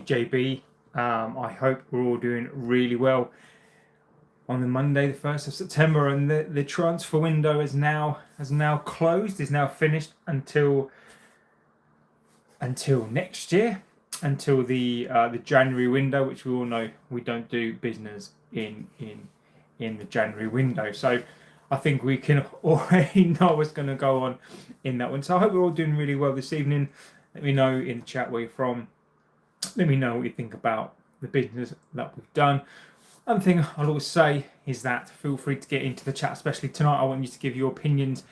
JB. I hope we're all doing really well on the Monday, the 1st of September, and the transfer window is now closed, is now finished until next year, until the January window, which we all know we don't do business in the January window. So I think we can already know what's going to go on in that one. So I hope we're all doing really well this evening. Let me know in the chat where you're from. Let me know what you think about the business that we've done. One thing I'll always say is that feel free to get into the chat, especially tonight. I want you to give your opinions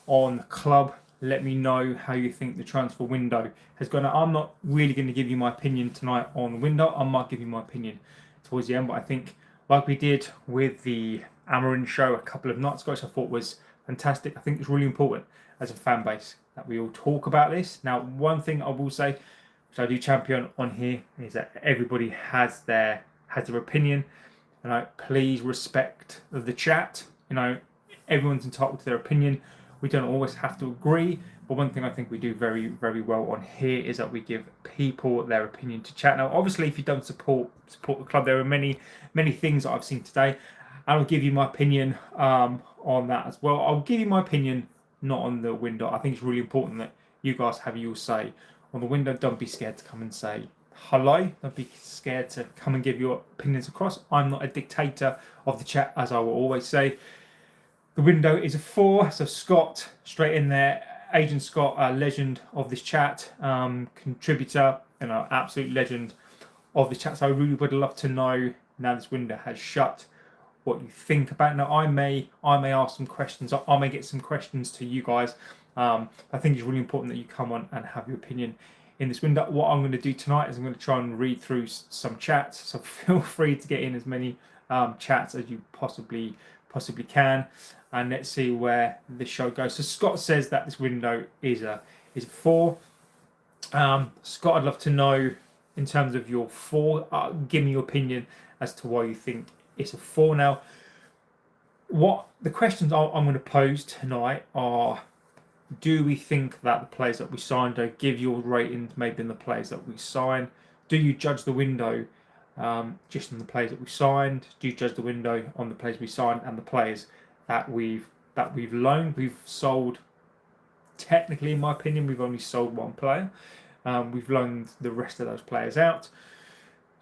on the club. Let me know how you think the transfer window has gone. I'm not really going to give you my opinion tonight on the window. I might give you my opinion towards the end, but I think like we did with the Amorin show a couple of nights ago, which I thought was fantastic. I think it's really important as a fan base that we all talk about this. Now, one thing I will say, which I do champion on here, is that everybody has their opinion. Please respect the chat. Everyone's entitled to their opinion. We don't always have to agree, but one thing I think we do very, very well on here is that we give people their opinion to chat. Now, obviously, if you don't support the club, there are many things that I've seen today. I'll give you my opinion on that as well. I'll give you my opinion, not on the window. I think it's really important that you guys have your say on the window. Don't be scared to come and say hello. Don't be scared to come and give your opinions across. I'm not a dictator of the chat, as I will always say. The window is a 4, so Scott straight in there. Agent Scott, a legend of this chat, contributor and an absolute legend of the chat. So I really would love to know, now this window has shut, what you think about it. Now I may ask some questions. I may get some questions to you guys. I think it's really important that you come on and have your opinion in this window. What I'm going to do tonight is I'm going to try and read through some chats. So feel free to get in as many chats as you possibly can, and let's see where the show goes. So Scott says that this window is a 4. Scott, I'd love to know, in terms of your 4, give me your opinion as to why you think it's a 4. Now, what the questions I'm going to pose tonight are: do we think that the players that we signed, give your ratings maybe in the players that we signed? Do you judge the window just on the players that we signed? Do you judge the window on the players we signed and the players that we've loaned? We've sold, technically, in my opinion, we've only sold 1 player. We've loaned the rest of those players out.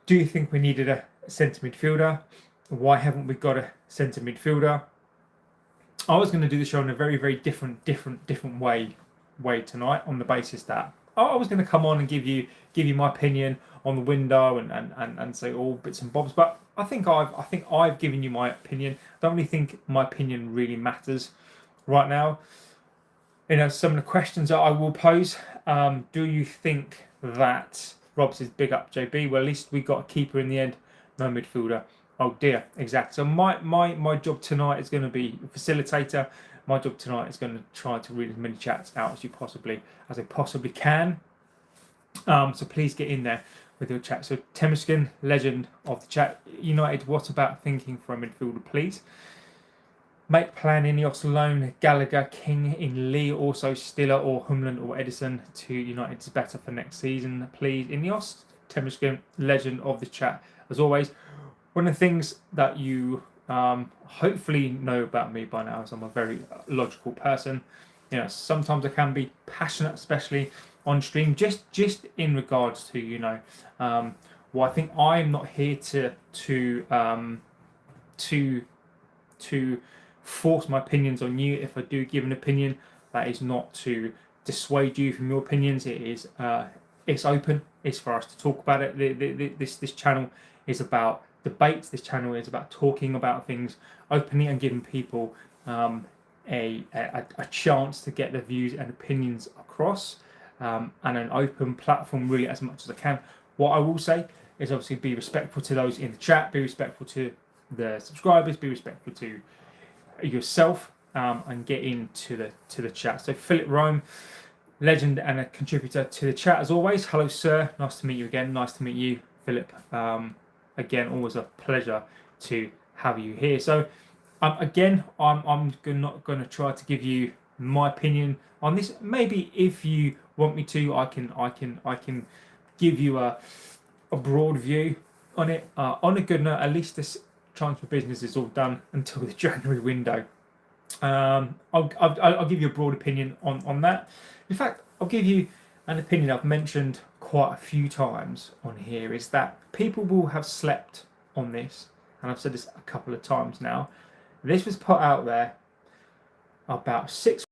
Do you think we needed a centre midfielder? Why haven't we got a centre midfielder? I was going to do the show in a very, very different way tonight, on the basis that I was going to come on and give you my opinion on the window and say all bits and bobs. But I think I've given you my opinion. I don't really think my opinion really matters right now. Some of the questions that I will pose. Do you think that Rob says big up JB? Well, at least we got a keeper in the end, no midfielder. Oh dear, exactly. So my job tonight is going to be a facilitator. My job tonight is going to try to read as many chats out as I possibly can. So please get in there with your chat. So Temeskin, legend of the chat. United, what about thinking for a midfielder, please? Make plan Ineos loan Gallagher, King in Lee, also Stiller or Humland or Edison to United is better for next season, please. Ineos, Temeskin, legend of the chat. As always, one of the things that you hopefully know about me by now is I'm a very logical person. Sometimes I can be passionate, especially on stream, just in regards to well, I think I'm not here to force my opinions on you. If I do give an opinion, that is not to dissuade you from your opinions. It is it's open. It's for us to talk about it. This channel is about debates. This channel is about talking about things openly and giving people a chance to get their views and opinions across, and an open platform, really, as much as I can. What I will say is obviously be respectful to those in the chat, be respectful to the subscribers, be respectful to yourself, and get into the chat. So Philip Rome, legend and a contributor to the chat as always. Hello sir, nice to meet you again. Nice to meet you, Philip. Again, always a pleasure to have you here. So again, I'm not going to try to give you my opinion on this. Maybe if you want me to, I can give you a broad view on it. On a good note, at least this transfer business is all done until the January window. I'll give you a broad opinion on that. In fact, I'll give you an opinion I've mentioned quite a few times on here, is that people will have slept on this, and I've said this a couple of times now. This was put out there about 6.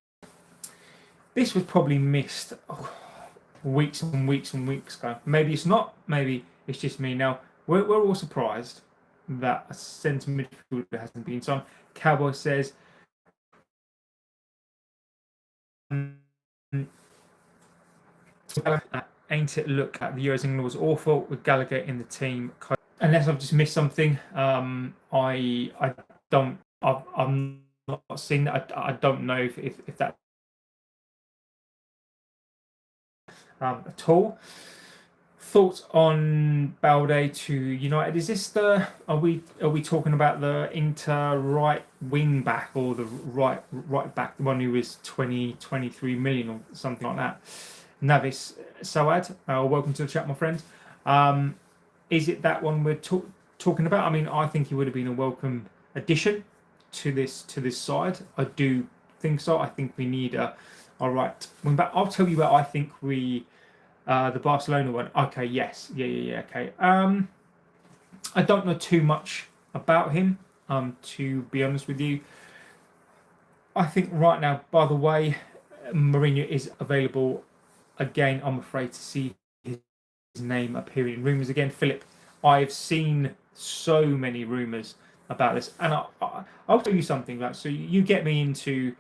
This was probably missed weeks and weeks and weeks ago. Maybe it's not. Maybe it's just me. Now we're all surprised that a centre midfielder hasn't been signed. Cowboy says, ain't it look at the Euros England was awful with Gallagher in the team. Unless I've just missed something, I don't. I've not seen that. I don't know if that at all. Thoughts on Balde to United? Is this are we talking about the Inter right wing back or the right back, the one who was 23 million or something like that? Navis Sawad, welcome to the chat, my friend. Is it that one we're talking about? I mean, I think he would have been a welcome addition to this side. I do think so. I think we need a right wing back. I'll tell you where I think we. The Barcelona one. Okay, yes. Yeah. Okay. I don't know too much about him, to be honest with you. I think right now, by the way, Mourinho is available again. I'm afraid to see his name appearing in rumours again. Philip, I've seen so many rumours about this, and I'll tell you something. Like, so you get me into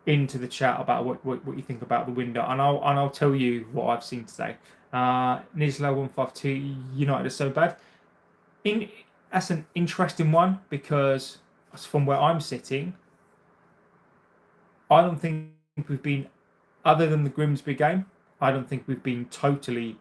the chat about what you think about the window, and I'll tell you what I've seen today. Nizla 152 United is so bad. That's an interesting one, because from where I'm sitting, I don't think we've been, other than the Grimsby game, I don't think we've been totally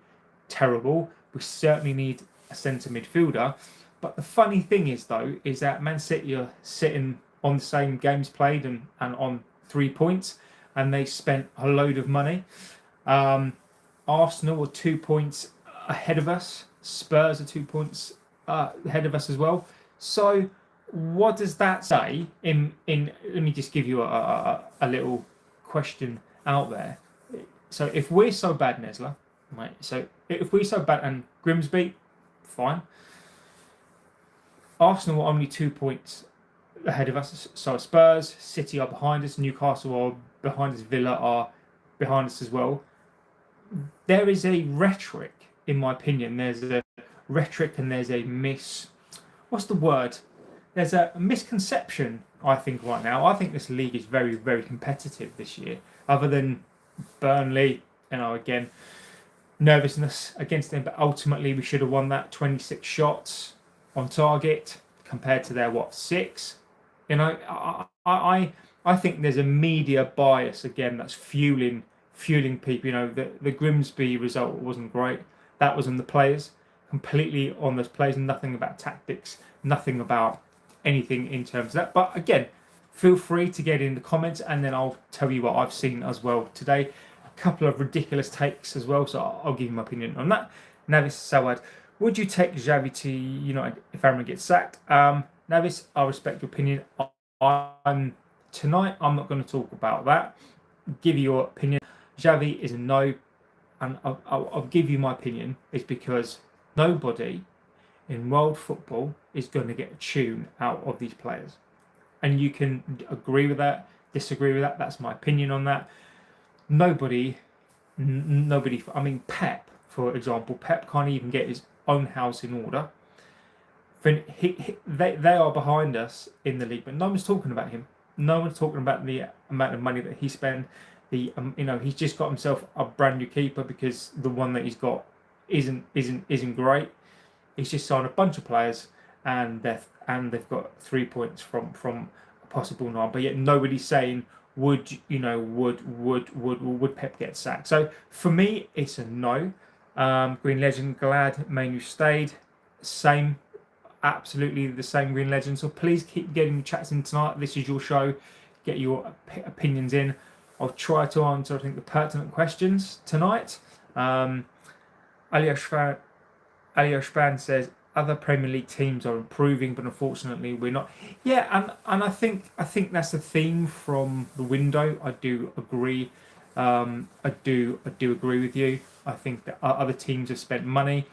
terrible. We certainly need a centre midfielder. But the funny thing is, though, is that Man City are sitting on the same games played and on 3 points, and they spent a load of money. Arsenal are 2 points ahead of us. Spurs are 2 points ahead of us as well. So what does that say? In let me just give you a little question out there. So if we're so bad, Nesla, right? So if we're so bad, and Grimsby, fine. Arsenal are only 2 points ahead of us. So Spurs, City are behind us. Newcastle are behind us. Villa are behind us as well. There is a rhetoric, in my opinion. There's a rhetoric and there's a what's the word? There's a misconception, I think, right now. I think this league is very, very competitive this year. Other than Burnley, again, nervousness against them, but ultimately we should have won that. 26 shots on target compared to their 6. I think there's a media bias again that's fueling people. The Grimsby result wasn't great. That was on the players, completely on those players. Nothing about tactics, nothing about anything in terms of that. But again, feel free to get in the comments, and then I'll tell you what I've seen as well today. A couple of ridiculous takes as well, so I'll give you my opinion on that. Navis Sawad, would you take Xavi to United if Amorin gets sacked? Navis, I respect your opinion. Tonight, I'm not going to talk about that. Give you your opinion. Xavi is a no, and I'll give you my opinion. It's because nobody in world football is going to get a tune out of these players. And you can agree with that, disagree with that. That's my opinion on that. Nobody. I mean, Pep, for example. Pep can't even get his own house in order. They are behind us in the league, but no one's talking about him. No one's talking about the amount of money that he spent. He's just got himself a brand new keeper because the one that he's got isn't great. He's just signed a bunch of players, and they've got 3 points from a possible 9. But yet nobody's saying would Pep get sacked. So for me, it's a no. Green Legend, glad Manu stayed. Same. Absolutely the same, Green Legend. So please keep getting chats in tonight. This is your show. Get your opinions in. I'll try to answer, I think, the pertinent questions tonight. I Alioshpan says other Premier League teams are improving, but unfortunately we're not. Yeah, and I think that's a theme from the window. I do agree. I do agree with you. I think that other teams have spent money.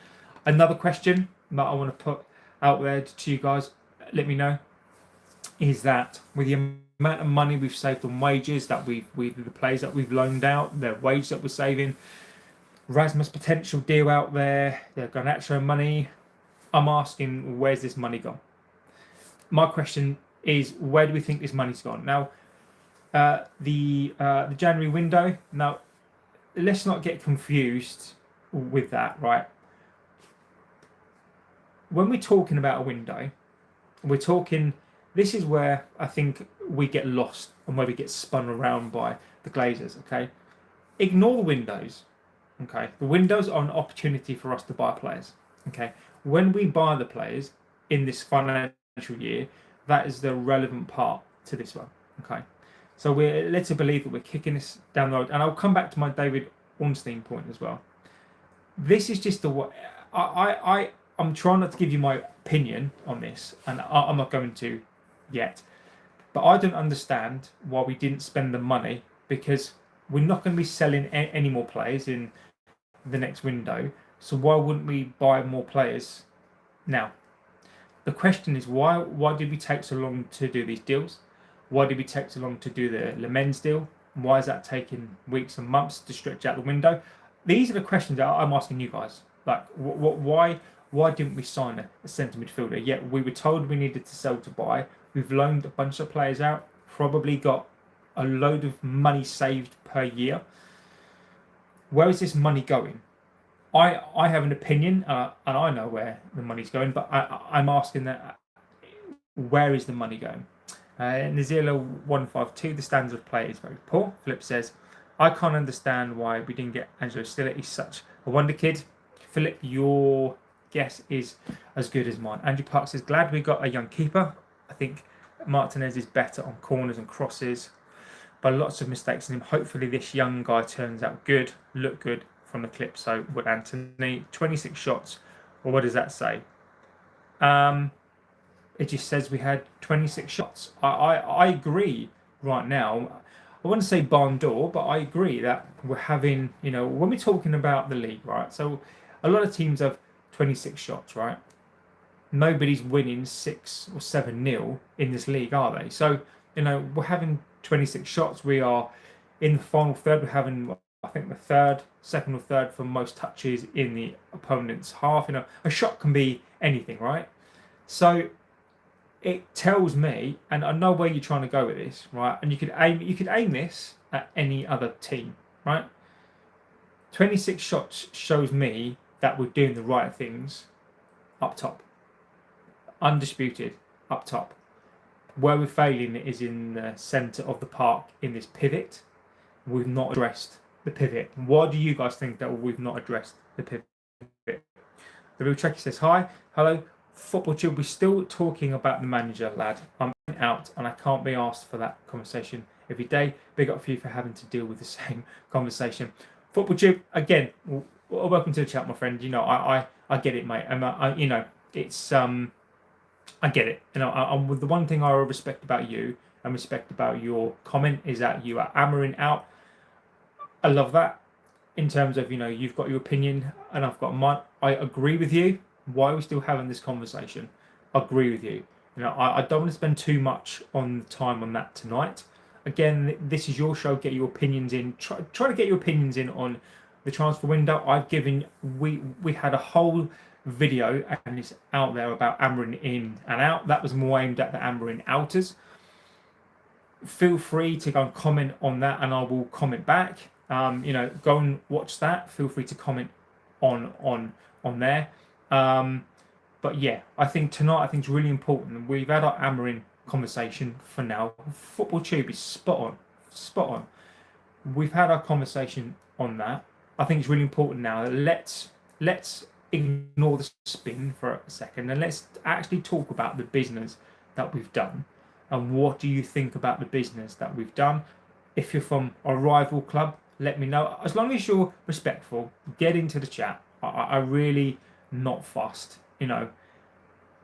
Another question that I want to put out there to you guys, let me know, is that with the amount of money we've saved on wages, that we the players that we've loaned out, their wages that we're saving, Rasmus potential deal out there, they're Garnacho money. I'm asking, where's this money gone? My question is, where do we think this money's gone? Now, the January window. Now, let's not get confused with that, right? When we're talking about a window, we're talking. This is where I think we get lost and where we get spun around by the Glazers. Okay, ignore the windows. Okay, the windows are an opportunity for us to buy players. Okay, when we buy the players in this financial year, that is the relevant part to this one. Okay, so we're led to believe that we're kicking this down the road, and I'll come back to my David Ornstein point as well. This is just the way I'm trying not to give you my opinion on this, and I'm not going to yet. But I don't understand why we didn't spend the money, because we're not going to be selling any more players in the next window. So why wouldn't we buy more players now? The question is, why did we take so long to do these deals? Why did we take so long to do the Le Mans deal? Why is that taking weeks and months to stretch out the window? These are the questions that I'm asking you guys. Like, why didn't we sign a centre midfielder? Yet we were told we needed to sell to buy. We've loaned a bunch of players out, probably got a load of money saved per year. Where is this money going? I have an opinion, and I know where the money's going, but I'm asking that, where is the money going? Nazila 152, the standard of play is very poor. Philip says, I can't understand why we didn't get Angelo Stiller. He's such a wonder kid. Philip, your guess is as good as mine. Andrew Park says, glad we got a young keeper. I think Martinez is better on corners and crosses, but lots of mistakes in him. Hopefully this young guy turns out good, look good from the clip. So would Anthony, 26 shots, or what does that say? It just says we had 26 shots. I agree right now. I wouldn't say barn door, but I agree that we're having, when we're talking about the league, right? So a lot of teams have 26 shots, right? Nobody's winning 6 or 7-0 in this league, are they? So, we're having 26 shots. We are in the final third. We're having, I think, second or third for most touches in the opponent's half. A shot can be anything, right? So it tells me, and I know where you're trying to go with this, right? And you could aim this at any other team, right? 26 shots shows me that we're doing the right things up top. Undisputed up top. Where we're failing is in the centre of the park in this pivot. We've not addressed the pivot. Why do you guys think that we've not addressed the pivot? The Real Trekkie says, hi, hello. Football Tube, we're still talking about the manager, lad. I'm out and I can't be asked for that conversation every day. Big up for you for having to deal with the same conversation. Football Tube, again, welcome to the chat, my friend. I get it, mate. It's I get it. With the one thing I respect about you and respect about your comment is that you are Amorin out. I love that. In terms of, you've got your opinion and I've got mine. I agree with you. Why are we still having this conversation? I agree with you. I don't want to spend too much on time on that tonight. Again, this is your show. Get your opinions in. Try to get your opinions in on the transfer window. We had a whole video and it's out there about Amorin in and out. That was more aimed at the Amorin outers. Feel free to go and comment on that and I will comment back. Go and watch that. Feel free to comment on there. But yeah, I think tonight, it's really important. We've had our Amorin conversation for now. Football Tube is spot on. We've had our conversation on that. I think it's really important now. Let's ignore the spin for a second and let's actually talk about the business that we've done. And what do you think about the business that we've done? If you're from a rival club, let me know. As long as you're respectful, get into the chat. I really not fussed.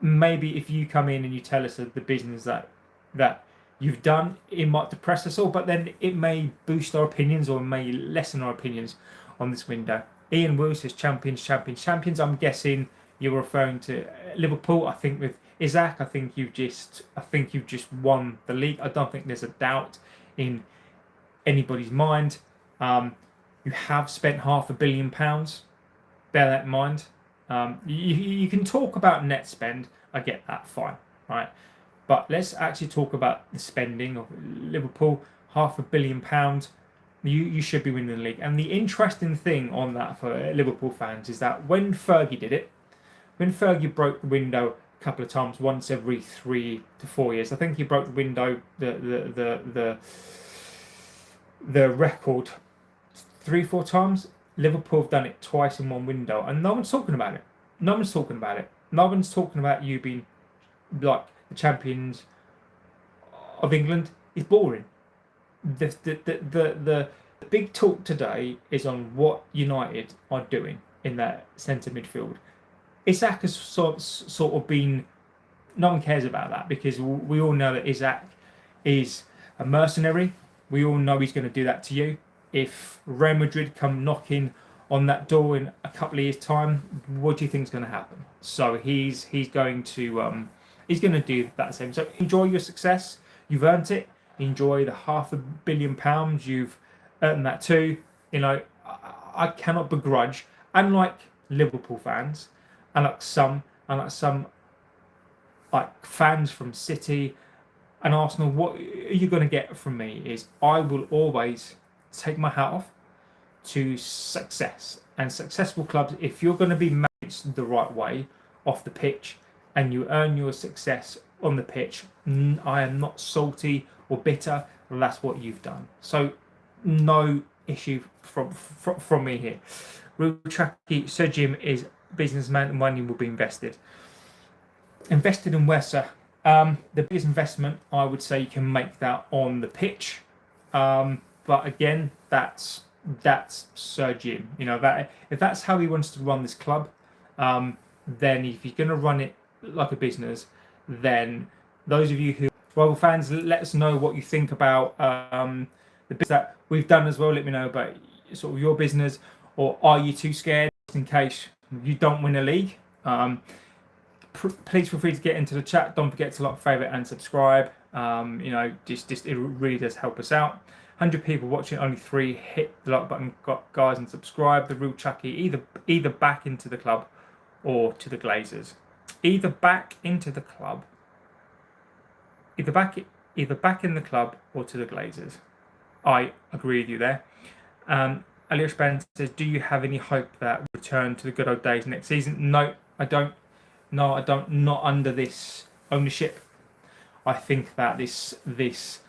Maybe if you come in and you tell us the business that you've done, it might depress us all, but then it may boost our opinions or may lessen our opinions on this window. Ian Will says champions, champions, champions. I'm guessing you're referring to Liverpool. I think with Isaac, I think you've just won the league. I don't think there's a doubt in anybody's mind. You have spent £500 million. Bear that in mind. You can talk about net spend. I get that, fine, right? But let's actually talk about the spending of Liverpool. £500 million. You should be winning the league. And the interesting thing on that for Liverpool fans is that when Fergie did it, when Fergie broke the window a couple of times, once every 3 to 4 years, I think he broke the window, the record 3-4 times. Liverpool have done it twice in one window, and no one's talking about it. No one's talking about it. No one's talking about you being like the champions of England. It's boring. The big talk today is on what United are doing in that centre midfield. Isaac has sort of been. No one cares about that because we all know that Isaac is a mercenary. We all know he's going to do that to you. If Real Madrid come knocking on that door in a couple of years' time, what do you think is going to happen? So he's going to do that same. So enjoy your success. You've earned it. Enjoy the £500 million. You've earned that too. I cannot begrudge. Unlike Liverpool fans, unlike some like fans from City and Arsenal, what you're going to get from me is I will always take my hat off to success and successful clubs. If you're going to be managed the right way off the pitch and you earn your success on the pitch, I am not salty or bitter. That's what you've done. So no issue from me here. Real Tracky, Sir Jim is businessman and money will be invested. Invested in where, sir? The biggest investment, I would say, you can make that on the pitch. But again, that's Sir Jim. That if that's how he wants to run this club, then if you're going to run it like a business, then those of you who rival fans, let us know what you think about the business that we've done as well. Let me know about sort of your business, or are you too scared in case you don't win a league? Please feel free to get into the chat. Don't forget to like, favorite, and subscribe. Just it really does help us out. 100 people watching, only 3. Hit the like button, guys, and subscribe. The Real Chucky, either back into the club or to the Glazers. Either back into the club. Either back in the club or to the Glazers. I agree with you there. Alish Ben says, do you have any hope that we return to the good old days next season? No, I don't. No, I don't. Not under this ownership. I think that this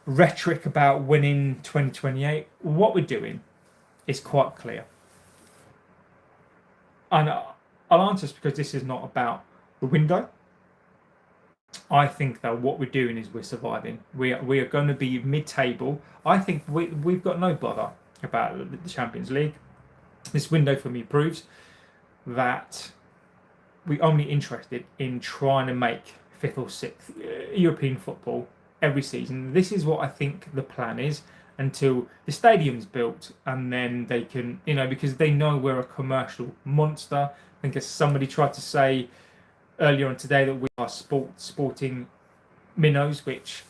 rhetoric about winning 2028, what we're doing is quite clear. And I'll answer this because this is not about the window. I think that what we're doing is we're surviving. We are going to be mid-table. I think we've got no bother about the Champions League. This window for me proves that we're only interested in trying to make 5th or 6th European football every season. This is what I think the plan is until the stadium's built, and then they can, because they know we're a commercial monster. I think as somebody tried to say earlier on today that we are sporting minnows, which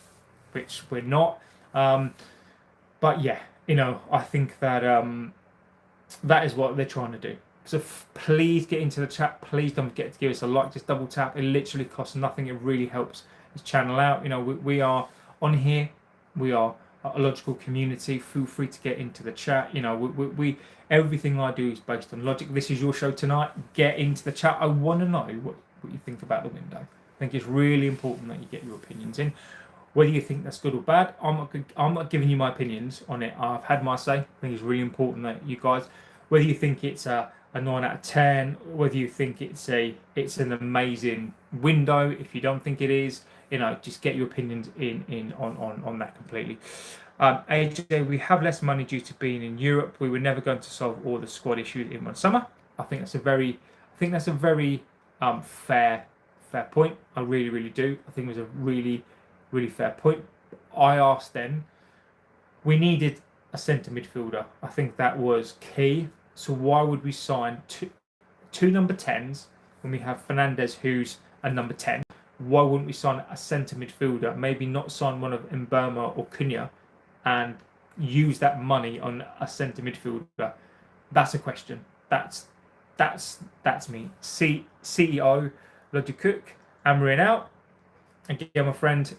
we're not. But yeah, I think that that is what they're trying to do. So please get into the chat. Please don't forget to give us a like. Just double tap. It literally costs nothing. It really helps this channel out. We are on here. We are a logical community. Feel free to get into the chat. We everything I do is based on logic. This is your show tonight. Get into the chat. I want to know what you think about the window. I think it's really important that you get your opinions in. Whether you think that's good or bad, I'm not giving you my opinions on it. I've had my say. I think it's really important that you guys, whether you think it's a 9 out of 10, whether you think it's an amazing window, if you don't think it is, just get your opinions in on that completely. AJ, we have less money due to being in Europe. We were never going to solve all the squad issues in one summer. I think that's a very fair point. I really, really do. I think it was a really, really fair point. I asked then, we needed a centre midfielder. I think that was key. So why would we sign two number 10s when we have Fernandez, who's a number 10? Why wouldn't we sign a centre midfielder? Maybe not sign one of Mbama or Cunha and use that money on a centre midfielder? That's a question. That's me. CEO Roger Cook, Amorin out. Again, my friend,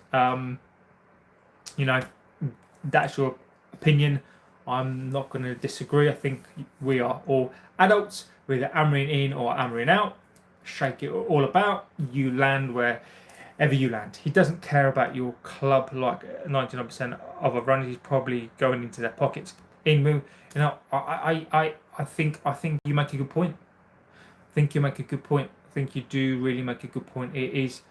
that's your opinion. I'm not going to disagree. I think we are all adults, whether Amorin in or Amorin out. Shake it all about. You land wherever you land. He doesn't care about your club like 99% of our runners. He's probably going into their pockets. I think you make a good point. I think you do really make a good point. It is.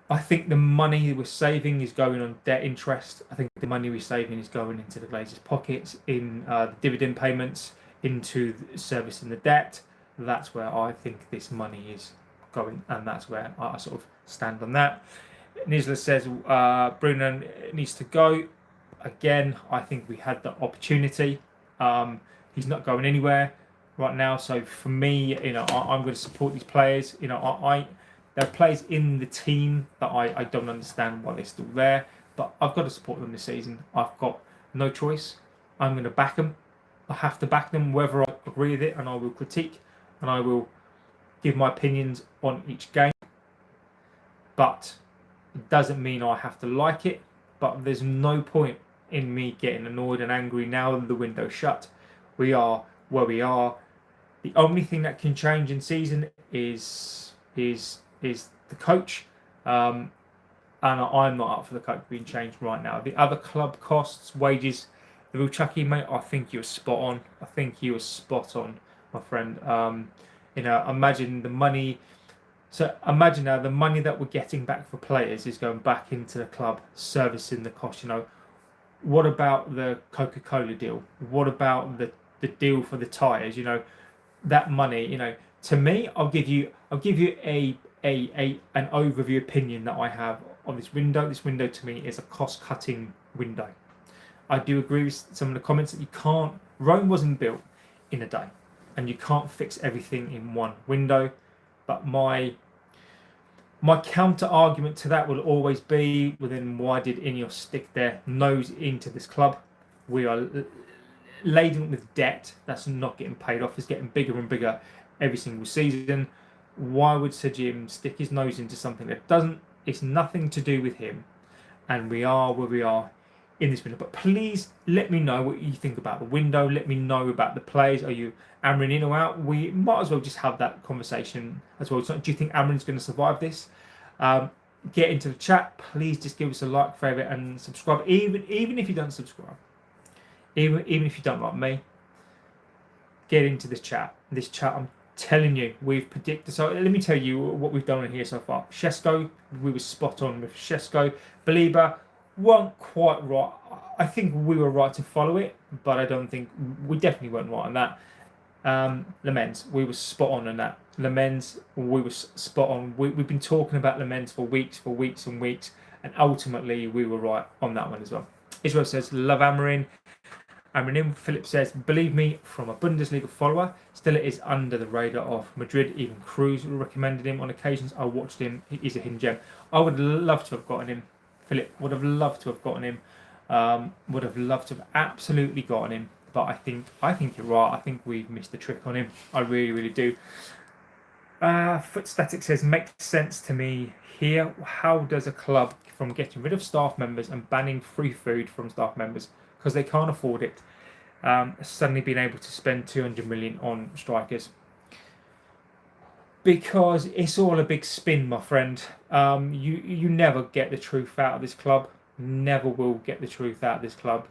I think the money we're saving is going on debt interest. I think the money we're saving is going into the Glazers' pockets, in the dividend payments, into servicing the debt. That's where I think this money is going, and that's where I sort of stand on that. Nisla says Bruno needs to go. Again, I think we had the opportunity. He's not going anywhere right now. So for me, I'm going to support these players. There are players in the team that I don't understand why they're still there, but I've got to support them this season. I've got no choice. I'm going to back them. I have to back them whether I agree with it, and I will critique, and I will give my opinions on each game. But it doesn't mean I have to like it, but there's no point in me getting annoyed and angry now that the window's shut. We are where we are. The only thing that can change in season is the coach, and I'm not up for the coach being changed right now. The other club costs, wages, the real Chucky, mate, I think you were spot on. My friend. Imagine the money. So imagine now the money that we're getting back for players is going back into the club, servicing the cost. What about the Coca-Cola deal? What about the deal for the tyres? That money. To me, I'll give you an overview opinion that I have on this window. This window to me is a cost-cutting window. I do agree with some of the comments that Rome wasn't built in a day, and you can't fix everything in one window. But my counter argument to that will always be, well, then why did Ineos stick their nose into this club? We are laden with debt that's not getting paid off. It's getting bigger and bigger every single season. Why would Sir Jim stick his nose into something that doesn't? It's nothing to do with him, and we are where we are in this window. But please let me know what you think about the window. Let me know about the players. Are you Amorin in or out? We might as well just have that conversation as well. So do you think Amorin's going to survive this? Get into the chat. Please just give us a like, favourite, and subscribe. Even if you don't subscribe, even if you don't like me, get into this chat. This chat, I'm telling you, we've predicted. So let me tell you what we've done in here so far. Shesko, we were spot on with Shesko. Belieber weren't quite right. I think we were right to follow it, but I don't think we definitely weren't right on that. Lamens, we were spot on that. Lamens, we were spot on. We've been talking about Lamens for weeks and weeks, and ultimately we were right on that one as well. Israel says, love Amorin. Amorin. Philip says, believe me, from a Bundesliga follower, still it is under the radar of Madrid. Even Cruz recommended him on occasions. I watched him. He's a hidden gem. I would love to have gotten him. Philip would have loved to have gotten him. Would have loved to have absolutely gotten him. But I think you're right. I think we've missed the trick on him. I really, really do. Foot Static says, makes sense to me here. How does a club, from getting rid of staff members and banning free food from staff members because they can't afford it, suddenly being able to spend 200 million on strikers? Because it's all a big spin, my friend. You never get the truth out of this club. Never will get the truth out of this club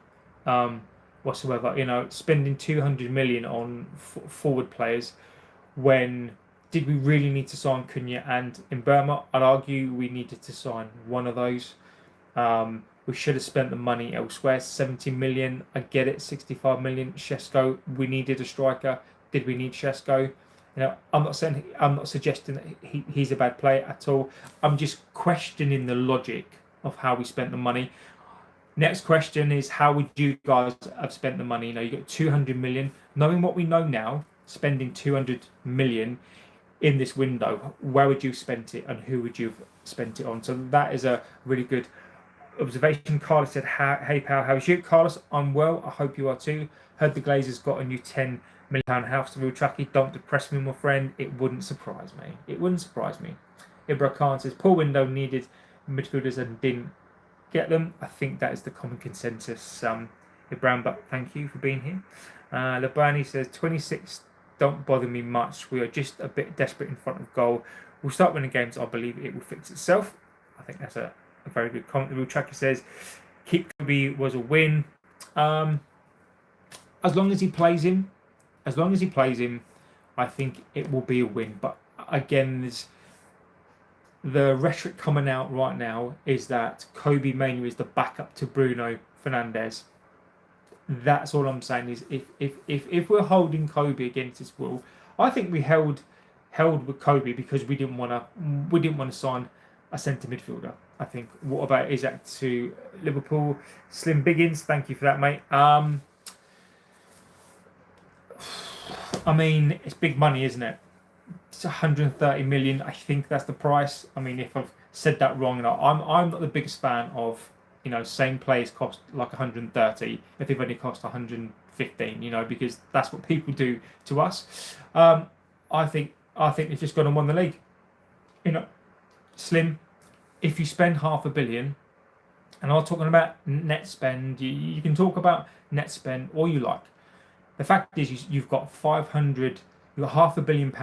whatsoever. Spending 200 million on forward players, when did we really need to sign Cunha and Mbama? I'd argue we needed to sign one of those. We should have spent the money elsewhere. 70 million, I get it. 65 million, Shesko, we needed a striker. Did we need Shesko? I'm not suggesting that he's a bad player at all. I'm just questioning the logic of how we spent the money. Next question is, how would you guys have spent the money? You got 200 million. Knowing what we know now, spending 200 million in this window, where would you spend it and who would you have spent it on? So that is a really good observation. Carlos said, hey pal, how's you? Carlos, I'm well, I hope you are too. Heard the Glazers got a new £10 million house to real tracky. Don't depress me, my friend. It wouldn't surprise me. Ibra Khan says, poor window, needed midfielders and didn't get them. I think that is the common consensus, Ibrahim, but thank you for being here. Labani says, 26 don't bother me much. We are just a bit desperate in front of goal. We'll start winning games. I believe it will fix itself. I think that's a very good comment. The real tracker says, keep Kobe was a win. As long as he plays him, I think it will be a win. But again, the rhetoric coming out right now is that Kobe Manu is the backup to Bruno Fernandes. That's all I'm saying is if we're holding Kobe against his will, I think we held with Kobe because we didn't want to sign a centre midfielder. I think. What about Isaac to Liverpool? Slim Biggins, thank you for that, mate. I mean, it's big money, isn't it? It's 130 million. I think that's the price. I mean, if I've said that wrong, I'm not the biggest fan of, same players cost like 130 if they've only cost 115, because that's what people do to us. I think they've just gone and won the league. Slim, if you spend $500 million, and I'm talking about net spend, you can talk about net spend all you like. The fact is, you've got £500 million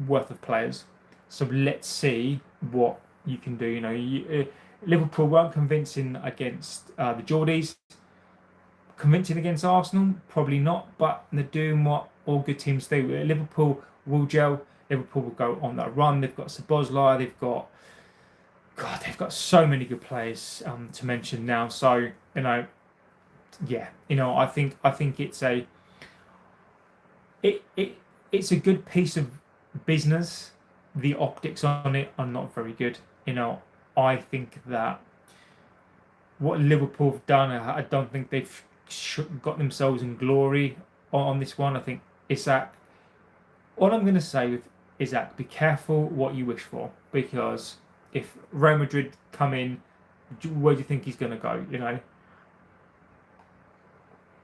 worth of players. So let's see what you can do. Liverpool weren't convincing against the Geordies. Convincing against Arsenal? Probably not, but they're doing what all good teams do. Liverpool will gel. Liverpool will go on that run. They've got Szoboszlai. They've got so many good players to mention now. So I think it's a good piece of business. The optics on it are not very good. I think that what Liverpool have done, I don't think they've got themselves in glory on this one. I think Isaac, all I'm going to say with Isaac, be careful what you wish for, because if Real Madrid come in, where do you think he's going to go?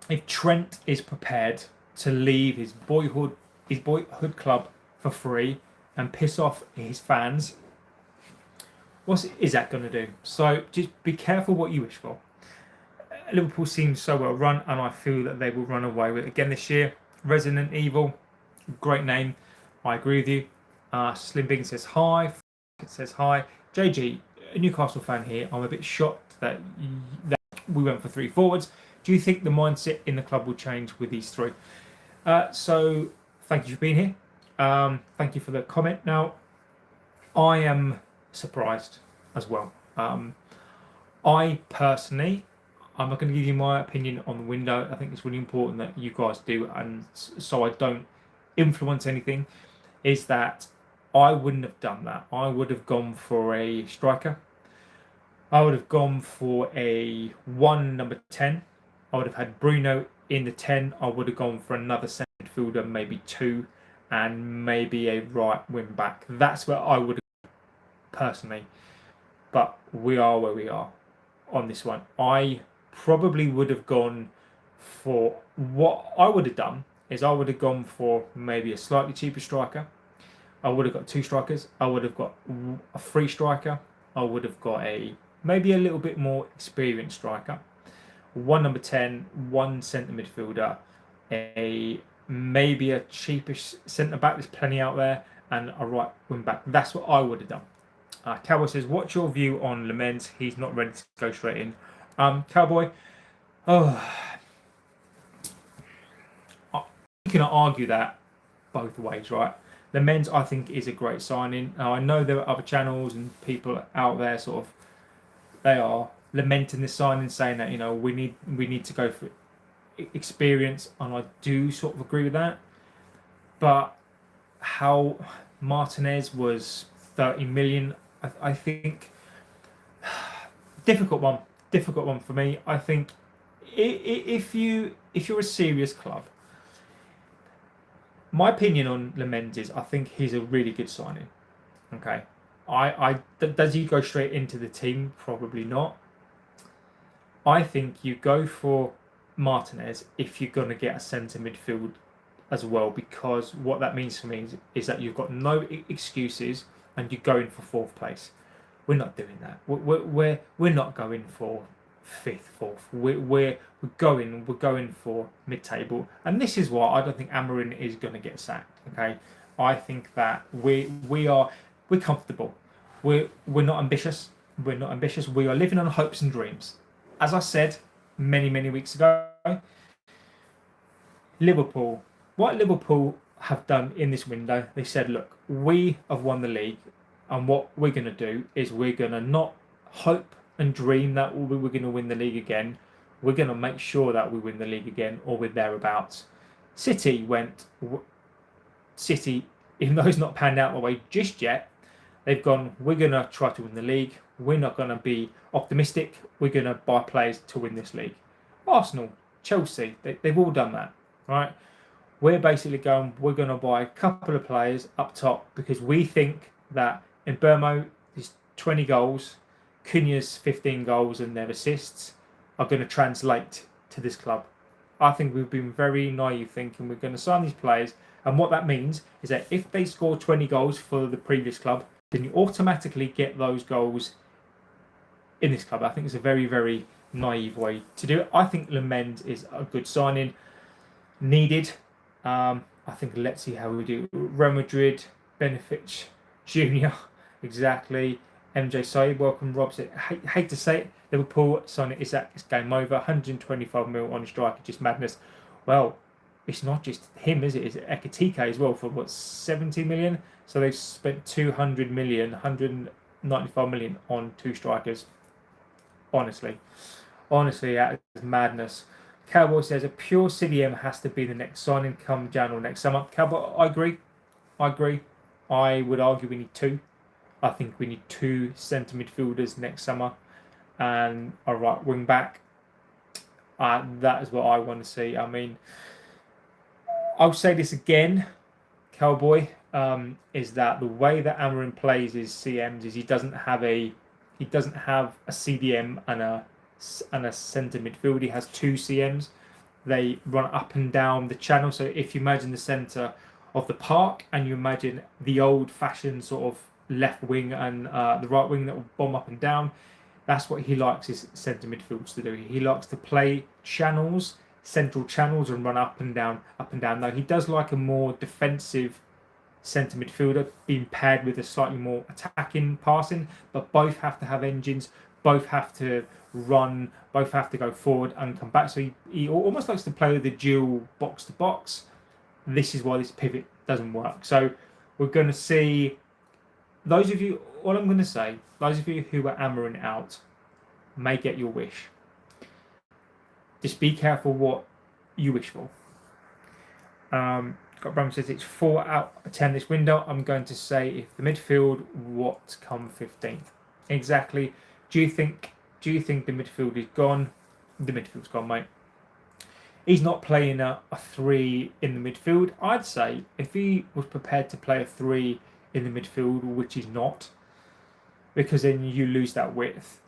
If Trent is prepared to leave his boyhood club for free and piss off his fans, what's Isaac going to do? So just be careful what you wish for. Liverpool seems so well run, and I feel that they will run away with it again this year. Resident Evil, great name. I agree with you. Slim Bing says hi. It says hi. JG, a Newcastle fan here. I'm a bit shocked that we went for 3 forwards. Do you think the mindset in the club will change with these 3? So thank you for being here. Thank you for the comment. Now, I am surprised as well. I personally, I'm not going to give you my opinion on the window. I think it's really important that you guys do, and so I don't influence anything, is that I wouldn't have done that. I would have gone for a striker. I would have gone for a number 10. I would have had Bruno in the 10. I would have gone for another centre midfielder, maybe 2, and maybe a right wing back. That's where I would have personally. But we are where we are on this one. I probably would have gone for, what I would have done is I would have gone for maybe a slightly cheaper striker. I would have got 2 strikers. I would have got a free striker. I would have got maybe a little bit more experienced striker. 1 number 10, 1 centre midfielder, maybe a cheapish centre back. There's plenty out there, and a right wing back. That's what I would have done. Cowboy says, what's your view on Lamens? He's not ready to go straight in. Cowboy, you can argue that both ways, right? Lamens, I think, is a great signing. Now, I know there are other channels and people out there they are lamenting this signing, saying that we need to go for experience, and I do sort of agree with that. but how Martinez was 30 million, I think difficult one for me. I think if you're a serious club, my opinion on Lamens is I think he's a really good signing. Okay, does he go straight into the team? Probably not. I think you go for Martinez if you're going to get a centre midfield as well, because what that means for me is that you've got no excuses and you're going for fourth place. We're not doing that. We're not going for fifth, fourth. We're going for mid-table, and this is why I don't think Amorin is going to get sacked. Okay, I think that we're comfortable. We're not ambitious. We're not ambitious. We are living on hopes and dreams. As I said many weeks ago, Liverpool. What Liverpool have done in this window, they said, look, we have won the league, and what we're going to do is we're going to not hope and dream that we're going to win the league again. We're going to make sure that we win the league again, or we're thereabouts. City, even though it's not panned out the way just yet, they've gone, we're going to try to win the league. We're not going to be optimistic. We're going to buy players to win this league. Arsenal, Chelsea, they've all done that, right? We're basically going, we're going to buy a couple of players up top because we think that in Burmo, his 20 goals, Cunha's 15 goals and their assists are going to translate to this club. I think we've been very naive thinking we're going to sign these players, and what that means is that if they score 20 goals for the previous club, then you automatically get those goals in this club. I think it's a very naive way to do it. I think Lamens is a good signing, needed. I think let's see how we do. Real Madrid, Benefic Jr. exactly. MJ Saib, welcome Rob. Hate to say it, Liverpool signing Isaac, it's game over. 125 mil on a striker, just madness. Well, it's not just him, is it? It's Ekitike as well for what, 70 million? So they've spent 200 million, 195 million on two strikers. Honestly, that is madness. Cowboy says a pure CDM has to be the next signing come January next summer. Cowboy, I agree. I would argue we need two. I think we need two centre midfielders next summer and a right wing back. That is what I want to see. I mean, I'll say this again, Cowboy, is that the way that Amorin plays his CMs is he doesn't have a CDM and a centre midfield. He has two CMs. They run up and down the channel. So if you imagine the centre of the park and you imagine the old-fashioned sort of left wing and the right wing that will bomb up and down, that's what he likes his centre midfields to do. He likes to play channels, central channels, and run up and down. Though he does like a more defensive centre midfielder being paired with a slightly more attacking passing, but both have to have engines, both have to run, both have to go forward and come back. So he almost likes to play with the dual box to box. This is why this pivot doesn't work. So we're going to see those of you, all I'm going to say, those of you who are Amorin out may get your wish. Just be careful what you wish for. Bram says it's 4 out of 10 this window. I'm going to say if the midfield, what come 15th? Exactly. Do you think the midfield is gone? The midfield's gone, mate. He's not playing a 3 in the midfield. I'd say if he was prepared to play a 3 in the midfield, which he's not, because then you lose that width.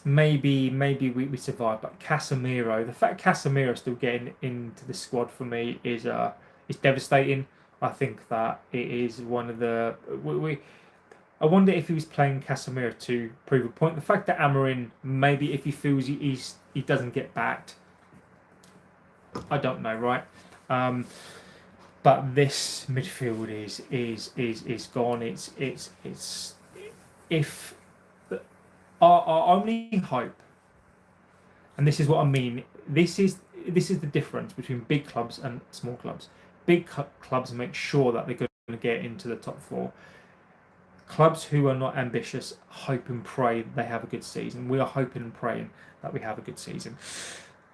Maybe we survive, but Casemiro, the fact Casemiro's still getting into the squad for me is devastating. I think that it is one of the I wonder if he was playing Casemiro to prove a point. The fact that Amorin, maybe if he feels he doesn't get backed, I don't know, right? But this midfield is gone. It's if our only hope, and this is what I mean. This is the difference between big clubs and small clubs. Big clubs make sure that they're going to get into the top 4. Clubs who are not ambitious hope and pray they have a good season. We are hoping and praying that we have a good season.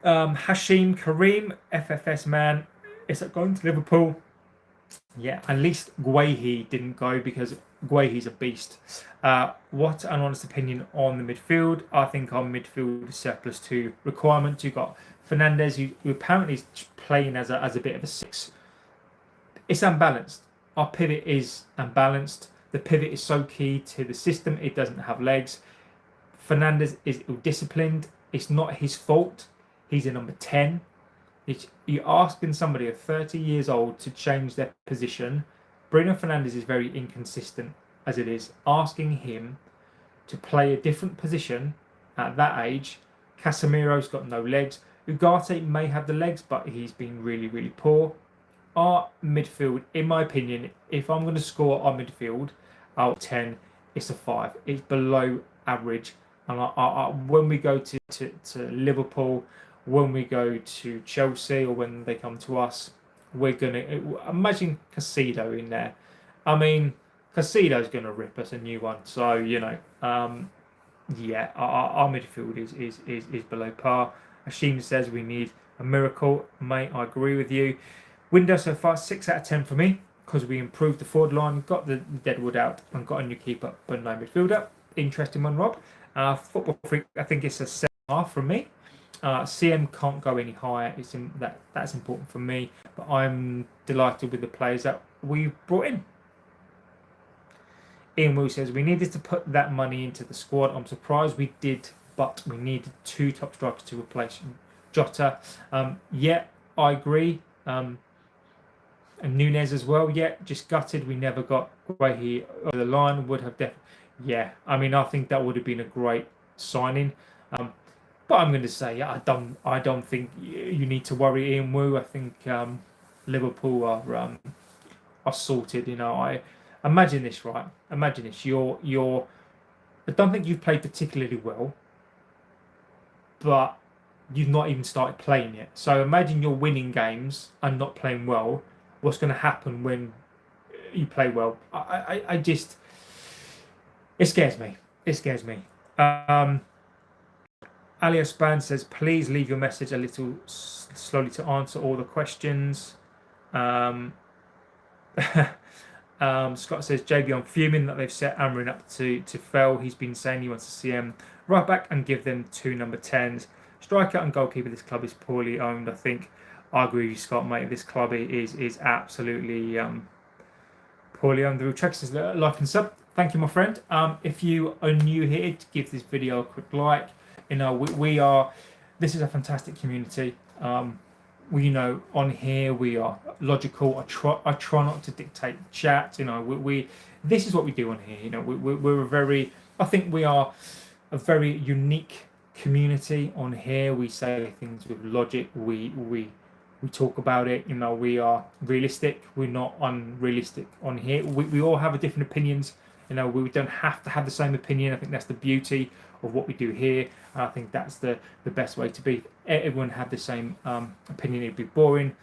Hashim Kareem, FFS man, is it going to Liverpool? Yeah, at least Guehi didn't go because Guehi's a beast. What an honest opinion on the midfield. I think our midfield is surplus to requirements. You've got Fernandez, who apparently is playing as a bit of a six. It's unbalanced. Our pivot is unbalanced. The pivot is so key to the system. It doesn't have legs. Fernandez is ill-disciplined. It's not his fault. He's a number 10. You're asking somebody of 30 years old to change their position. Bruno Fernandes is very inconsistent as it is. Asking him to play a different position at that age. Casemiro's got no legs. Ugarte may have the legs, but he's been really, really poor. Our midfield, in my opinion, if I'm going to score our midfield out of 10, it's a 5. It's below average. And when we go to Liverpool, when we go to Chelsea, or when they come to us, we're going to imagine Casido in there. I mean, Casido's going to rip us a new one. So, yeah, our midfield is below par. Hashim says we need a miracle. Mate, I agree with you. Window so far, 6 out of 10 for me, because we improved the forward line, got the Deadwood out, and got a new keeper, but no midfielder. Interesting one, Rob. Football Freak, I think it's a 7.5 from me. CM can't go any higher. That's important for me, but I'm delighted with the players that we brought in. Ian Wu says we needed to put that money into the squad. I'm surprised we did, but we needed 2 top strikers to replace Jota. Yeah, I agree. And Nunes as well. Yeah, just gutted we never got Guehi over the line. Would have definitely. Yeah, I mean, I think that would have been a great signing. But I'm going to say I don't think you need to worry, Ian Wu. I think Liverpool are sorted. I imagine this, right? Imagine this. I don't think you've played particularly well, but you've not even started playing yet. So imagine you're winning games and not playing well. What's going to happen when you play well? I just, it scares me. It scares me. Alias Band says, please leave your message a little slowly to answer all the questions. Scott says, JB, I'm fuming that they've set Amorin up to fail. He's been saying he wants to see him right back and give them 2 number 10s. Striker and goalkeeper, this club is poorly owned. I think I agree with you, Scott, mate. This club is absolutely poorly owned. The real check says like and sub. Thank you, my friend. If you are new here, give this video a quick like. We are. This is a fantastic community. On here we are logical. I try not to dictate chat. This is what we do on here. We're a very. I think we are a very unique community on here. We say things with logic. We talk about it. We are realistic. We're not unrealistic on here. We all have different opinions. We don't have to have the same opinion. I think that's the beauty of what we do here. And I think that's the best way to be. If everyone had the same opinion, it'd be boring.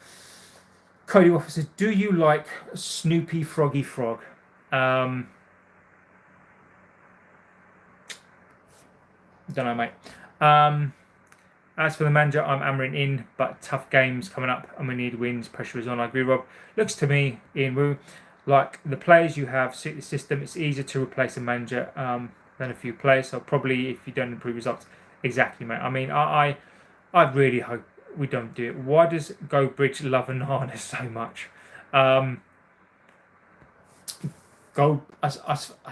Cody Waffle says, do you like Snoopy Froggy Frog? Don't know, mate. As for the manager, I'm Amorin in, but tough games coming up and we need wins. Pressure is on. I agree, Rob. Looks to me, Ian Wu, like the players you have suit the system. It's easier to replace a manager than a few players. So probably if you don't improve results, exactly, mate. I mean, I really hope we don't do it. Why does Go Bridge love Anana so much? I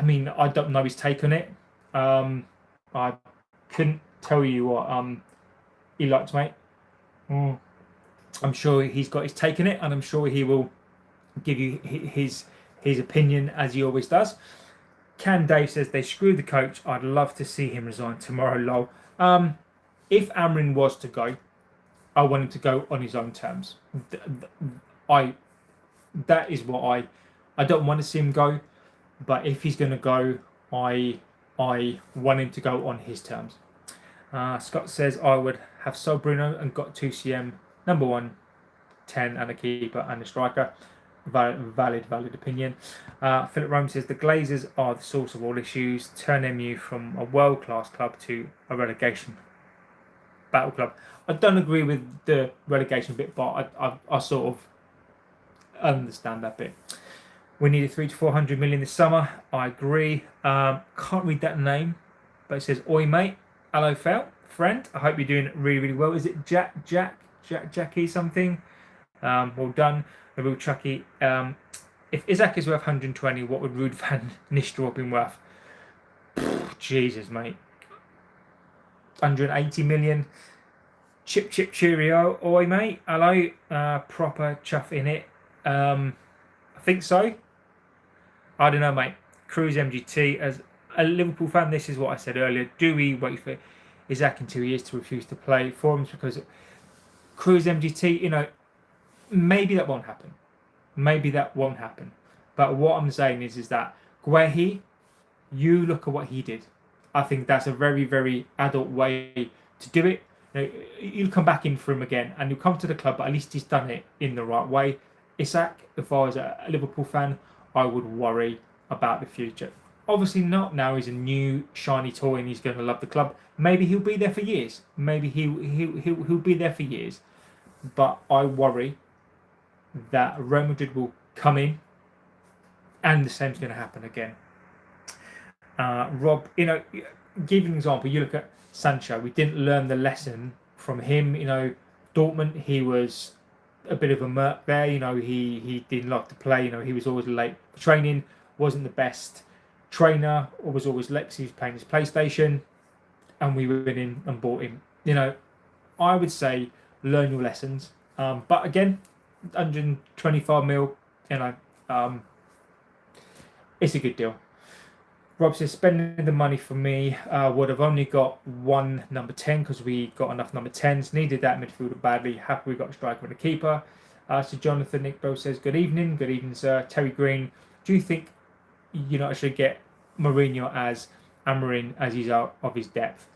mean, I don't know his take on it. I couldn't tell you what he likes, mate. I'm sure he's got his take on it, and I'm sure he will give you his opinion as he always does. Can Dave says they screwed the coach. I'd love to see him resign tomorrow. Lol. If Amorin was to go, I want him to go on his own terms. That is what I don't want to see him go, but if he's going to go, I want him to go on his terms. Scott says I would have sold Bruno and got 2 CM, number 1, 10 and a keeper and a striker. Valid opinion. Philip Rome says the Glazers are the source of all issues. Turn MU from a world-class club to a relegation battle club. I don't agree with the relegation bit, but I sort of understand that bit. We needed 300 to 400 million this summer. I agree. Can't read that name, but it says, "Oi mate, hello fel, friend. I hope you're doing really really well." Is it Jackie something? Well done, the real Chucky. If Isaac is worth 120, what would Ruud van Nistelrooy have been worth? Jesus, mate. 180 million. Chip cheerio. Oi mate, hello. Proper chuff in it. I think so. I don't know, mate. Cruise MGT. As a Liverpool fan, this is what I said earlier. Do we wait for Isaac in 2 years to refuse to play for him? Because Cruise MGT, maybe that won't happen. Maybe that won't happen. But what I'm saying is that Guehi, you look at what he did. I think that's a very, very adult way to do it. You'll come back in for him again and you'll come to the club, but at least he's done it in the right way. Isaac, if I was a Liverpool fan, I would worry about the future. Obviously not now. He's a new shiny toy and he's going to love the club. Maybe he'll be there for years. Maybe he'll be there for years. But I worry that Real Madrid will come in and the same's going to happen again. Rob, give you an example. You look at Sancho. We didn't learn the lesson from him. Dortmund, he was a bit of a merc there. He didn't like to play. He was always late for training. Wasn't the best trainer. Or was always late. He was playing his PlayStation, and we went in and bought him. I would say learn your lessons. But again, 125 mil. It's a good deal. Rob says, spending the money for me would have only got one number 10 because we got enough number 10s. Needed that midfielder badly. Happy we got a striker and a keeper. So Jonathan Nick Bro says, good evening. Good evening, sir. Terry Green, do you think I should get Mourinho as Amorin as he's out of his depth?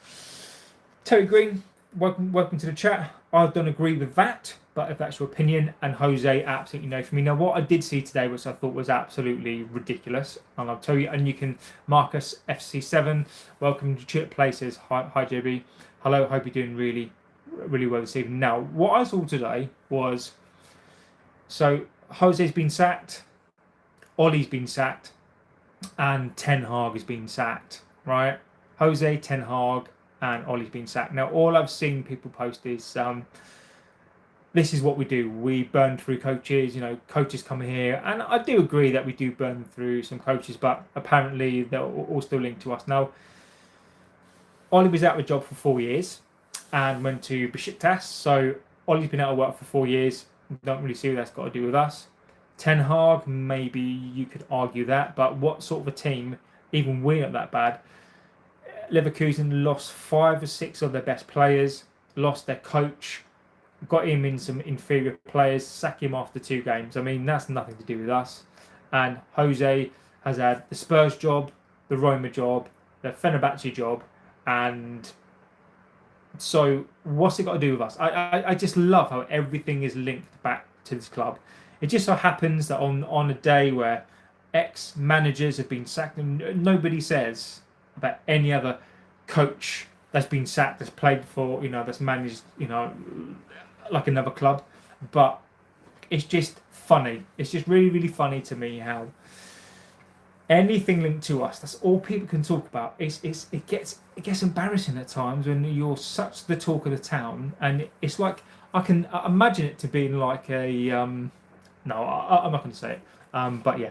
Terry Green, welcome to the chat. I don't agree with that, but if that's your opinion, and Jose, absolutely no for me. Now, what I did see today, which I thought was absolutely ridiculous, and I'll tell you, and you can mark us FC7. Welcome to Chip Places. Hi, JB. Hello, hope you're doing really, really well this evening. Now, what I saw today was, so Jose's been sacked, Ollie's been sacked, and Ten Hag has been sacked, right? Jose, Ten Hag, and Ollie's been sacked. Now, all I've seen people post is, this is what we do. We burn through coaches. Coaches come here, and I do agree that we do burn through some coaches, but apparently they're all still linked to us. Now, Ollie was out of a job for 4 years and went to Besiktas. So Ollie's been out of work for 4 years. Don't really see what that's got to do with us. Ten Hag, maybe you could argue that, but what sort of a team? Even we're not that bad. Leverkusen lost 5 or 6 of their best players, lost their coach, got him in some inferior players, sack him after 2 games. I mean, that's nothing to do with us. And Jose has had the Spurs job, the Roma job, the Fenerbahce job, and so what's it got to do with us? I just love how everything is linked back to this club. It just so happens that on a day where ex-managers have been sacked, and nobody says about any other coach that's been sacked, that's played for, that's managed, like another club. But it's just funny. It's just really, really funny to me how anything linked to us, that's all people can talk about. It gets embarrassing at times when you're such the talk of the town, and it's like I can imagine it to be like a I'm not going to say it. But yeah.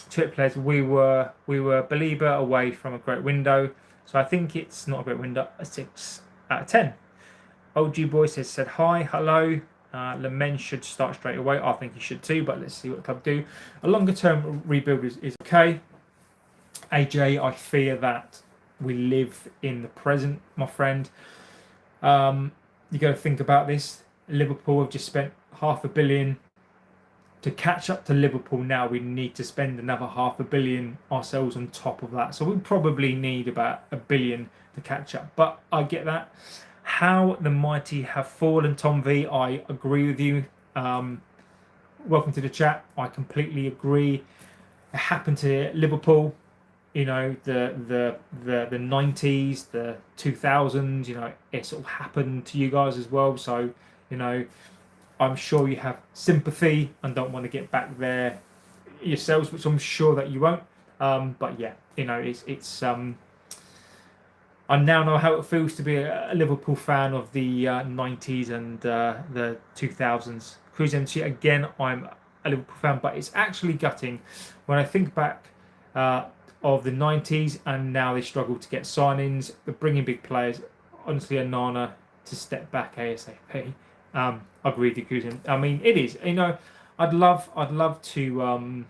Chip players, we were Belieber away from a great window, so I think it's not a great window. A 6 out of 10. OG boy said hi, hello. Lemens should start straight away. I think he should too, but let's see what the club do. A longer term rebuild is okay. AJ, I fear that we live in the present, my friend. You got to think about this. Liverpool have just spent $500 million. To catch up to Liverpool now, we need to spend another $500 million ourselves on top of that. So we probably need about $1 billion to catch up. But I get that. How the mighty have fallen, Tom V. I agree with you. Welcome to the chat. I completely agree. It happened to Liverpool. The 90s, the 2000s. It sort of happened to you guys as well. So I'm sure you have sympathy and don't want to get back there yourselves, which I'm sure that you won't. But yeah, it's I now know how it feels to be a Liverpool fan of the 90s and the 2000s. Cruise MC, again, I'm a Liverpool fan, but it's actually gutting when I think back of the 90s and now they struggle to get signings. They're bringing big players. Honestly, Onana to step back ASAP. I agree with you, Cruise. I mean, it is. I'd love to.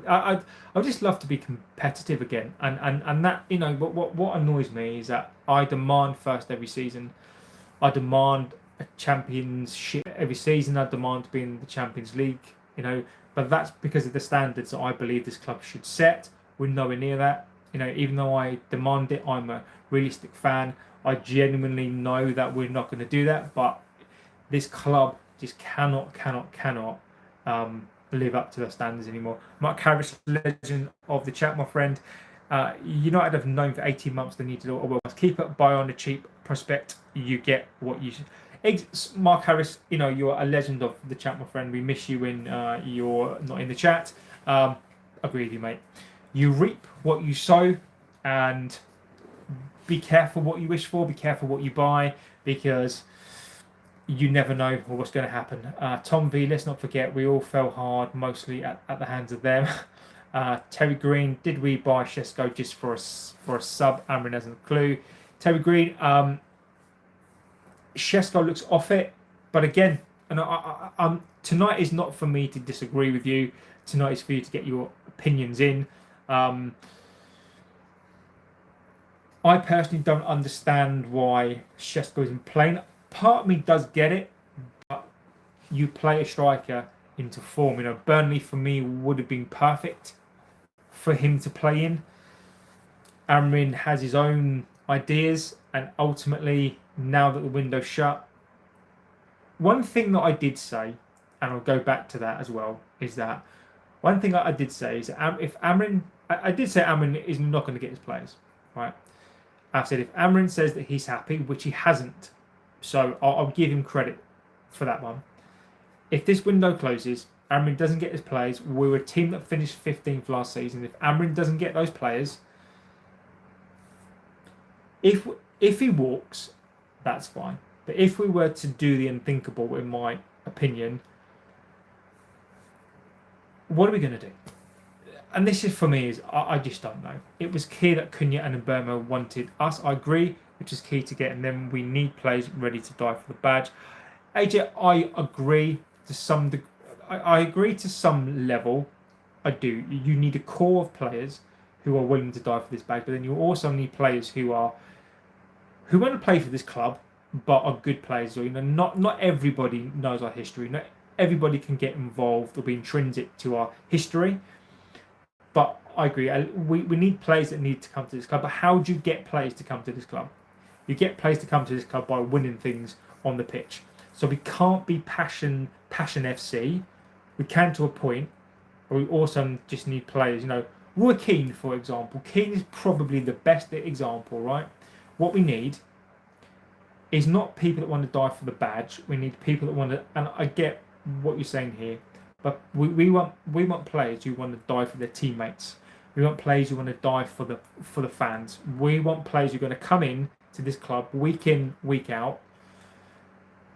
I just love to be competitive again, and that what annoys me is that I demand first every season. I demand a championship every season. I demand to be in the Champions League. But that's because of the standards that I believe this club should set. We're nowhere near that. Even though I demand it, I'm a realistic fan. I genuinely know that we're not going to do that, but this club just cannot live up to the standards anymore. Mark Harris, legend of the chat, my friend. United have known for 18 months they needed a world-class keeper. Buy on a cheap prospect, you get what you should. Mark Harris, you're a legend of the chat, my friend. We miss you when you're not in the chat. Agree with you, mate. You reap what you sow, and be careful what you wish for. Be careful what you buy, because you never know what's going to happen. Tom V, let's not forget, we all fell hard, mostly at the hands of them. Terry Green, did we buy Shesko just for a sub? Amorin hasn't a clue. Terry Green, Shesko looks off it, but again, tonight is not for me to disagree with you. Tonight is for you to get your opinions in. I personally don't understand why Shesko isn't playing. Part of me does get it, but you play a striker into form. Burnley for me would have been perfect for him to play in. Amorin has his own ideas, and ultimately, now that the window's shut, one thing that I did say, and I'll go back to that as well, is that one thing I did say is that if Amorin, I did say Amorin is not going to get his players, right? I said if Amorin says that he's happy, which he hasn't, so I'll give him credit for that one. If this window closes, Amorin doesn't get his players. We were a team that finished 15th last season. If Amorin doesn't get those players, if he walks, that's fine. But if we were to do the unthinkable, in my opinion, what are we going to do? And this is for me is I just don't know. It was clear that Cunha and Mbeumo wanted us. I agree, which is key to getting them. We need players ready to die for the badge. AJ, I agree to some degree. I agree to some level. I do. You need a core of players who are willing to die for this badge, but then you also need players who want to play for this club, but are good players. Not everybody knows our history. Not everybody can get involved or be intrinsic to our history. But I agree. We need players that need to come to this club. But how do you get players to come to this club? You get players to come to this club by winning things on the pitch. So we can't be passion FC. We can to a point, but we also just need players. Roy Keane, for example. Keane is probably the best example, right? What we need is not people that want to die for the badge. We need people that want to. And I get what you're saying here. But we want players who want to die for their teammates. We want players who want to die for the fans. We want players who are going to come in to this club week in, week out.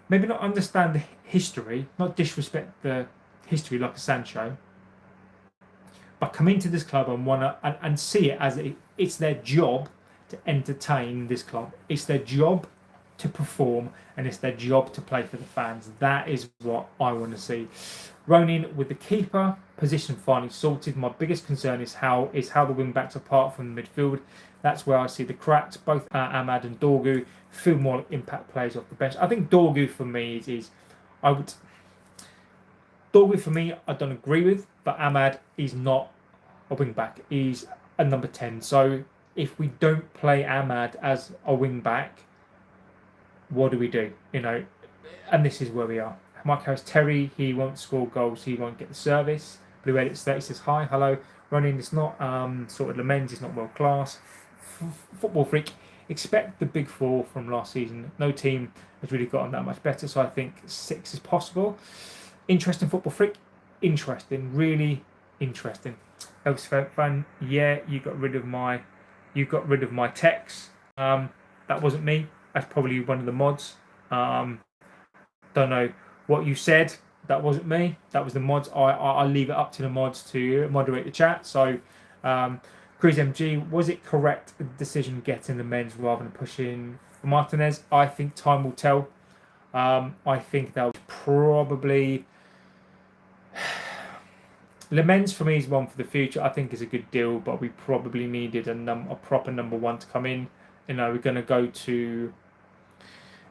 Maybe not understand the history, not disrespect the history like a Sancho, but come into this club and want to and see it as it's their job to entertain this club. It's their job to perform, and it's their job to play for the fans. That is what I want to see. Ronin with the keeper position finally sorted. My biggest concern is how the wing backs apart from the midfield. That's where I see the cracks. Both Ahmad and Dorgu feel more like impact players off the bench. I think Dorgu for me I don't agree with, but Ahmad is not a wing back. He's a number 10. So if we don't play Ahmad as a wing back, what do we do? And this is where we are. Mike Harris, Terry, he won't score goals, he won't get the service. Blue Edits 30 says hi, hello. Running, it's not sorted Lamens, it's not world class. Football Freak, expect the big four from last season. No team has really gotten that much better, so I think 6 is possible. Interesting football freak. Interesting, really interesting. Elvis fan, yeah, you got rid of my text. That wasn't me. That's probably one of the mods. Don't know what you said. That wasn't me. That was the mods. I leave it up to the mods to moderate the chat. So, Cruz MG, was it correct decision getting the men's rather than pushing for Martinez? I think time will tell. I think that was probably Le Mans for me is one for the future. I think is a good deal, but we probably needed a proper number one to come in. We're going to go to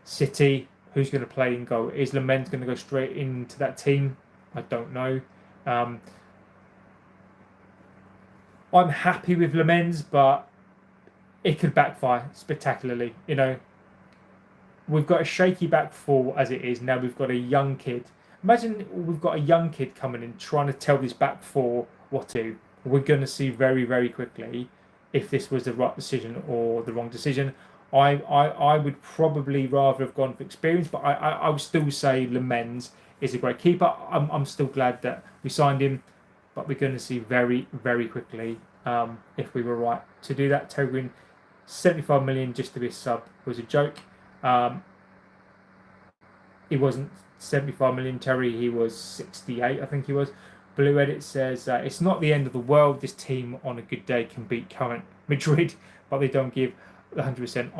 City. Who's going to play in goal? Is Le Mans going to go straight into that team? I don't know. I'm happy with Le Mans, but it could backfire spectacularly. We've got a shaky back four as it is. Now we've got a young kid. Imagine we've got a young kid coming in trying to tell this back four what to do. We're going to see very, very quickly if this was the right decision or the wrong decision. I would probably rather have gone for experience, but I would still say Le Mans is a great keeper. I'm still glad that we signed him, but we're going to see very, very quickly if we were right to do that. Togrin, 75 million just to be a sub was a joke. He wasn't 75 million, Terry. He was 68, I think he was. Blue Edit says it's not the end of the world. This team on a good day can beat current Madrid, but they don't give 100%.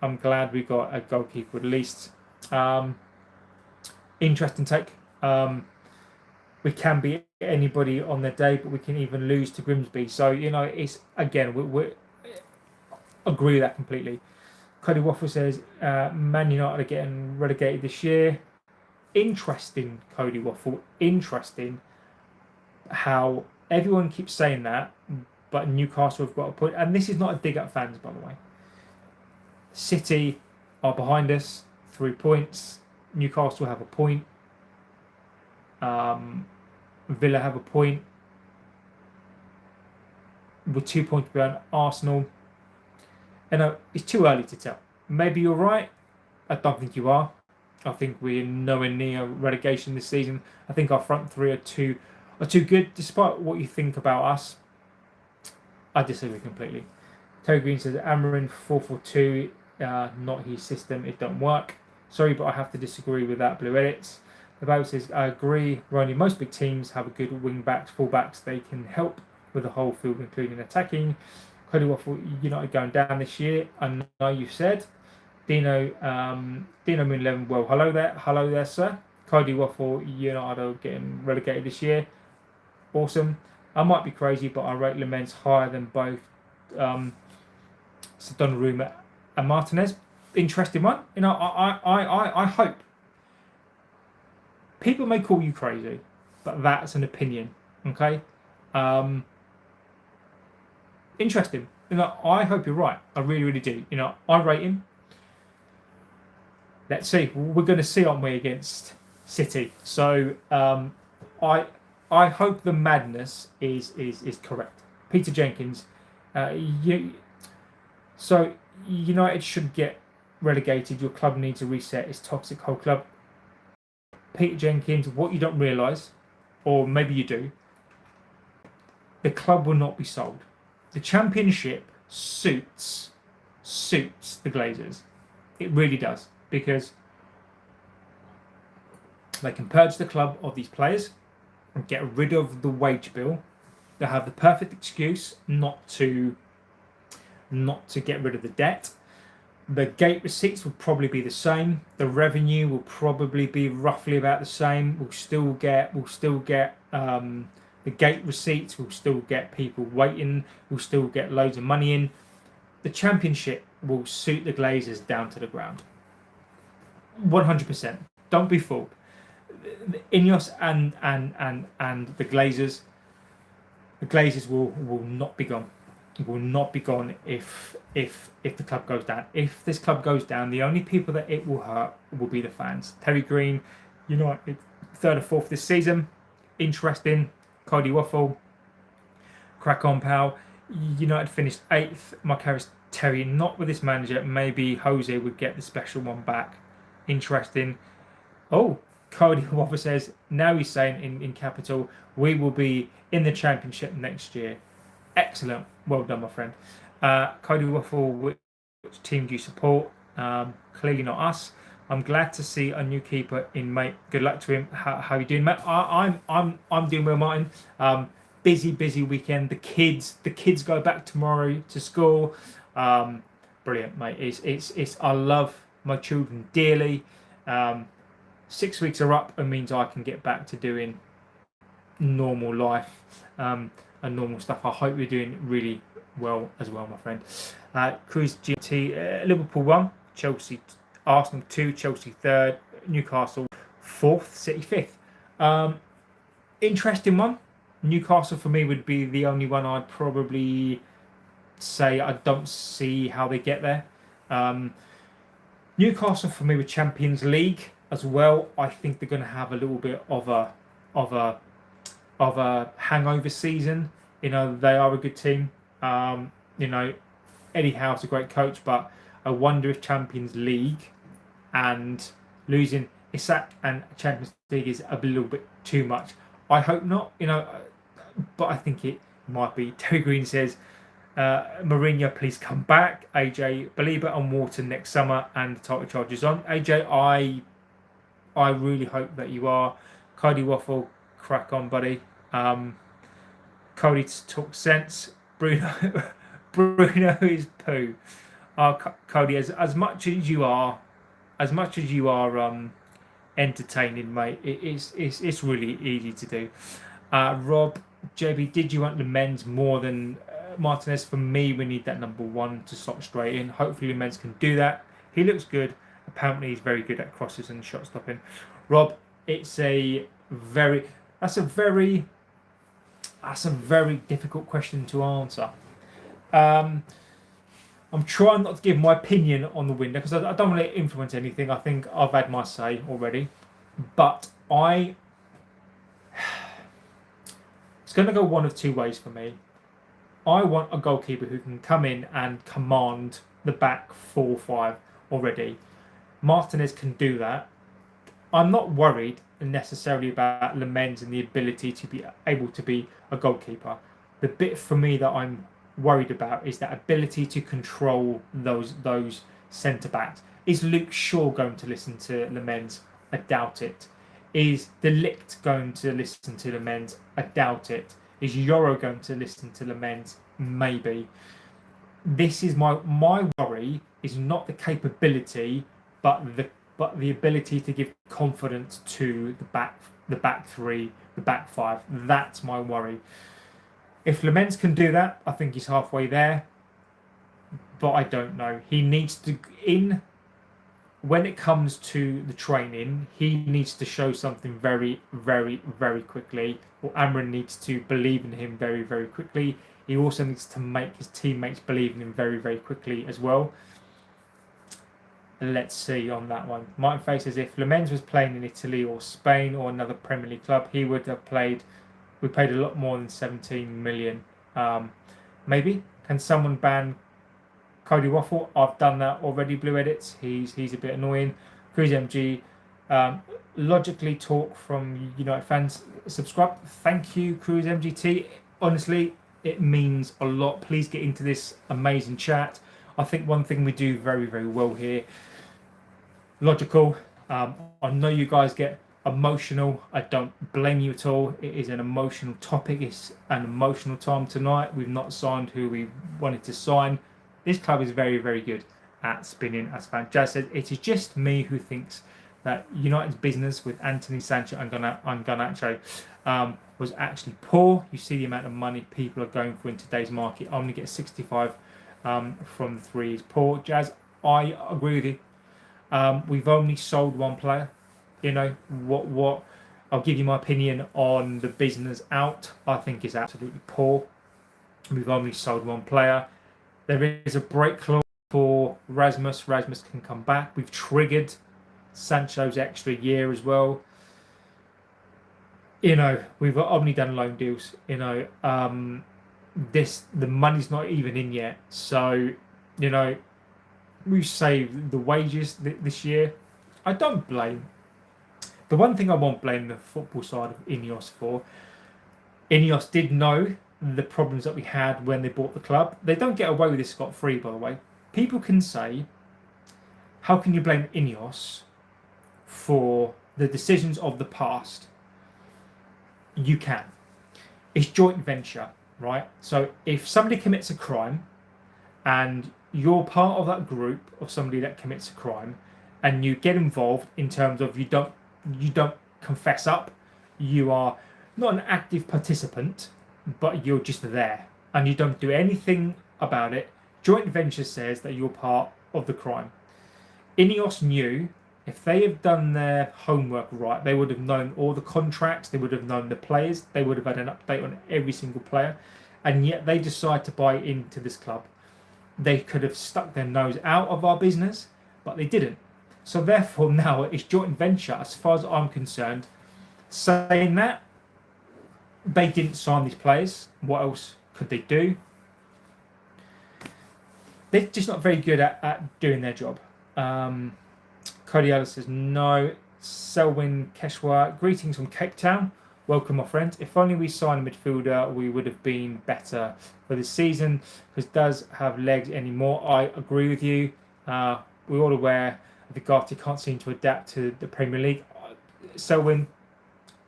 I'm glad we got a goalkeeper at least. Interesting take. We can beat anybody on their day, but we can even lose to Grimsby. So it's again we agree with that completely. Cody Waffle says Man United are getting relegated this year. Interesting, Cody Waffle. Interesting how everyone keeps saying that, but Newcastle have got a point. And this is not a dig at fans, by the way. City are behind us, 3 points. Newcastle have a point. Villa have a point. With 2 points behind Arsenal. And it's too early to tell. Maybe you're right. I don't think you are. I think we're nowhere near relegation this season. I think our front three are too good, despite what you think about us. I disagree completely. Terry Green says Amorin 4-4-2, not his system. It don't work. Sorry, but I have to disagree with that. Blue Edits. The Bible says I agree. Ronnie, most big teams have a good wing backs, full backs. They can help with the whole field, including attacking. Cody Waffle, United going down this year. I know you said. Dino Moon 11. Well, hello there, sir. Cody Waffle, United are getting relegated this year. Awesome. I might be crazy, but I rate Le Mans higher than both Donnarumma and Martinez. Interesting one. I hope. People may call you crazy, but that's an opinion. Okay. Interesting. I hope you're right. I really, really do. I rate him. Let's see. We're going to see, aren't we, against City? So I hope the madness is correct. Peter Jenkins. So United should get relegated. Your club needs a reset. It's toxic whole club. Peter Jenkins. What you don't realise, or maybe you do, the club will not be sold. The Championship suits the Glazers. It really does, because they can purge the club of these players and get rid of the wage bill. They have the perfect excuse not to get rid of the debt. The gate receipts will probably be the same. The revenue will probably be roughly about the same. We'll still get the gate receipts. We'll still get people waiting. We'll still get loads of money in. The Championship will suit the Glazers down to the ground. 100%. Don't be fooled. Ineos and the Glazers will not be gone. Will not be gone if the club goes down. If this club goes down, the only people that it will hurt will be the fans. Terry Green, United 3rd or 4th this season. Interesting. Cody Waffle. Crack on, pal. United finished 8th. Mark Harris Terry, not with this manager. Maybe Jose would get the special one back. Interesting. Oh, Cody Waffle says, now he's saying in capital, we will be in the championship next year. Excellent. Well done, my friend. Cody Waffle, which team do you support? Clearly not us. I'm glad to see a new keeper in, mate. Good luck to him. How you doing, mate? I'm doing well, Martin. Busy weekend. The kids go back tomorrow to school. Brilliant, mate. It's I love my children dearly. 6 weeks are up and means I can get back to doing normal life and normal stuff. I hope you're doing really well as well, my friend. Cruise GT, Liverpool 1, Chelsea, Arsenal 2, Chelsea 3rd, Newcastle 4th, City 5th. Interesting one. Newcastle for me would be the only one I'd probably say I don't see how they get there. Newcastle for me with Champions League as well. I think they're going to have a little bit of a hangover season. You know, they are a good team. You know, Eddie Howe's a great coach, but I wonder if Champions League and losing Isak and Champions League is a little bit too much. I hope not, you know, but I think it might be. Terry Green says, Mourinho, please come back. AJ, believe it on water next summer and the title charge is on. AJ, I really hope that you are. Cody Waffle, crack on, buddy. Cody talks sense. Bruno is poo. Cody, as much as you are entertaining, mate, it's really easy to do. Rob, JB, did you want the men's more than Martinez? For me, we need that number 1 to slot straight in. Hopefully the men's can do that. He looks good. Apparently he's very good at crosses and shot stopping. Rob, that's a very difficult question to answer. I'm trying not to give my opinion on the window because I don't want to influence anything. I think I've had my say already, but it's going to go one of two ways for me. I want a goalkeeper who can come in and command the back 4-5 already. Martinez can do that. I'm not worried necessarily about Lemens and the ability to be able to be a goalkeeper. The bit for me that I'm worried about is that ability to control those centre backs. Is Luke Shaw going to listen to Lemens? I doubt it. Is De Ligt going to listen to Lemens? I doubt it. Is Yoro going to listen to Lemens? Maybe. This is my worry is not the capability, but the ability to give confidence to the back 3, the back 5. That's my worry. If Lemens can do that, I think he's halfway there. But I don't know. He needs to when it comes to the training, he needs to show something very, very, very quickly. Or Amorin needs to believe in him very, very quickly. He also needs to make his teammates believe in him very, very quickly as well. Let's see on that one. Martin Fay says if Lemens was playing in Italy or Spain or another Premier League club, he would have played. We paid a lot more than 17 million. Maybe. Can someone ban Cody Waffle? I've done that already. Blue Edits. He's a bit annoying. Cruise MG. Logically talk from United fans. Subscribe. Thank you, Cruise MGT. Honestly, it means a lot. Please get into this amazing chat. I think one thing we do very, very well here. Logical. I know you guys get emotional. I don't blame you at all. It is an emotional topic. It's an emotional time tonight. We've not signed who we wanted to sign. This club is very, very good at spinning as fans. Jazz says it is just me who thinks that United's business with Anthony Sancho and Garnacho was actually poor. You see the amount of money people are going for in today's market. Only get 65 from the 3 is poor. Jazz, I agree with you. We've only sold one player. You know what? I'll give you my opinion on the business out. I think it's absolutely poor. We've only sold one player. There is a break clause for Rasmus. Rasmus can come back. We've triggered Sancho's extra year as well. You know, we've only done loan deals. You know, the money's not even in yet. So You know, we've saved the wages this year. I don't blame. The one thing I won't blame the football side of Ineos for, Ineos did know the problems that we had when they bought the club. They don't get away with this scot-free, by the way. People can say, how can you blame Ineos for the decisions of the past? You can. It's joint venture, right? So if somebody commits a crime and you're part of that group of somebody that commits a crime and you get involved in terms of you don't confess up, you are not an active participant, but you're just there and you don't do anything about it. Joint venture says that you're part of the crime. Ineos knew if they had done their homework right, they would have known all the contracts, they would have known the players, they would have had an update on every single player, and yet they decide to buy into this club. They could have stuck their nose out of our business, but they didn't. So therefore now it's joint venture as far as I'm concerned. Saying that, they didn't sign these players. What else could they do? They're just not very good at doing their job. Cody Ellis says, no. Selwyn Keshwa, greetings from Cape Town. Welcome, my friend. If only we signed a midfielder, we would have been better for this season because does have legs anymore. I agree with you. We're all aware that Gatti can't seem to adapt to the Premier League. Selwyn,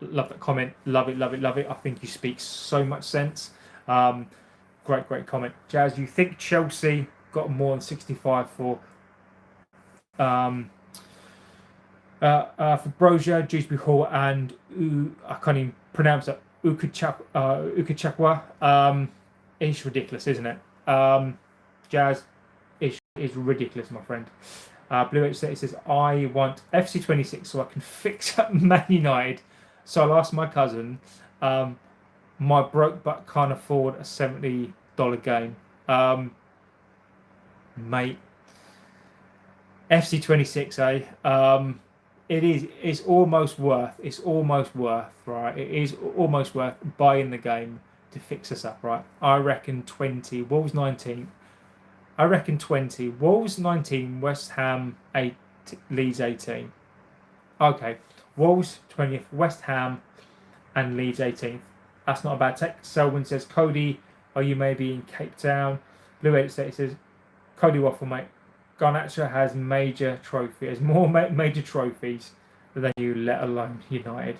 love that comment. Love it, love it, love it. I think you speak so much sense. Great comment. Jazz, you think Chelsea got more than 65 for Brozier, Dewsbury Hall, and I can't even pronounce it. Ukachakwa. It's ridiculous, isn't it? Jazz is ridiculous, my friend. Blue H says, I want FC26 so I can fix up Man United. So I'll ask my cousin. My broke butt can't afford a $70 game. Mate. FC26, it's almost worth, right? It is almost worth buying the game to fix us up, right? I reckon 20, Wolves 19. I reckon 20, Wolves 19, West Ham 8, Leeds 18. Okay, Wolves 20th, West Ham and Leeds 18th. That's not a bad take. Selwyn says, Cody, are you maybe in Cape Town? Blue 8 says, Cody Waffle, mate. Garnacho has more major trophies than you, let alone United.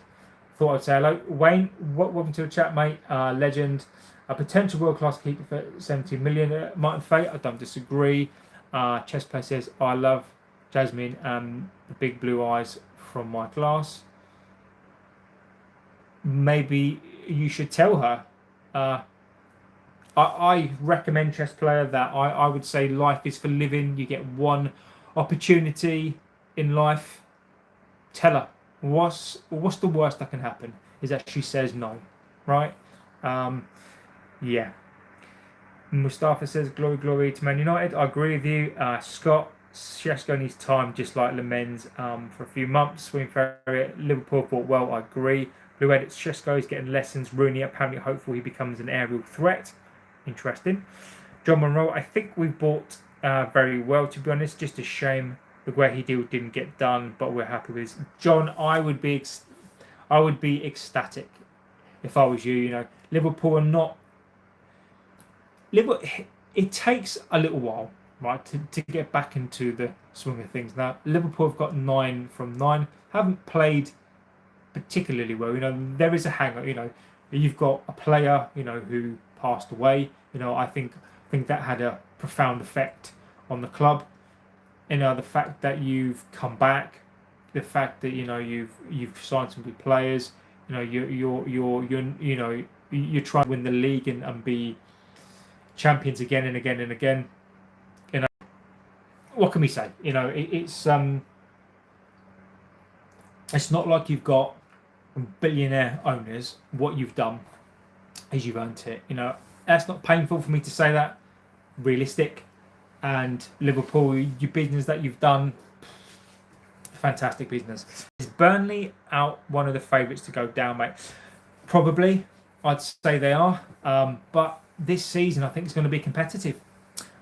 Thought I'd say hello. Wayne, welcome to the chat, mate. Legend. A potential world-class keeper for 70 million. Martin Fate, I don't disagree. Chessplay says, I love Jasmine and the big blue eyes from my class. Maybe you should tell her. I recommend Chess Player that I would say life is for living. You get one opportunity in life. Tell her what's the worst that can happen is that she says no, right? Yeah. Mustafa says glory to Man United. I agree with you. Scott Shesko needs time, just like Lemens, for a few months. Swing for it. Liverpool thought well. I agree. Blue Edits Shesko is getting lessons. Rooney apparently hopeful he becomes an aerial threat. Interesting. John Monroe, I think we bought very well, to be honest. Just a shame the way he didn't get done, but we're happy with this. John, I would be ecstatic if I was you. You know, Liverpool are not. It takes a little while, right, to get back into the swing of things. Now, Liverpool have got 9 from 9. Haven't played particularly well. You know, there is a hang-up. You know, you've got a player, you know, who passed away. You know, I think that had a profound effect on the club. You know, the fact that you've come back, the fact that you know you've signed some good players. You know, you're trying to win the league and be champions again and again and again. You know, what can we say? You know, it's not like you've got billionaire owners. What you've done is you've earned it. You know, that's not painful for me to say that. Realistic. And Liverpool, your business that you've done, fantastic business. Is Burnley out one of the favourites to go down, mate? Probably. I'd say they are. But this season, I think it's going to be competitive.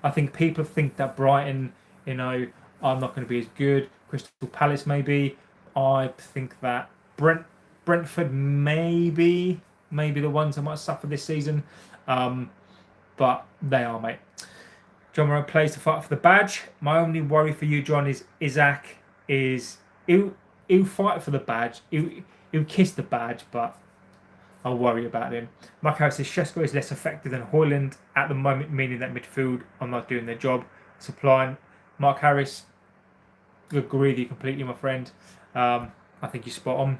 I think people think that Brighton, are not going to be as good. Crystal Palace maybe. I think that Brentford maybe the ones that might suffer this season, but they are, mate. John Moran plays to fight for the badge. My only worry for you, John, is Isaac. He'll fight for the badge. He'll kiss the badge, but I'll worry about him. Mark Harris says Shesko is less effective than Højlund at the moment, meaning that midfield are not doing their job supplying. Mark Harris, agree with you completely, my friend. I think you're spot on.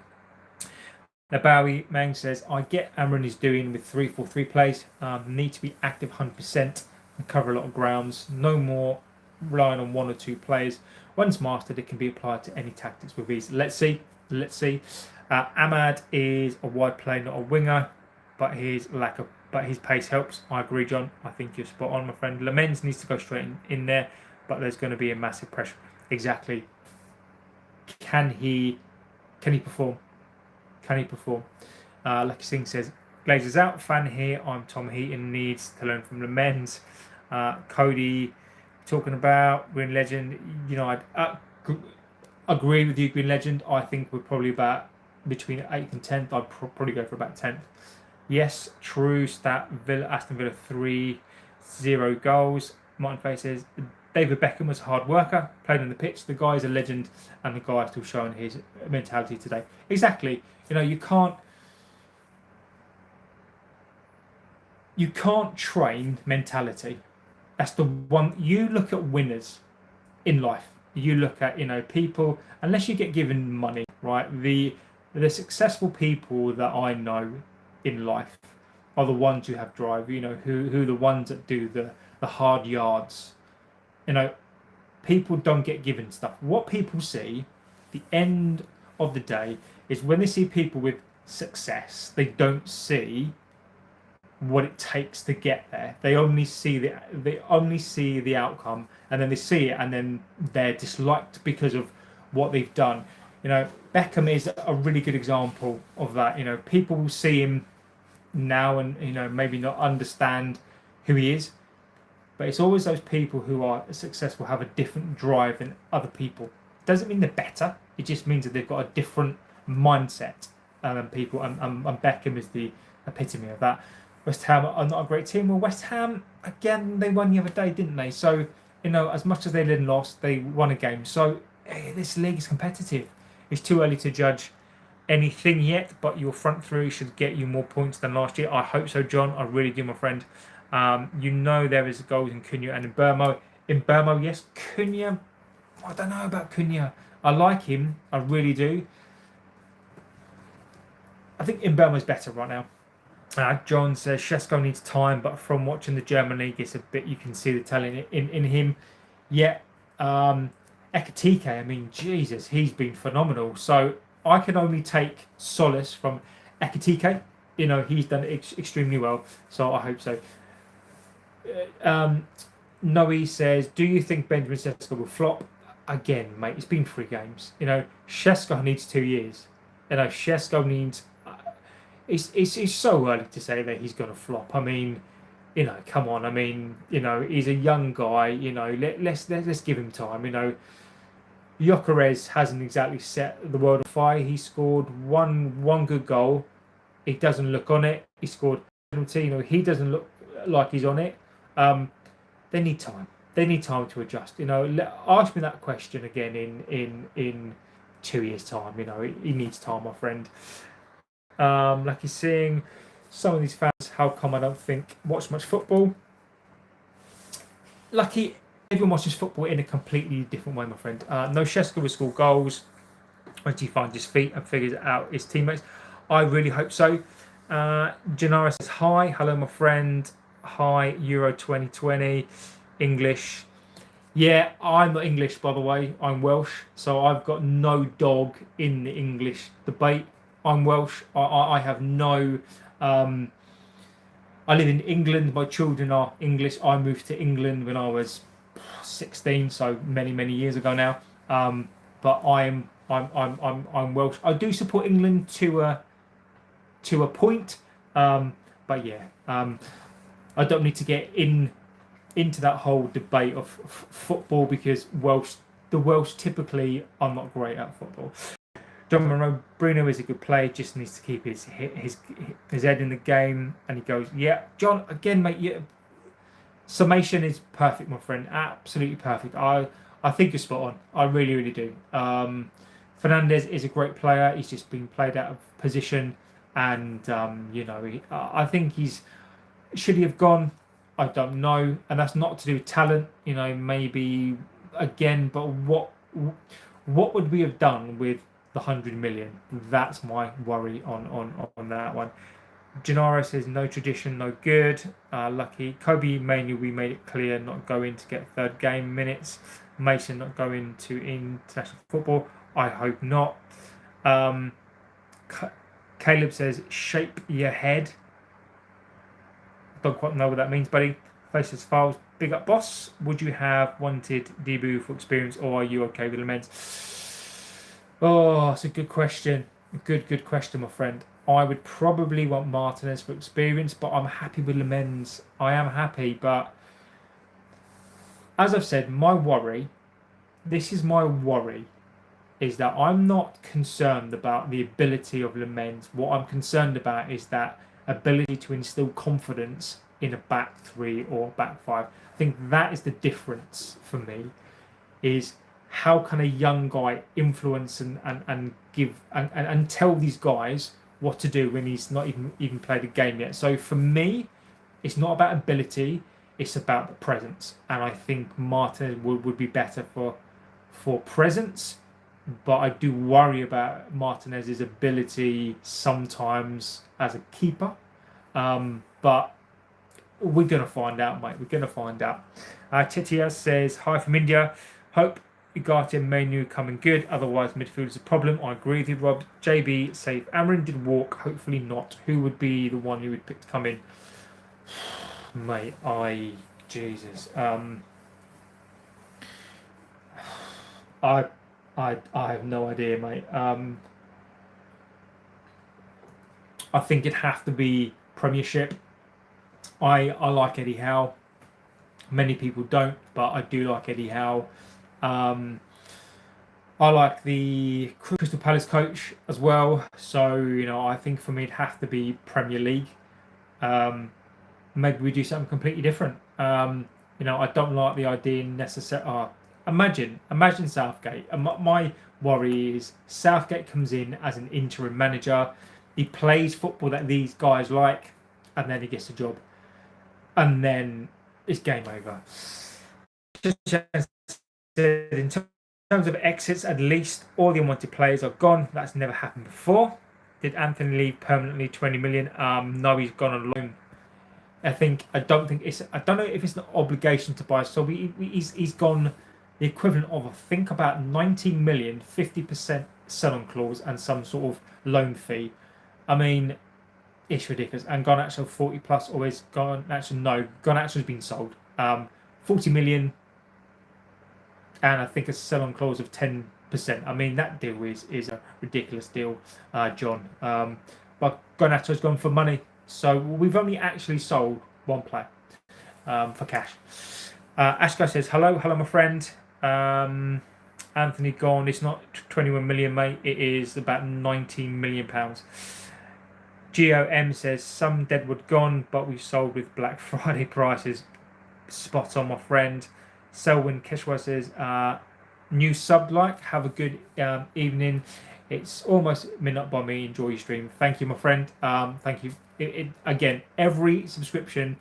Nabawi Mang says, I get Amorin is doing with 3-4-3 plays. Need to be active 100% and cover a lot of grounds. No more relying on one or two players. Once mastered, it can be applied to any tactics with ease. Let's see. Ahmad is a wide player, not a winger, but his pace helps. I agree, John. I think you're spot on, my friend. Lamens needs to go straight in there, but there's going to be a massive pressure. Exactly. Can he perform? Lucky Singh says, Glazers out, fan here. I'm Tom Heaton, needs to learn from Lamens. Cody talking about Green Legend. I agree with you, Green Legend. I think we're probably about between 8th and 10th. I'd probably go for about 10th. Yes, true stat. Aston Villa 3-0 goals. Martin Fay says, David Beckham was a hard worker, played on the pitch. The guy's a legend, and the guy is still showing his mentality today. Exactly. You can't train mentality. That's the one. You look at winners in life. You look at people. Unless you get given money, right? The successful people that I know in life are the ones who have drive. Who the ones that do the hard yards. People don't get given stuff. What people see, the end of the day, is when they see people with success, they don't see what it takes to get there. They only see the outcome, and then they see it, and then they're disliked because of what they've done. Beckham is a really good example of that. People will see him now and maybe not understand who he is, but it's always those people who are successful have a different drive than other people. Doesn't mean they're better. It just means that they've got a different mindset than people. And Beckham is the epitome of that. West Ham are not a great team. Well, West Ham, again, they won the other day, didn't they? So, as much as they didn't lost, they won a game. So, this league is competitive. It's too early to judge anything yet, but your front three should get you more points than last year. I hope so, John. I really do, my friend. There is goals in Cunha and in Burmo. In Burmo, yes. Cunha, I don't know about Cunha. I like him. I really do. I think Mbeumo's better right now. John says Shesko needs time, but from watching the German league, it's a bit you can see the talent in him. Yeah, Ekitike, I mean, Jesus, he's been phenomenal. So I can only take solace from Ekitike. He's done it extremely well. So I hope so. Noe says, do you think Benjamin Sesko will flop? Again, mate, it's been 3 games. Shesko needs 2 years. Shesko needs... It's so early to say that he's going to flop. I mean, come on. I mean, he's a young guy. Let's give him time. Gyökeres hasn't exactly set the world on fire. He scored one good goal. He doesn't look on it. He scored a penalty. He doesn't look like he's on it. They need time. They need time to adjust. Ask me that question again in 2 years' time. He needs time, my friend. Lucky seeing some of these fans. How come I don't watch much football? Lucky, everyone watches football in a completely different way, my friend. No, Shesko will score goals once he finds his feet and figures out his teammates. I really hope so. Janara says hi. Hello, my friend. Hi, Euro 2020. English. Yeah, I'm not English, by the way. I'm Welsh, so I've got no dog in the English debate. I'm Welsh. I have no... I live in England. My children are English. I moved to England when I was 16, so many years ago now. But I'm Welsh. I do support England to a point. But yeah, I don't need to get into that whole debate of football, because the Welsh typically are not great at football. John Monroe, Bruno is a good player, just needs to keep his head in the game. And he goes, yeah, John, again, mate, yeah, summation is perfect, my friend, absolutely perfect. I think you're spot on. I really, really do. Fernandez is a great player. He's just been played out of position, and I think should he have gone? I don't know, and that's not to do with talent. Maybe again, but what would we have done with the 100 million? That's my worry on that one. Gennaro says no tradition, no good. Lucky. Kobe Manu, we made it clear not going to get third game minutes. Mason not going to international football. I hope not. Caleb says shape your head. Don't quite know what that means, buddy. Faces Files, big up boss. Would you have wanted Debu for experience, or are you okay with Lamens? Oh, that's a good question. Good question, my friend. I would probably want Martinez for experience, but I'm happy with Lamens. I am happy, but as I've said, this is my worry, is that I'm not concerned about the ability of Lamens. What I'm concerned about is that ability to instill confidence in a back three or back five. I think that is the difference for me, is how can a young guy influence and give and tell these guys what to do when he's not even played a game yet. So for me, it's not about ability, it's about the presence. And I think Martin would be better for presence, but I do worry about Martinez's ability sometimes as a keeper. But we're going to find out, mate. We're going to find out. Titia says, hi from India. Hope Ugarte and Menu coming good. Otherwise, midfield is a problem. I agree with you, Rob. JB, safe. Amorin did walk. Hopefully not. Who would be the one you would pick to come in? Mate, Jesus. I have no idea, mate. I think it'd have to be Premiership. I like Eddie Howe. Many people don't, but I do like Eddie Howe. I like the Crystal Palace coach as well. So, I think for me it'd have to be Premier League. Maybe we do something completely different. I don't like the idea necessarily. Imagine Southgate. And my worry is Southgate comes in as an interim manager. He plays football that these guys like, and then he gets the job. And then it's game over. In terms of exits, at least all the unwanted players are gone. That's never happened before. Did Anthony leave permanently 20 million? No, he's gone on loan. I don't know if it's an obligation to buy. So he's gone the equivalent of, I think, about 19 million, 50% sell-on clause and some sort of loan fee. I mean, it's ridiculous. And Garnacho 40 plus, always Garnacho. No, Garnacho's been sold. 40 million, and I think a sell-on clause of 10%. I mean, that deal is a ridiculous deal, John. But Garnacho's gone for money. So we've only actually sold one player for cash. Ashka says, hello, my friend. Anthony gone. It's not 21 million, mate. It is about 19 million pounds. GOM says, some Deadwood gone, but we sold with Black Friday prices. Spot on, my friend. Selwyn Keshwa says, new sub like. Have a good evening. It's almost midnight by me. Enjoy your stream. Thank you, my friend. Thank you. Again, every subscription,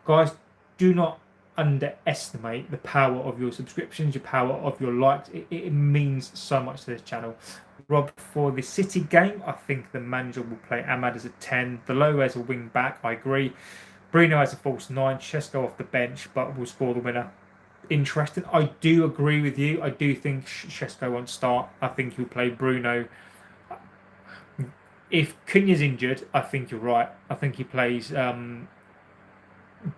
guys, do not underestimate the power of your subscriptions, your power of your likes. It means so much to this channel. Rob, for the City game, I think the manager will play Ahmad as a 10, the Lowe as a wing back. I agree. Bruno as a false 9, Shesko off the bench, but will score the winner. Interesting. I do agree with you. I do think Shesko won't start. I think he'll play Bruno. If Cunha's injured, I think you're right. I think he plays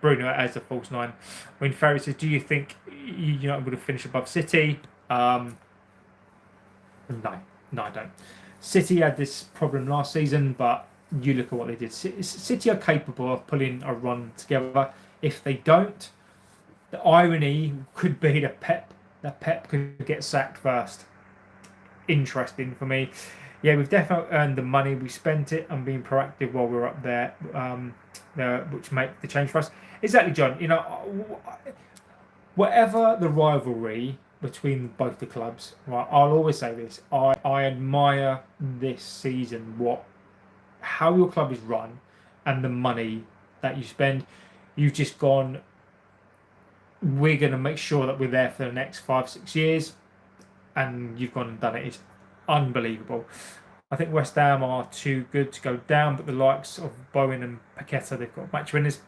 Bruno as a false 9. When Ferry says, do you think you're not able to finish above City? No, I don't. City had this problem last season, but you look at what they did. City are capable of pulling a run together. If they don't, the irony could be that Pep could get sacked first. Interesting for me. Yeah, we've definitely earned the money. We spent it and been proactive while we were up there, which make the change for us. Exactly, John. Whatever the rivalry between both the clubs, right? I'll always say this: I admire this season how your club is run and the money that you spend. You've just gone. We're going to make sure that we're there for the next 5-6 years, and you've gone and done it. It's unbelievable. I think West Ham are too good to go down, but the likes of Bowen and Paqueta, they've got match winners.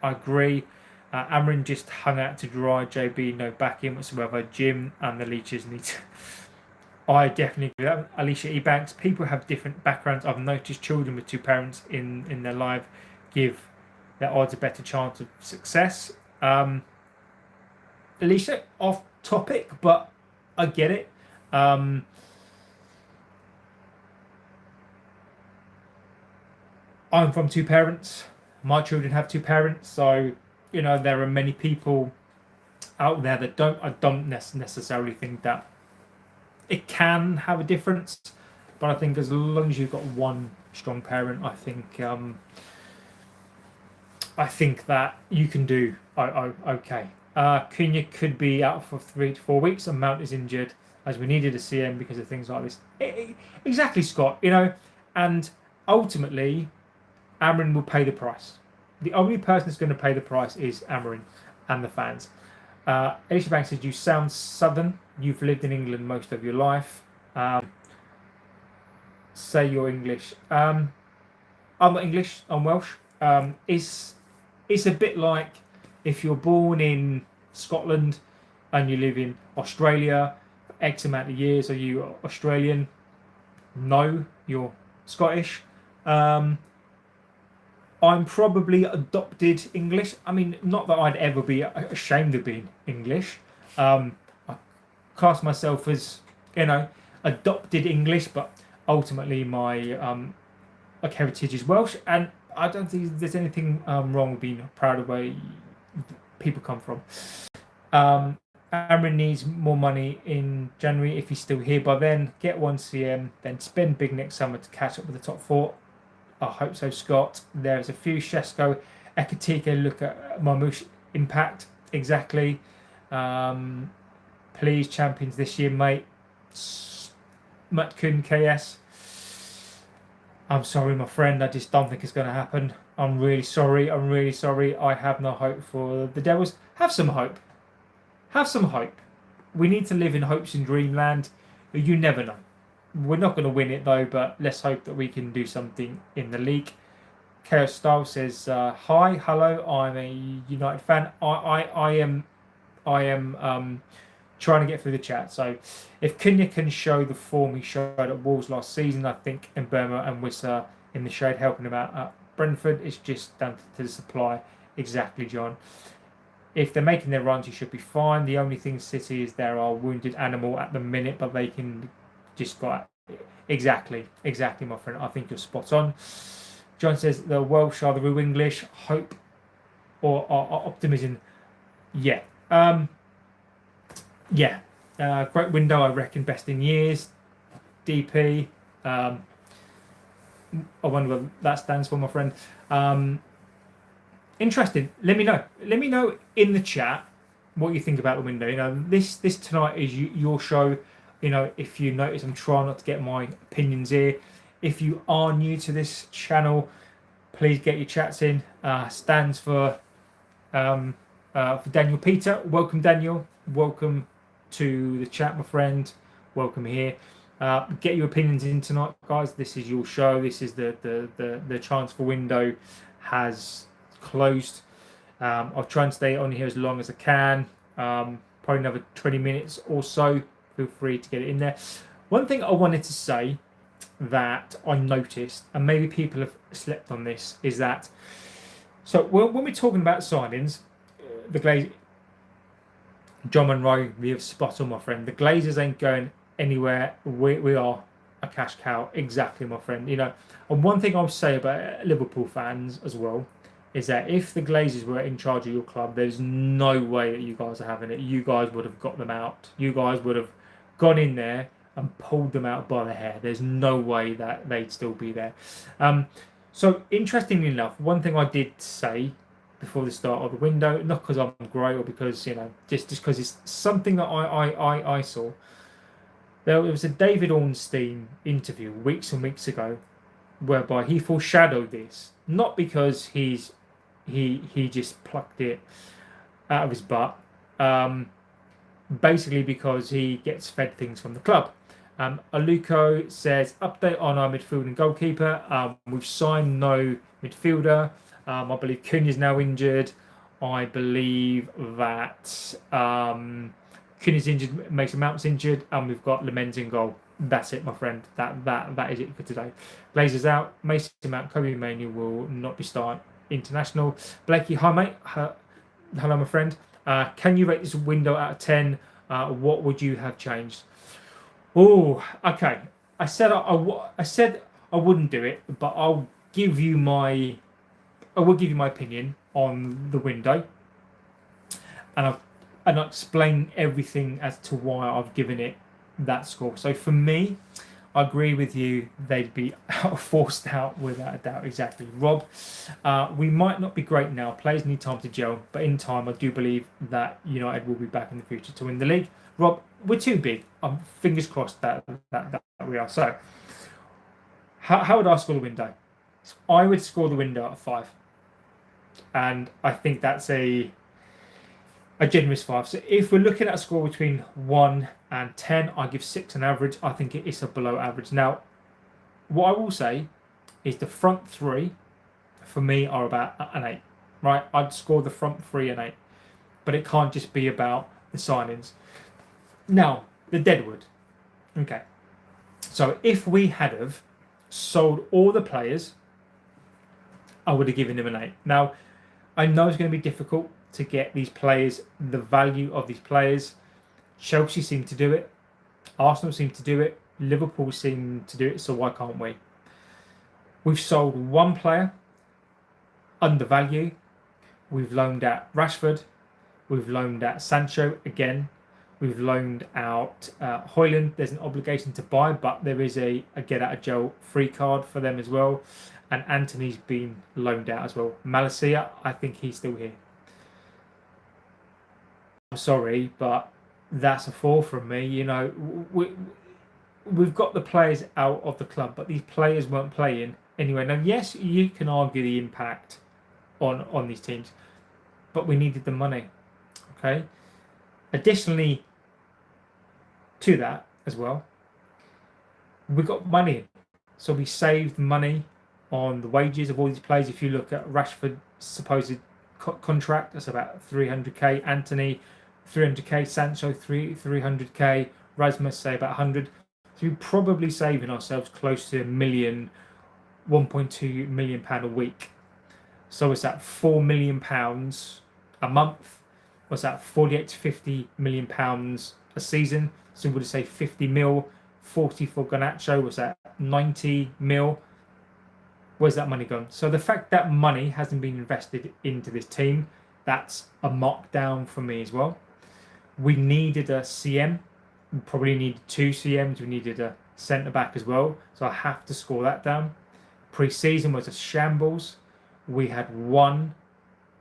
I agree. Amorin just hung out to dry. JB, no backing whatsoever. Jim and the Leeches need to. I definitely agree with that. Alicia Ebanks. People have different backgrounds. I've noticed children with two parents in their life give their odds a better chance of success. Alicia, off topic, but I get it. I'm from two parents. My children have two parents, so there are many people out there that don't. I don't necessarily think that it can have a difference, but I think as long as you've got one strong parent, I think that you can do okay. Cunha could be out for 3 to 4 weeks, and Mount is injured, as we needed to see him because of things like this. Exactly, Scott. And ultimately, Amorin will pay the price. The only person that's going to pay the price is Amorin and the fans. Alicia Banks says, you sound southern. You've lived in England most of your life. Say you're English. I'm not English. I'm Welsh. It's a bit like if you're born in Scotland and you live in Australia for X amount of years. Are you Australian? No, you're Scottish. I'm probably adopted English. I mean, not that I'd ever be ashamed of being English. I class myself as, adopted English, but ultimately my heritage is Welsh, and I don't think there's anything wrong with being proud of where people come from. Amorin needs more money in January if he's still here by then. Get 1 CM, then spend big next summer to catch up with the top 4. I hope so, Scott. There's a few. Shesko, Ekatike, look at Marmoush impact. Exactly. Please, champions this year, mate. Mutkun KS. I'm sorry, my friend. I just don't think it's going to happen. I'm really sorry. I have no hope for the Devils. Have some hope. We need to live in hopes and dreamland. You never know. We're not going to win it though, but let's hope that we can do something in the league. Chaos Style says, "Hi, hello. I'm a United fan. I am trying to get through the chat. So, if Cunha can show the form he showed at Wolves last season, I think Mbeumo and Wissa in the shade helping him out at Brentford. It's just down to the supply. Exactly, John. If they're making their runs, he should be fine. The only thing City is there are wounded animal at the minute, but they can." Just got exactly, my friend. I think you're spot on. John says the Welsh are the real English. Hope or optimism. Yeah. Great window, I reckon. Best in years. DP. I wonder what that stands for, my friend. Interesting. Let me know. Let me know in the chat what you think about the window. This tonight is your show. If you notice, I'm trying not to get my opinions here. If you are new to this channel, please get your chats in. Stands for Daniel Peter. Welcome, Daniel. Welcome to the chat, my friend. Welcome here. Get your opinions in tonight, guys. This is your show. This is the transfer window has closed. I'll try and stay on here as long as I can. Probably another 20 minutes or so. Feel free to get it in there. One thing I wanted to say that I noticed, and maybe people have slept on this, is that when we're talking about signings, the Glazers, John Monroe, we have spot on, my friend. The Glazers ain't going anywhere. We are a cash cow. Exactly, my friend. And one thing I'll say about Liverpool fans as well is that if the Glazers were in charge of your club, there's no way that you guys are having it. You guys would have got them out. You guys would have gone in there and pulled them out by the hair. There's no way that they'd still be there. So interestingly enough, one thing I did say before the start of the window, not because I'm great or because, just because it's something that I saw. There was a David Ornstein interview weeks and weeks ago whereby he foreshadowed this, not because he just plucked it out of his butt, basically because he gets fed things from the club. Aluko says, update on our midfield and goalkeeper. We've signed no midfielder. I believe Cunha's now injured. I believe that Cunha's injured, Mason Mount's injured, and we've got Lemens in goal. That's it, my friend. That is it for today. Blazers out. Mason Mount, Kobe Manu will not be starting international. Blakey, hi mate. Hello, my friend. Can you rate this window out of 10? What would you have changed? Oh, okay. I said I wouldn't do it, but I will give you my opinion on the window, and I'll explain everything as to why I've given it that score. So for me, I agree with you. They'd be forced out without a doubt. Exactly, Rob. We might not be great now. Players need time to gel, but in time, I do believe that United will be back in the future to win the league. Rob, we're too big. Fingers crossed that we are. So, how would I score the window? I would score the window at 5, and I think that's a generous 5. So if we're looking at a score between 1 and 10, I give 6 an average. I think it is a below average. Now, what I will say is the front 3 for me are about an 8. Right? I'd score the front 3 an 8, but it can't just be about the signings. Now, the Deadwood. Okay. So if we had have sold all the players, I would have given them an 8. Now, I know it's going to be difficult to get these players, the value of these players. Chelsea seem to do it. Arsenal seem to do it. Liverpool seem to do it. So why can't we? We've sold one player under value. We've loaned out Rashford. We've loaned out Sancho again. We've loaned out Højlund. There's an obligation to buy, but there is a get out of jail free card for them as well. And Anthony's been loaned out as well. Malacia, I think he's still here. I'm sorry, but that's a 4 from me. We've got the players out of the club, but these players weren't playing anyway. Now, yes, you can argue the impact on these teams, but we needed the money. Okay. Additionally to that as well, we got money, so we saved money on the wages of all these players. If you look at Rashford's supposed contract, that's about 300k. Anthony, 300k. Sancho, 300k. Rasmus, say about 100. So we're probably saving ourselves close to £1.2 million a week. So it's at £4 million a month. What's that? 48 to 50 million pounds a season. So we'll say 50 mil. 40 for Garnacho. Was that 90 mil? Where's that money gone? So the fact that money hasn't been invested into this team, that's a markdown for me as well. We needed a CM. We probably needed 2 CMs. We needed a centre back as well. So I have to score that down. Pre-season was a shambles. We had one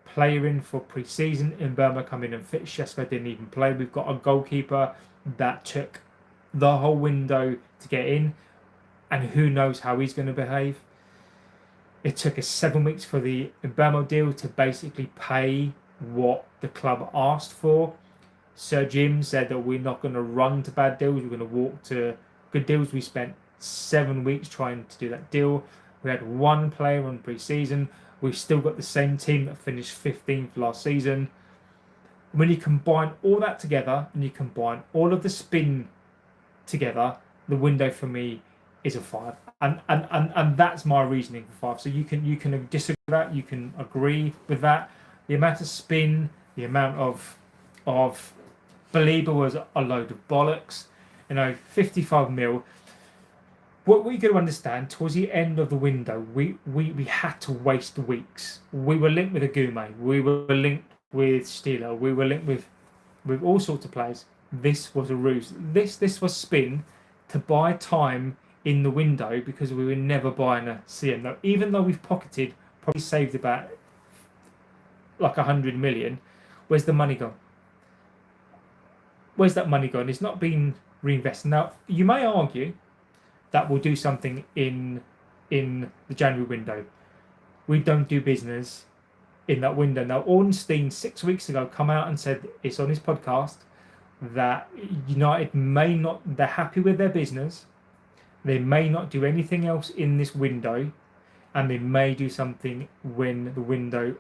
player in for pre-season. In Burma come in and fit. Sheska didn't even play. We've got a goalkeeper that took the whole window to get in, and who knows how he's going to behave. It took us 7 weeks for the Burma deal to basically pay what the club asked for. Sir Jim said that we're not going to run to bad deals, we're going to walk to good deals. We spent 7 weeks trying to do that deal. We had one player on pre-season. We've still got the same team that finished 15th last season. When you combine all that together and you combine all of the spin together, the window for me is a 5. And that's my reasoning for 5. So you can disagree with that, you can agree with that. The amount of spin, the amount of Belieber was a load of bollocks. 55 mil. what we got to understand, towards the end of the window, we had to waste weeks. We were linked with Agume, we were linked with Steeler, we were linked with all sorts of players. This was a ruse. This was spin to buy time in the window because we were never buying a CM. Now, even though we've pocketed, probably saved about like 100 million, where's the money gone? Where's that money gone? It's not been reinvested. Now, you may argue that we'll do something in the January window. We don't do business in that window. Now, Ornstein 6 weeks ago come out and said, it's on his podcast, that United may not, they're happy with their business, they may not do anything else in this window, and they may do something when the window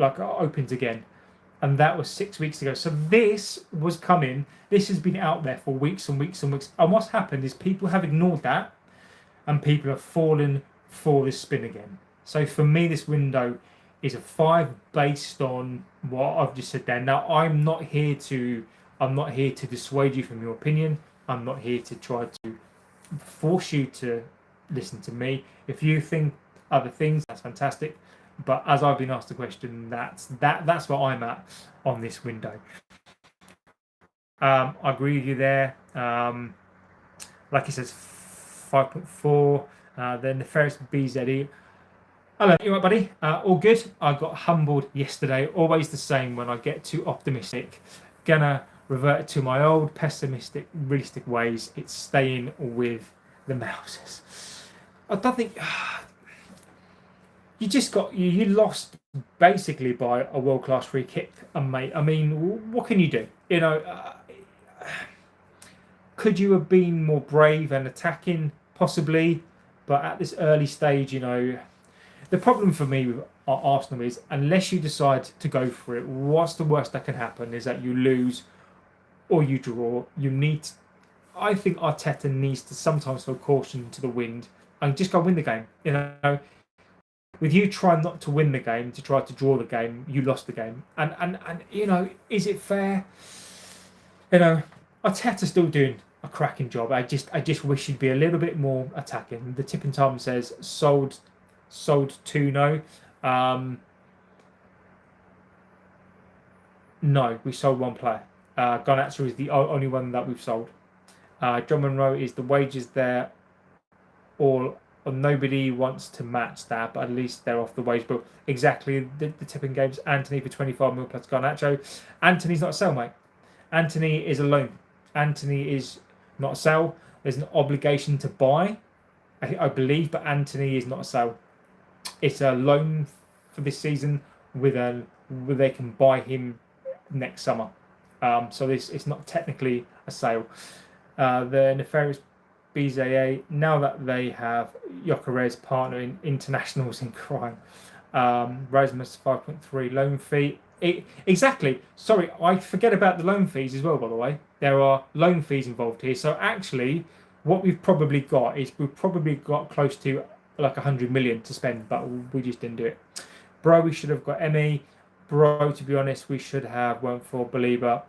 opens again. And that was 6 weeks ago. So this was coming. This has been out there for weeks and weeks and weeks. And what's happened is people have ignored that, and people have fallen for this spin again. So for me, this window is a 5 based on what I've just said there. Now, I'm not here to dissuade you from your opinion. I'm not here to try to force you to listen to me. If you think other things, that's fantastic. But as I've been asked the question, that's where I'm at on this window. I agree with you there. Like he says, 5.4. Then the Ferris BZE. Hello, you right, buddy? All good. I got humbled yesterday. Always the same when I get too optimistic. Gonna revert to my old pessimistic, realistic ways. It's staying with the Mousers. I don't think you lost basically by a world-class free kick, and mate. I mean, what can you do? Could you have been more brave and attacking? Possibly, but at this early stage, the problem for me with Arsenal is, unless you decide to go for it, what's the worst that can happen is that you lose or you draw. I think Arteta needs to sometimes throw caution to the wind and just go win the game. With you trying not to win the game, to try to draw the game, you lost the game. And is it fair? Arteta's still doing a cracking job. I just wish he'd be a little bit more attacking. The Tipping Tom says sold 2 no. No, we sold 1 player. Garnacho is the only one that we've sold. John Monroe is the wages there all. Or nobody wants to match that, but at least they're off the wage bill. Exactly, the tipping games. Anthony for 25 mil plus Garnacho. Anthony's not a sell, mate. Anthony is a loan. Anthony is not a sell. There's an obligation to buy, I believe, but Anthony is not a sell. It's a loan for this season where they can buy him next summer. So it's not technically a sale. The nefarious BZA, now that they have Gyökeres partnering internationals in crime. Rasmus 5.3 loan fee. Exactly. Sorry, I forget about the loan fees as well, by the way. There are loan fees involved here. So actually, what we've probably got close to like 100 million to spend, but we just didn't do it. Bro, we should have got ME. Bro, to be honest, we should have went for Belieber.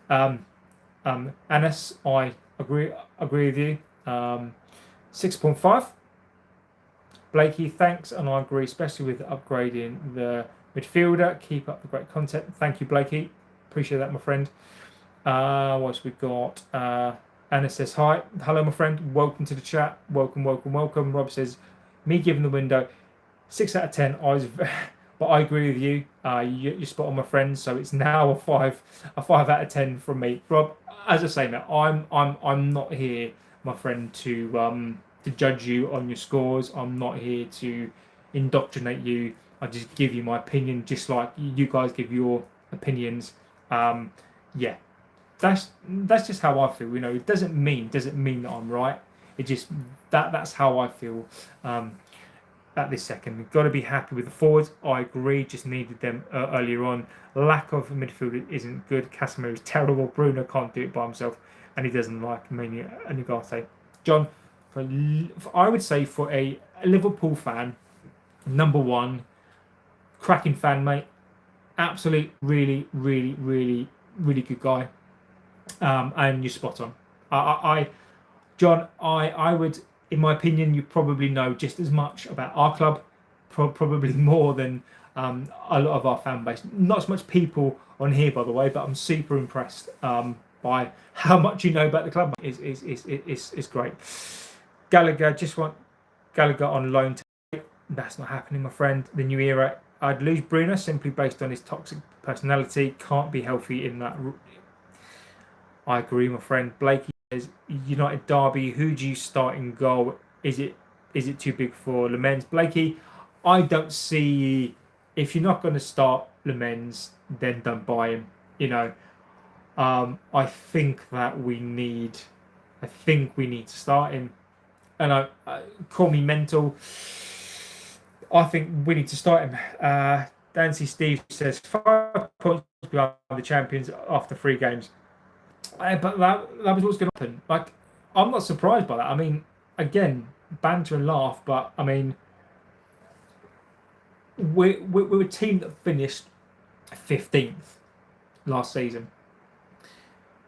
Anas, I agree with you. 6.5. Blakey, thanks, and I agree, especially with upgrading the midfielder. Keep up the great content. Thank you, Blakey. Appreciate that, my friend. What's we got? Anna says hi. Hello, my friend. Welcome to the chat. Welcome. Rob says, me giving the window 6 out of 10. But I agree with you. You're spot on, my friend. So it's now a 5 out of 10 from me, Rob. As I say, mate, I'm not here, my friend, to judge you on your scores. I'm not here to indoctrinate you. I just give you my opinion, just like you guys give your opinions. Yeah, that's just how I feel. It doesn't mean that I'm right. It just that's how I feel. At this second, we've got to be happy with the forwards. I agree, just needed them earlier on. Lack of midfield isn't good. Casemiro is terrible. Bruno can't do it by himself, and he doesn't like Mania and Ugarte. John, I would say for a Liverpool fan, number one, cracking fan, mate. Absolute, really, really, really, really good guy. And you're spot on. John, I would, in my opinion, you probably know just as much about our club, probably more than a lot of our fan base. Not as much people on here, by the way, but I'm super impressed by how much you know about the club. It's great. Gallagher, just want Gallagher on loan. That's not happening, my friend. The new era. I'd lose Bruno simply based on his toxic personality. Can't be healthy in that. I agree, my friend. Blakey says United derby. Who do you start in goal? Is it too big for Lemens? Blakey, I don't see. If you're not going to start Lemens, then don't buy him. You know, I think that we need. I think we need to start him. And call me mental. I think we need to start him. Dancy Steve says 5 points behind the champions after 3 games. But that was what's going to happen. Like, I'm not surprised by that. I mean, again, banter and laugh, but I mean, we're a team that finished 15th last season.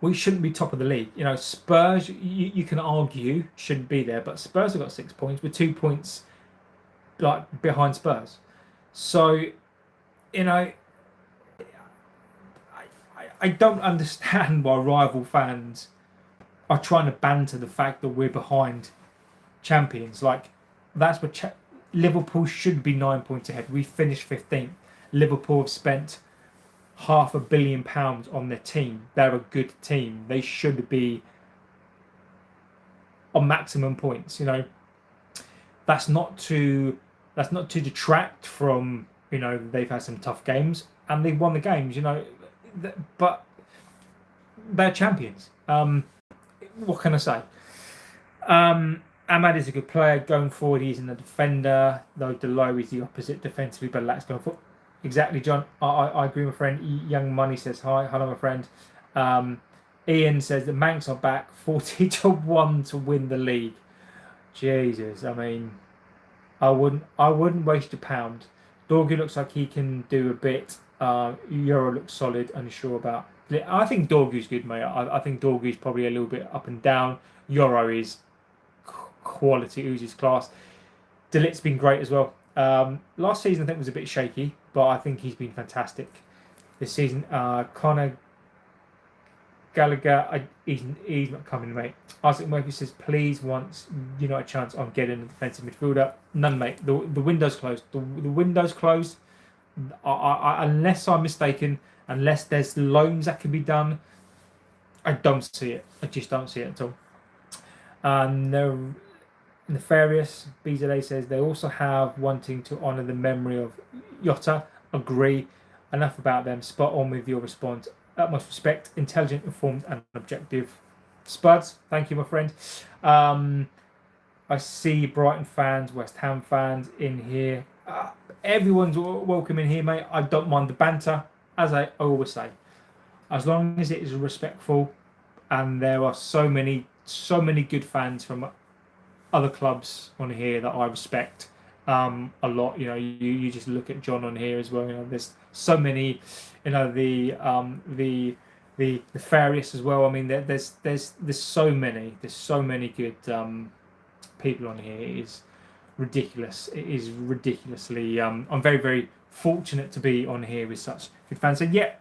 We shouldn't be top of the league. You know, Spurs, you can argue, shouldn't be there, but Spurs have got 6 points. We're 2 points like behind Spurs. So, you know, I don't understand why rival fans are trying to banter the fact that we're behind champions. Like, that's what Liverpool should be 9 points ahead. We finished 15th. Liverpool have spent £500 million on their team. They're a good team. They should be on maximum points. You know, that's not to detract from, you know, they've had some tough games and they've won the games. You know, but they're champions. What can I say? Ahmad is a good player going forward. He's a defender, though Delo is the opposite defensively, but lacks going forward. Exactly, John. I agree, my friend. Young Money says hi. Hello, my friend. Ian says the Manx are back 40-1 to win the league. Jesus, I mean, I wouldn't waste a pound. Dorgu looks like he can do a bit. Euro looks solid, unsure about. I think Dorgu's good, mate. I think Dorgu's probably a little bit up and down. Euro is quality, oozes class. Delit's been great as well. Last season I think was a bit shaky, but I think he's been fantastic this season. Connor Gallagher, he's not coming, mate. Isaac Murphy says, please, once you know a chance on getting a defensive midfielder. None, mate. The window's closed. The window's closed. Unless I'm mistaken, unless there's loans that can be done, I don't see it. I just don't see it at all. Nefarious BZA says they also have wanting to honour the memory of Jota. Agree. Enough about them. Spot on with your response. Utmost respect. Intelligent, informed, and objective. Spuds, thank you, my friend. I see Brighton fans, West Ham fans in here. Everyone's welcome in here, mate. I don't mind the banter, as I always say, as long as it is respectful. And there are so many good fans from other clubs on here that I respect a lot. You know, you just look at John on here as well. You know, there's so many. You know, the Farius as well. I mean, there's so many. There's so many good people on here. It is ridiculous. It is ridiculously. I'm very, very fortunate to be on here with such good fans. And yeah,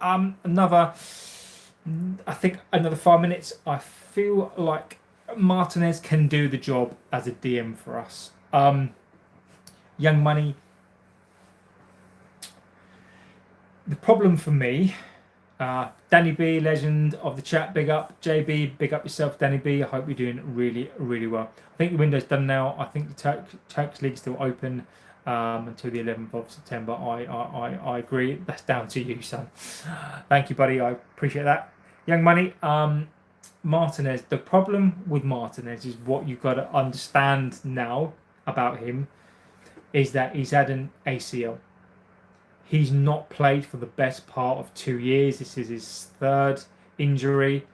another 5 minutes. I feel like Martinez can do the job as a DM for us. Young Money. The problem for me, Danny B, legend of the chat, big up. JB, big up yourself, Danny B. I hope you're doing really, really well. I think the window's done now. I think the Turkish League's still open until the 11th of September. I agree. That's down to you, son. Thank you, buddy. I appreciate that. Young Money. Martinez. The problem with Martinez is what you've got to understand now about him is that he's had an ACL. He's not played for the best part of 2 years. This is his 3rd injury.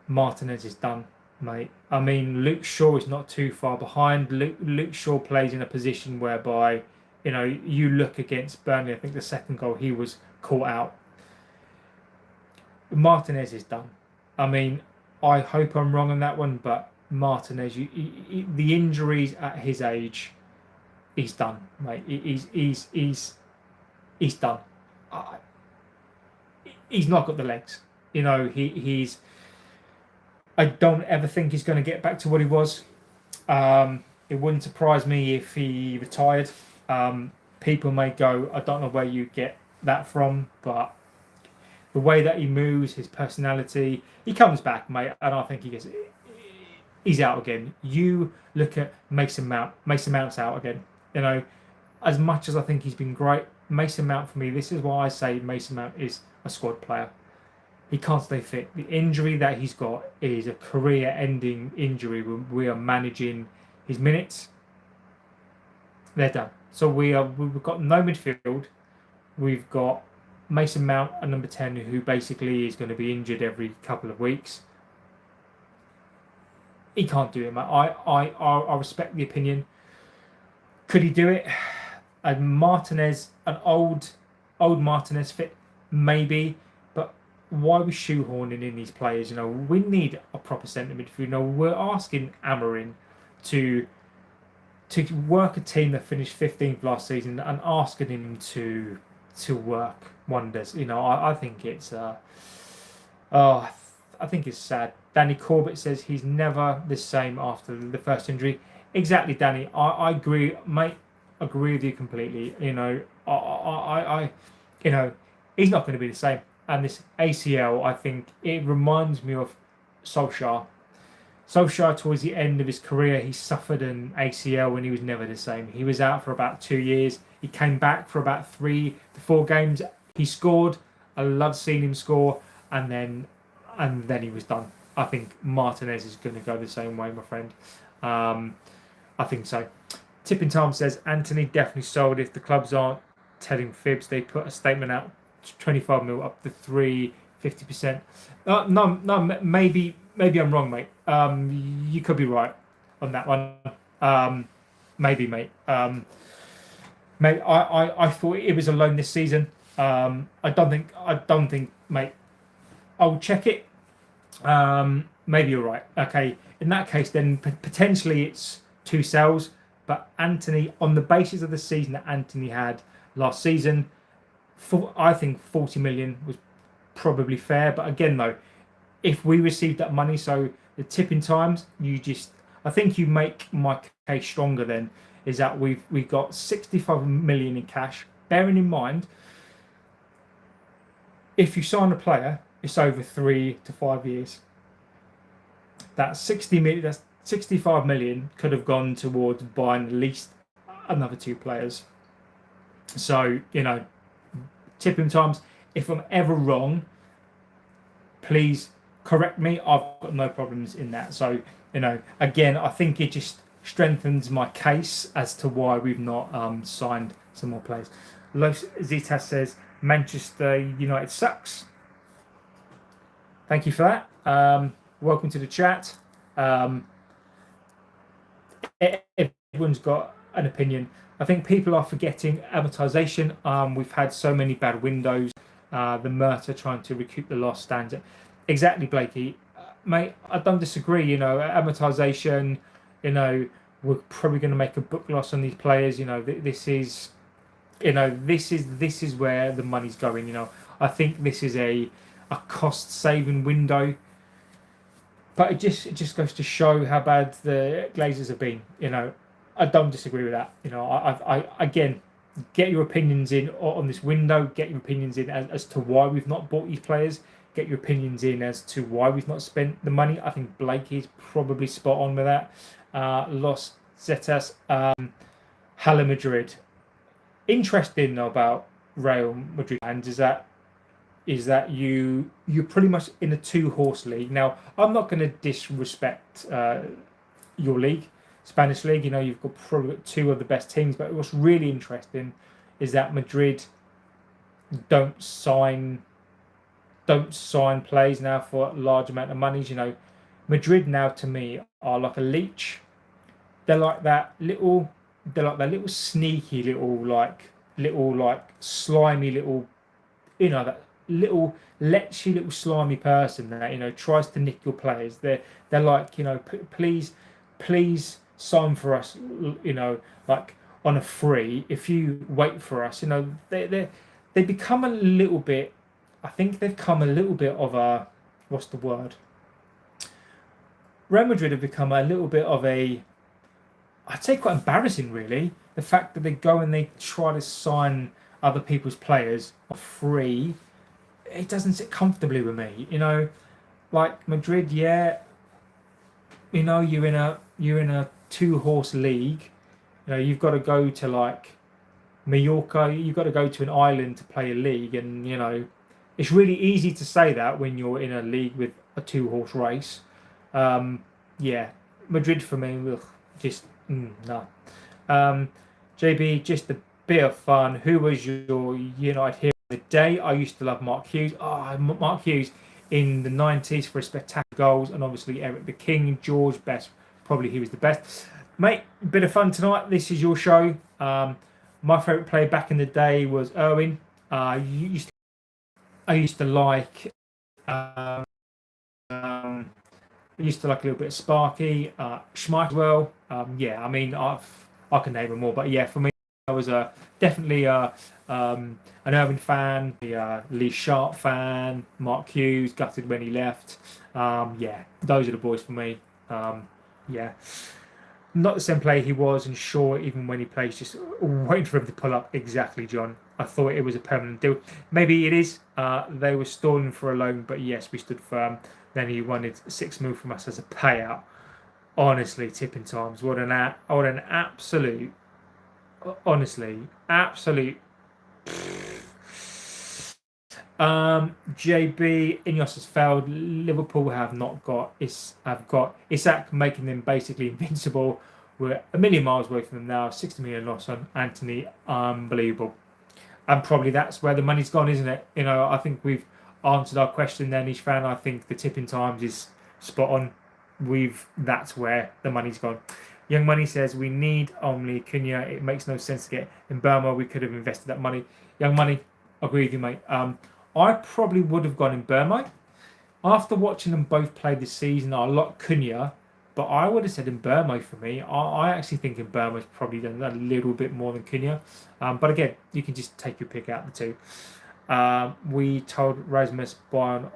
Martinez is done, mate. I mean, Luke Shaw is not too far behind. Luke Shaw plays in a position whereby, you know, you look against Burnley. I think the second goal, he was caught out. Martinez is done. I mean, I hope I'm wrong on that one, but Martinez, the injuries at his age, he's done, mate. He's done. Uh, he's not got the legs. He's. I don't ever think he's going to get back to what he was. It wouldn't surprise me if he retired. People may go, I don't know where you get that from, but the way that he moves, his personality, he comes back, mate, and I think he's out again. You look at Mason Mount. Mason Mount's out again. As much as I think he's been great, Mason Mount for me, this is why I say Mason Mount is a squad player. He can't stay fit. The injury that he's got is a career-ending injury. We are managing his minutes. They're done. So we've got no midfield. We've got Mason Mount at number 10, who basically is going to be injured every couple of weeks. He can't do it, mate. I respect the opinion. Could he do it? And Martinez, an old Martinez fit, maybe. But why are we shoehorning in these players? We need a proper centre midfield. We're asking Amorin to work a team that finished 15th last season and asking him to work wonders. I think it's I think it's sad. Danny Corbett says he's never the same after the first injury. Exactly, Danny. I agree, mate. Agree with you completely. He's not going to be the same. And this ACL, I think it reminds me of Solskjaer. Solskjaer, towards the end of his career, he suffered an ACL when he was never the same. He was out for about 2 years. He came back for about 3 to 4 games. He scored. I loved seeing him score, and then he was done. I think Martinez is going to go the same way, my friend. I think so. Tipping Tom says Anthony definitely sold. If the clubs aren't telling fibs, they put a statement out, 25 mil up to 50%. No, maybe I'm wrong, mate. You could be right on that one. Maybe, mate. Mate, I thought it was a loan this season. I don't think, mate. I'll check it. Maybe you're right. Okay, in that case, then potentially it's 2 sales. But Anthony, on the basis of the season that Anthony had last season, I think 40 million was probably fair. But again, though, if we received that money, so the tipping times, I think you make my case stronger. Then is that we've got 65 million in cash. Bearing in mind, if you sign a player, it's over 3 to 5 years. That's 60 million. That's 65 million could have gone towards buying at least another 2 players. So, tipping times, if I'm ever wrong, please correct me. I've got no problems in that. So, again, I think it just strengthens my case as to why we've not signed some more players. Los Zitas says Manchester United sucks. Thank you for that. Welcome to the chat. Everyone's got an opinion. I think people are forgetting amortization. We've had so many bad windows. The Murta trying to recoup the lost standard. Exactly, Blakey. Mate, I don't disagree. Amortization. We're probably going to make a book loss on these players. This is where the money's going. I think this is a cost-saving window. But it just goes to show how bad the Glazers have been. I don't disagree with that. I again, get your opinions in on this window. Get your opinions in as to why we've not bought these players. Get your opinions in as to why we've not spent the money. I think Blakey's probably spot on with that. Los Zetas, Hala Madrid. Interesting about Real Madrid fans is that you're pretty much in a 2-horse league. Now, I'm not going to disrespect your league, Spanish league. You've got probably 2 of the best teams. But what's really interesting is that Madrid don't sign players now for a large amount of money. Madrid now to me are like a leech. They're like that little sneaky little slimy little, that little letchy, little slimy person that, you know, tries to nick your players. They're like, you know, please sign for us, you know, like on a free. If you wait for us, you know, they become a little bit. I think they've come a little bit of a, what's the word? Real Madrid have become a little bit of a, I'd say quite embarrassing, really. The fact that they go and they try to sign other people's players for free, it doesn't sit comfortably with me. You know, like Madrid, yeah. You know, you're in a two-horse league. You know, you've got to go to like Mallorca. You've got to go to an island to play a league, and you know, it's really easy to say that when you're in a league with a two-horse race. Yeah, Madrid for me, ugh, just no. JB, just a bit of fun. Who was your United hero of the day? I used to love Mark Hughes. Mark Hughes in the 90s for his spectacular goals, and obviously Eric the King, George Best. Probably he was the best. Mate, bit of fun tonight. This is your show. My favourite player back in the day was Irwin. I used to like. Um, I used to like a little bit of Sparky, Schmeichel as well. Yeah, I mean, I can name them all, but yeah, for me, I was definitely an Irving fan, the Lee Sharp fan, Mark Hughes, gutted when he left. Yeah, those are the boys for me. Yeah, not the same player he was, and sure, even when he plays, just waiting for him to pull up. Exactly, John. I thought it was a permanent deal. Maybe it is. They were stalling for a loan, but yes, we stood firm. Then he wanted 6 mil from us as a payout. Honestly, tipping times. What an absolute, honestly, absolute. JB Ineos has failed. Liverpool have not got. Have got Isak, making them basically invincible. We're a million miles away from them now. 60 million loss on Anthony. Unbelievable. And probably that's where the money's gone, isn't it? You know, I think we've answered our question there, Nish fan. I think the tipping times is spot on. That's where the money's gone. Young Money says we need only Cunha. It makes no sense to get in Burma. We could have invested that money. Young Money, I agree with you, mate. I probably would have gone in Burma. After watching them both play this season, I like Cunha, but I would have said in Burma for me. I actually think in Burma's probably done a little bit more than Cunha. But again, you can just take your pick out of the two. We told Rasmus by an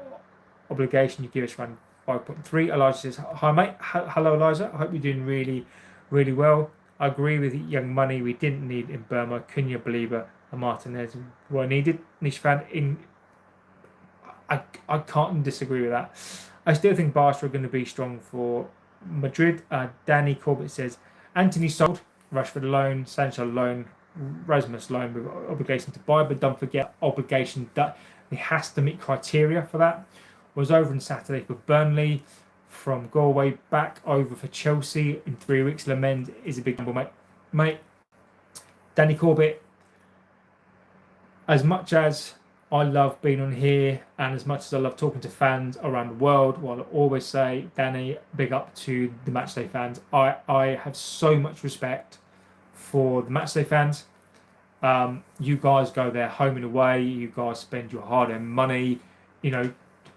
obligation you give us around 5.3. Elijah says, hi mate. Hello Elijah. I hope you're doing really, really well. I agree with Young Money. We didn't need in Burma, Cunha, Believer, and Martinez were needed. Nish fan in. I can't disagree with that. I still think Barca are going to be strong for Madrid. Danny Corbett says Anthony sold, Rashford loan, Sancho loan, Rasmus loan with obligation to buy, but don't forget obligation that it has to meet criteria for that. Was over on Saturday for Burnley, from Galway back over for Chelsea in 3 weeks. Lamend is a big number, mate. Danny Corbett, as much as I love being on here, and as much as I love talking to fans around the world, well, I always say, Danny, big up to the Matchday fans. I have so much respect for the Matchday fans. You guys go there home and away. You guys spend your hard-earned money, you know,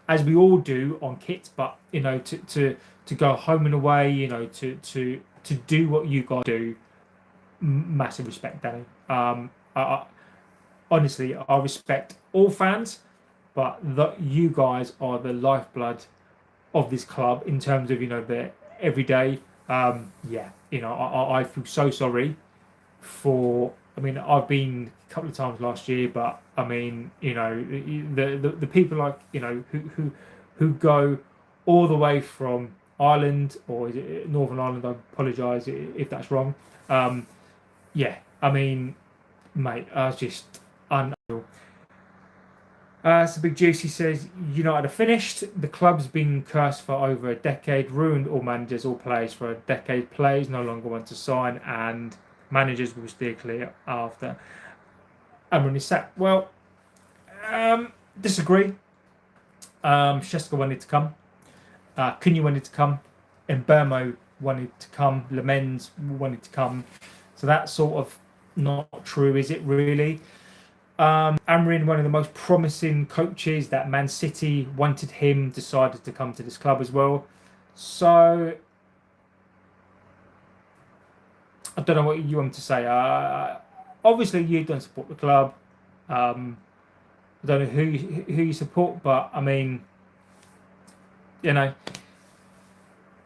as we all do on kits. But you know, to go home and away, you know, to do what you guys do, massive respect, Danny. Honestly, I respect all fans, but you guys are the lifeblood of this club in terms of, you know, the everyday. Yeah, you know, I feel so sorry for. I mean, I've been a couple of times last year, but I mean, you know, the people like, you know, who go all the way from Ireland, or is it Northern Ireland? I apologise if that's wrong. Yeah, I mean, mate, I was just unreal. So Big Juicy says United are finished. The club's been cursed for over a decade, ruined all managers, all players for a decade. Players no longer want to sign, and managers will steer clear after Amorin is sacked. Well, disagree. Sheska wanted to come. Cunha wanted to come. Mbermo wanted to come. Lamens wanted to come. So that's sort of not true, is it really? Amorin, one of the most promising coaches that Man City wanted him, decided to come to this club as well. So I don't know what you want to say. Obviously, you don't support the club. I don't know who you support, but I mean, you know,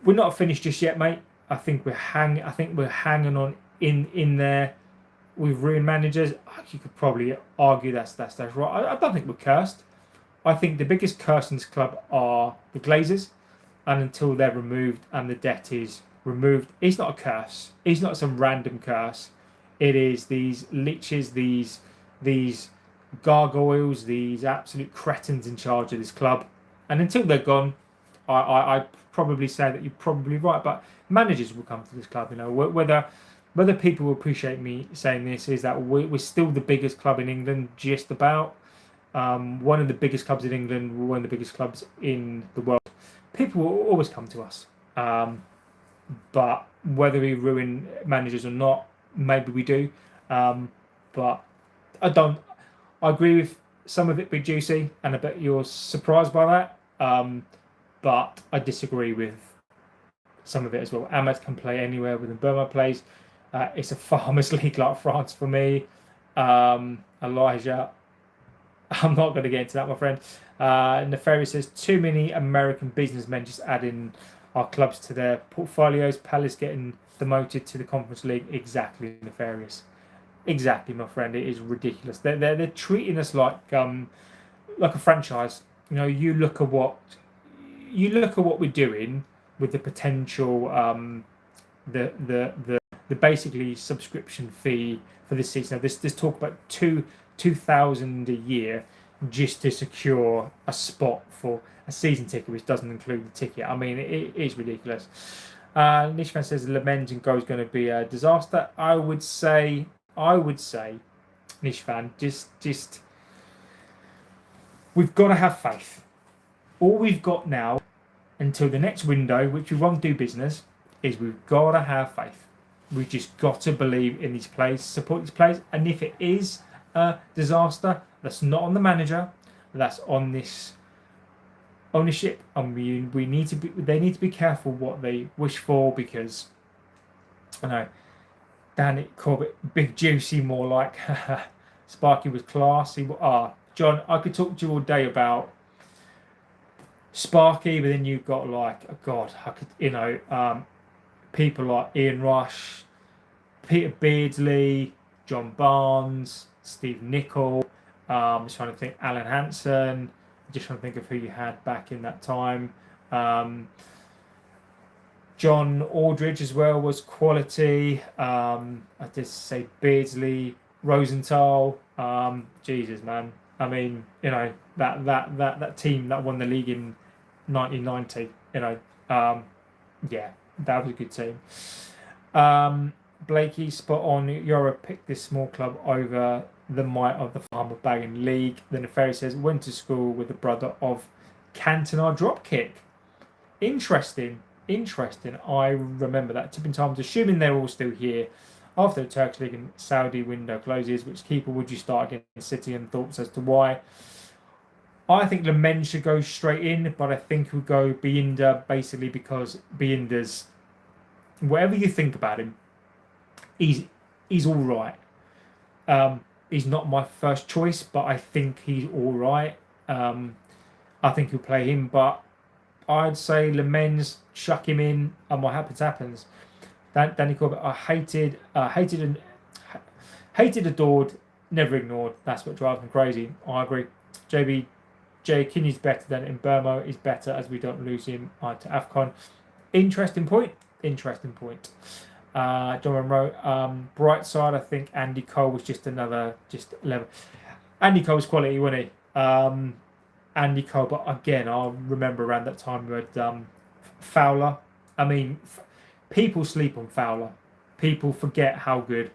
we're not finished just yet, mate. I think we're hanging on in there with ruined managers. You could probably argue that's right. I don't think we're cursed. I think the biggest curse in this club are the Glazers, and until they're removed and the debt is removed, it's not a curse. It's not some random curse. It is these leeches, these gargoyles, these absolute cretins in charge of this club, and until they're gone, I probably say that you're probably right. But managers will come to this club. You know, whether people will appreciate me saying this is that we're still the biggest club in England, just about. One of the biggest clubs in England, one of the biggest clubs in the world. People will always come to us. But whether we ruin managers or not, maybe we do. But I agree with some of it being juicy, and I bet you're surprised by that. But I disagree with some of it as well. Ahmed can play anywhere within Burma plays. It's a farmers league like France for me. Elijah, I'm not going to get into that, my friend. Nefarious says, too many American businessmen just adding our clubs to their portfolios. Palace getting demoted to the Conference League. Exactly, Nefarious. Exactly, my friend. It is ridiculous. They're treating us like a franchise. You know, you look at what we're doing with the potential, the basically subscription fee for this season. Now, this talk about 2,000 a year just to secure a spot for a season ticket, which doesn't include the ticket. I mean, it is ridiculous. Nishvan says Lemens and Go is going to be a disaster. I would say, Nishvan, just we've got to have faith. All we've got now until the next window, which we won't do business, is we've got to have faith. We've just got to believe in these players, support these players, and if it is a disaster, that's not on the manager, that's on this ownership, and we need to be. They need to be careful what they wish for, because I know Danny Corbett, big juicy, more like Sparky was classy. John, I could talk to you all day about Sparky, but then you've got like, oh God, I could, people like Ian Rush, Peter Beardsley, John Barnes, Steve Nicol. I'm just trying to think, Alan Hansen. Just trying to think of who you had back in that time. John Aldridge as well was quality. I did say Beardsley, Rosenthal. Jesus, man. I mean, that team that won the league in 1990. Yeah, that was a good team. Blakey, spot on. Europe picked this small club over the might of the Farmer Bagging League. The Nefarious says, went to school with the brother of Cantona Dropkick. Interesting. I remember that. Tipping times, assuming they're all still here after the Turkish League and Saudi window closes. Which keeper would you start against City, and thoughts as to why? I think Lemens should go straight in, but I think we'll go Binder basically because Binder's, whatever you think about him, he's all right. He's not my first choice, but I think he's all right. I think he'll play him, but I'd say Lemens, chuck him in, and what happens. Danny Corbett, I hated, adored, never ignored. That's what drives me crazy. I agree. Jay Kinney's better than in Burma. Is better as we don't lose him to AFCON. Interesting point. John Monroe. Bright side, I think Andy Cole was just level. Andy Cole was quality, wasn't he? Andy Cole, but again, I remember around that time we had Fowler. I mean, people sleep on Fowler. People forget how good.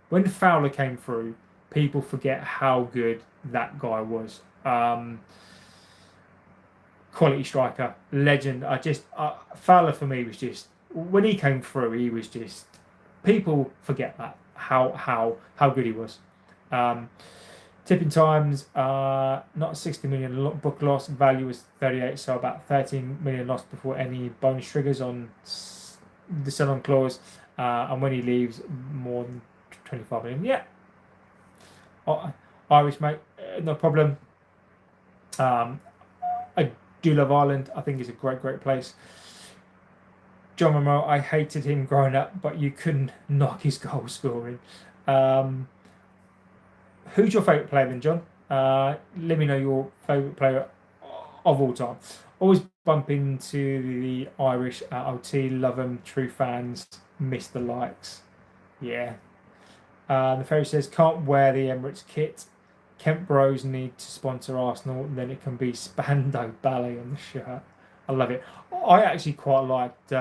When Fowler came through, people forget how good that guy was. Quality striker, legend. Fowler for me was just, when he came through, he was just, people forget that how good he was. Tipping times, not 60 million book loss, value was 38, so about 13 million loss before any bonus triggers on the sell-on clause, and when he leaves, more than 25 million. Yeah, Irish mate, no problem. I do love Ireland. I think it's a great place. John Romano, I hated him growing up, but you couldn't knock his goal scoring. Who's your favourite player then, John? Let me know your favourite player of all time. Always bump into the Irish at OT. Love them. True fans. Miss the likes. Yeah. The Ferry says, can't wear the Emirates kit. Kent Bros need to sponsor Arsenal, and then it can be Spando Ballet on the shirt. I love it. I actually quite liked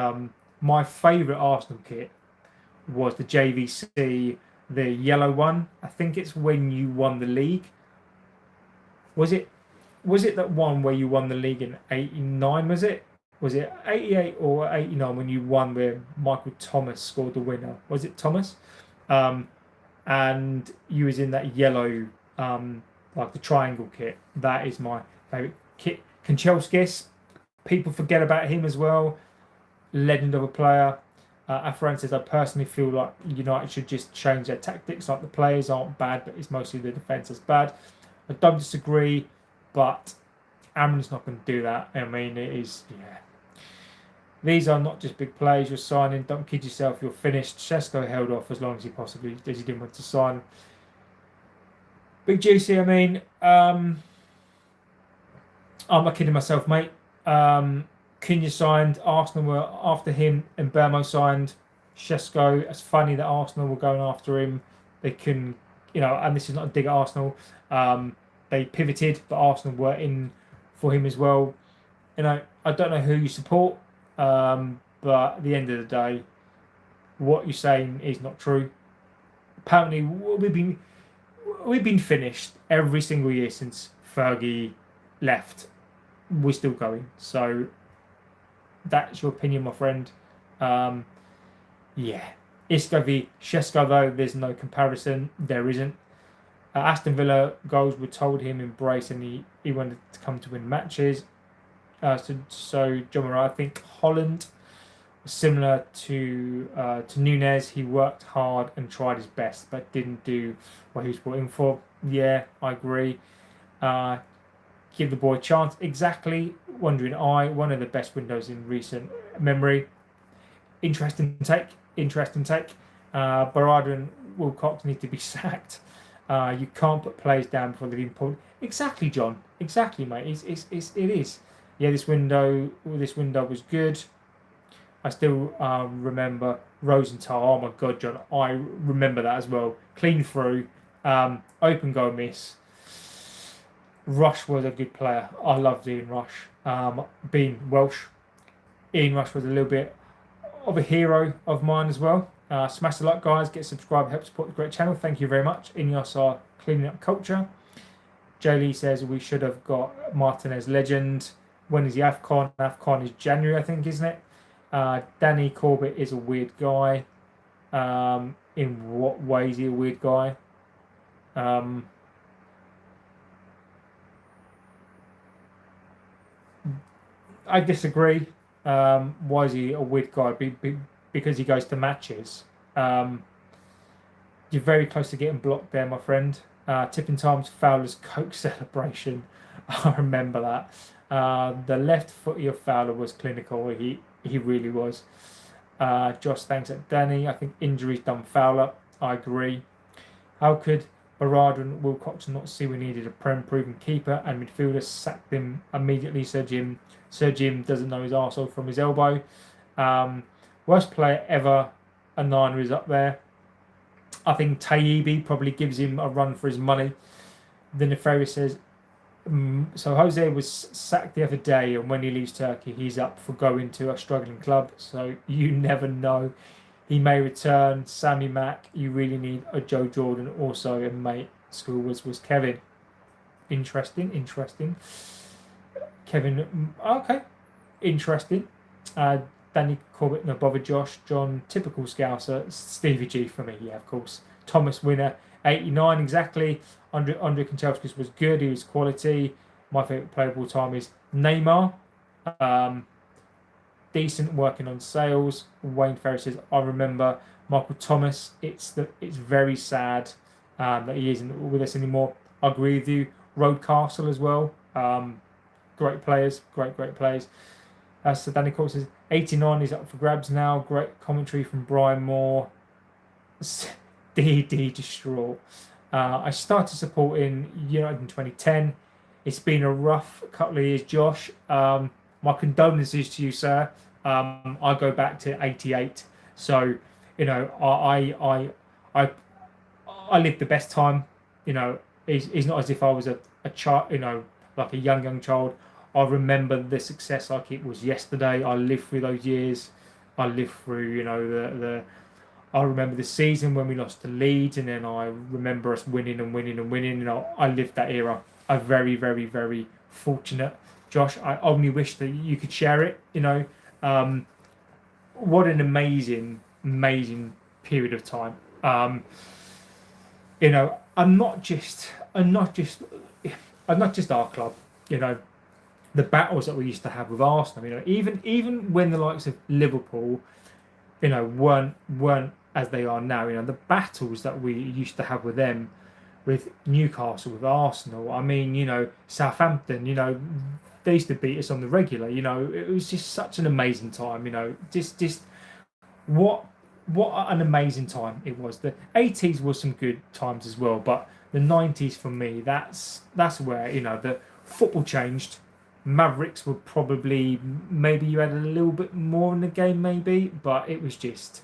my favourite Arsenal kit was the JVC, the yellow one. I think it's when you won the league. Was it that one where you won the league in '89? Was it 88 or 89 when you won where Michael Thomas scored the winner? Was it Thomas? And you was in that yellow, like the triangle kit. That is my favourite kit. Kanchelskis, people forget about him as well. Legend of a player. Afran says, I personally feel like United should just change their tactics. Like the players aren't bad, but it's mostly the defence that's bad. I don't disagree, but Amorin's not going to do that. I mean, it is, yeah. These are not just big plays you're signing. Don't kid yourself, you're finished. Šeško held off as long as he possibly did. He didn't want to sign. Big Juicy, I mean, I'm not kidding myself, mate. Cunha signed, Arsenal were after him, and Bermo signed. Šeško, it's funny that Arsenal were going after him. They can, and this is not a dig at Arsenal. They pivoted, but Arsenal were in for him as well. I don't know who you support, but at the end of the day, what you're saying is not true. Apparently, we've been finished every single year since Fergie left. We're still going. So that's your opinion, my friend. Yeah. Isco v Šeško, though, there's no comparison. There isn't. Aston Villa goals were told him embrace, and he wanted to come to win matches. So John Moran, I think Holland was similar to Nunez. He worked hard and tried his best, but didn't do what he was brought in for. Yeah, I agree. Give the boy a chance. Exactly. Wandering Eye, one of the best windows in recent memory. Interesting take. Barada and Wilcox need to be sacked. You can't put players down before they've been pulled. Exactly, John. Exactly, mate. It is. Yeah, this window was good. I still remember Rosenthal. Oh my God, John. I remember that as well. Clean through. Open goal miss. Rush was a good player. I loved Ian Rush. Being Welsh, Ian Rush was a little bit of a hero of mine as well. Smash the like, guys. Get subscribed. Help support the great channel. Thank you very much. Ineos are cleaning up culture. Jay Lee says we should have got Martinez legend. When is the AFCON? AFCON is January, I think, isn't it? Danny Corbett is a weird guy. In what way is he a weird guy? I disagree. Why is he a weird guy? Because he goes to matches. You're very close to getting blocked there, my friend. Tipping times, Fowler's Coke celebration. I remember that. The left footy of Fowler was clinical. He really was. Josh, thanks at Danny. I think injuries done Fowler. I agree. How could Barada and Wilcox not see we needed a proven keeper and midfielder? Sacked him immediately. Sir Jim doesn't know his arsehole from his elbow. Worst player ever. A niner is up there. I think Tayibi probably gives him a run for his money. The Nefarious says, so Jose was sacked the other day, and when he leaves Turkey, he's up for going to a struggling club. So you never know. He may return. Sammy Mack, you really need a Joe Jordan. Also, a mate school was Kevin. Interesting. Kevin, okay. Interesting. Danny Corbett, no bother. Josh, John, typical Scouser. Stevie G for me, yeah, of course. Thomas winner, 89 exactly. Andre Kanchelskis was good. He was quality. My favourite player of all time is Neymar. Um, Decent, working on sales. Wayne Ferry says, I remember Michael Thomas. It's very sad that he isn't with us anymore. I agree with you. Roadcastle as well. Great players, great players. So Danny Court says 89 is up for grabs now. Great commentary from Brian Moore. DD distraught. I started supporting United in 2010. It's been a rough couple of years, Josh. My condolences to you, sir. I go back to '88, so I I lived the best time. It's not as if I was a child, like a young child. I remember the success like it was yesterday. I lived through those years. I lived through, the I remember the season when we lost to Leeds, and then I remember us winning and winning and winning. I lived that era. I'm very fortunate, Josh. I only wish that you could share it. What an amazing period of time. I'm not just our club. The battles that we used to have with Arsenal. Even when the likes of Liverpool, weren't as they are now. The battles that we used to have with them, with Newcastle, with Arsenal. Southampton. They used to beat us on the regular. It was just such an amazing time. Just what an amazing time it was. The 80s was some good times as well, but the 90s for me, that's where the football changed. Mavericks were probably, maybe you had a little bit more in the game, maybe, but it was just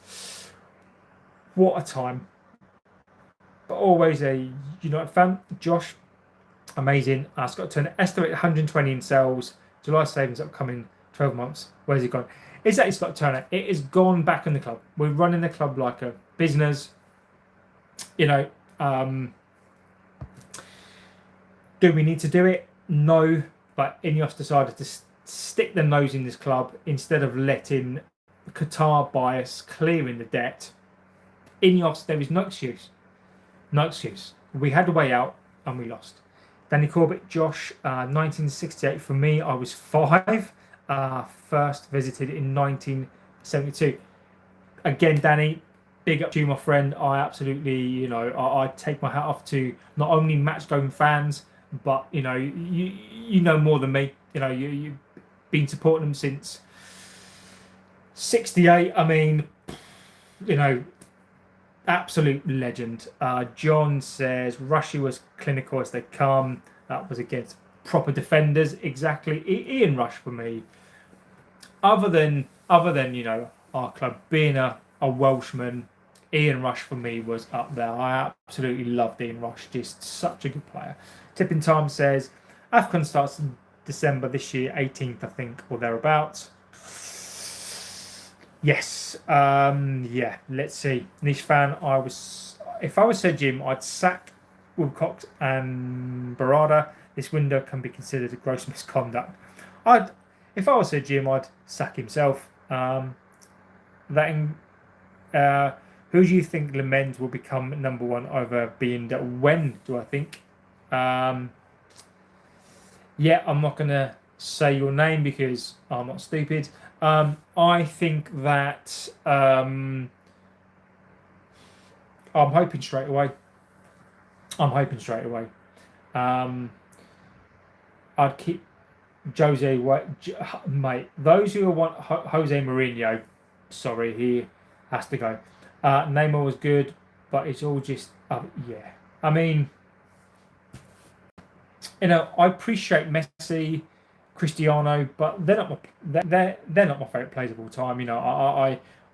what a time. But always a United fan. Josh, amazing. Scott Turner, estimate 120 in sales. July savings upcoming 12 months. Where's it gone? Exactly, Scott Turner. It has gone back in the club. We're running the club like a business. Do we need to do it? No. But Ineos decided to stick their nose in this club instead of letting Qatar bias clearing the debt. Ineos, there is no excuse. No excuse. We had a way out and we lost. Danny Corbett, Josh, 1968 for me. I was 5. First visited in 1972. Again, Danny, big up to you, my friend. I absolutely, I take my hat off to not only match going fans, but you know more than me. You've been supporting them since '68. Absolute legend. John says Rushy was clinical as they come. That was against proper defenders. Exactly. Ian Rush for me. Other than our club being a Welshman, Ian Rush for me was up there. I absolutely loved Ian Rush. Just such a good player. Tipping Time says AFCON starts in December this year, 18th, I think, or thereabouts. Yes. Yeah. Let's see. Niche fan. If I was Sir Jim, I'd sack Wilcox and Barada. This window can be considered a gross misconduct. If I was Sir Jim, I'd sack himself. Who do you think Lamens will become number one over Binder? When do I think? Yeah, I'm not going to say your name because I'm not stupid. I think that I'm hoping straight away. I'd keep Jose, mate. Those who want Jose Mourinho, sorry, he has to go. Neymar was good, but it's all just yeah. I appreciate Messi, Cristiano, but they're not my favorite players of all time.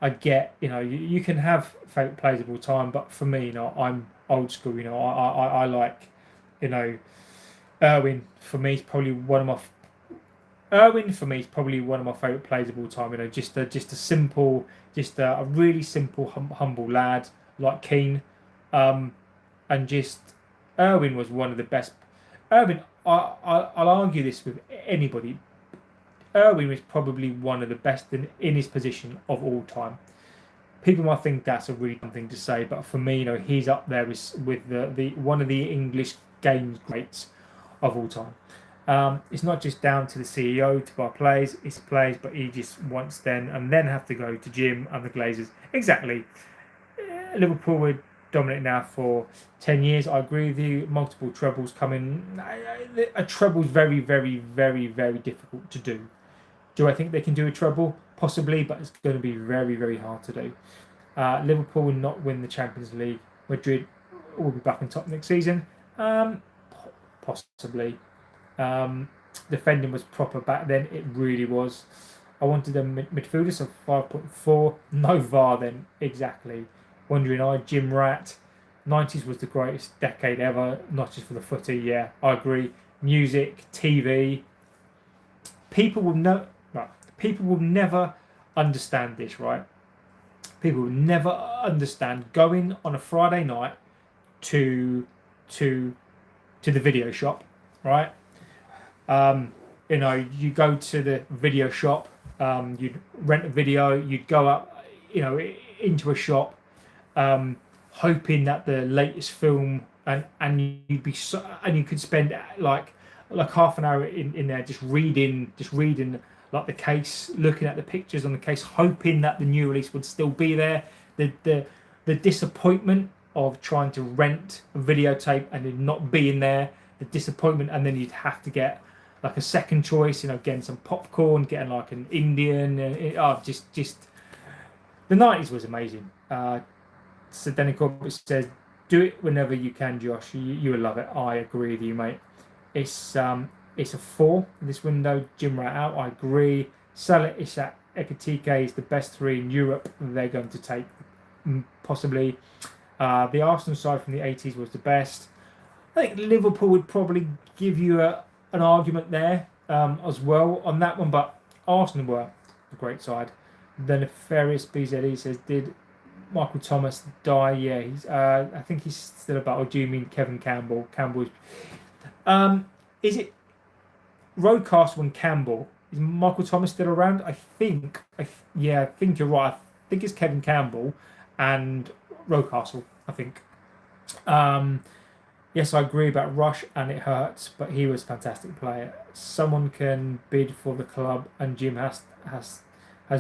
I get you can have favorite players of all time, but for me, I'm old school. I like Irwin. For me, is probably one of my favorite players of all time. Just a simple, just a really simple, humble lad like Keane, and just Irwin was one of the best. Irwin, I'll argue this with anybody. Irwin was probably one of the best in his position of all time. people might think that's a really dumb thing to say, but for me, he's up there with the one of the English games greats of all time. It's not just down to the CEO to buy players, it's players, but he just wants them and then have to go to Jim and the Glazers. Exactly. Liverpool were dominant now for 10 years. I agree with you. Multiple trebles coming. A treble is very, very, very, very difficult to do. Do I think they can do a treble? Possibly, but it's going to be very, very hard to do. Liverpool will not win the Champions League. Madrid will be back on top next season. Possibly. Defending was proper back then. It really was. I wanted a midfielder, so 5.4. No VAR then, exactly. Wondering I, Jim Rat. 90s was the greatest decade ever, not just for the footy. Yeah, I agree. Music, TV. People will never understand this, right? People will never understand going on a Friday night to the video shop, right? You go to the video shop, you'd rent a video, you'd go up, into a shop, hoping that the latest film, and you could spend like half an hour in there just reading like the case, looking at the pictures on the case, hoping that the new release would still be there. The disappointment of trying to rent a videotape and it not being there, the disappointment, and then you'd have to get like a second choice, getting some popcorn, getting like an Indian, just the 90s was amazing. So Danny Corbett says, do it whenever you can, Josh. You will love it. I agree with you, mate. It's a 4 this window. Jim Rat out. I agree. Salah, Isak, Ekitike is the best 3 in Europe. They're going to take possibly. The Arsenal side from the 80s was the best. I think Liverpool would probably give you an argument there as well on that one, but Arsenal were a great side. The nefarious BZE says, did Michael Thomas die? Yeah, he's. I think he's still about. Or do you mean Kevin Campbell? Campbell's. Is it Roadcastle and Campbell? Is Michael Thomas still around? I think you're right. I think it's Kevin Campbell and Roadcastle. I think. Yes, I agree about Rush, and it hurts, but he was a fantastic player. Someone can bid for the club, and Jim has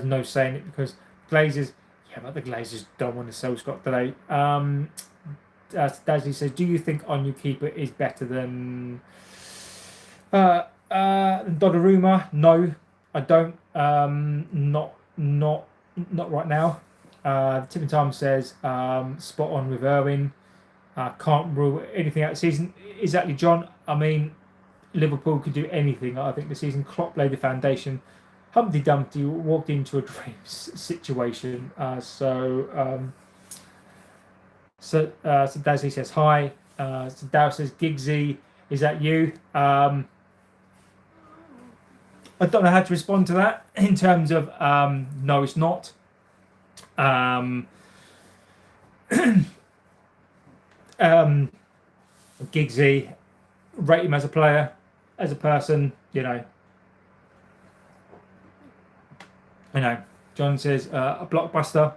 no say in it because Glazers. Yeah, but the Glazers don't want to sell Scott Delay. Dazzy says, do you think our new keeper is better than Donnarumma? No, I don't. Not right now. Tipping Time says, spot on with Irwin. Can't rule anything out the season. Exactly, John. I mean, Liverpool could do anything. I think the season Klopp laid the foundation. Humpty Dumpty walked into a dream situation. So Dazzy says hi. So Dow says, Giggsy, is that you? I don't know how to respond to that in terms of no, it's not. Giggsy, rate him as a player, as a person, John says a blockbuster.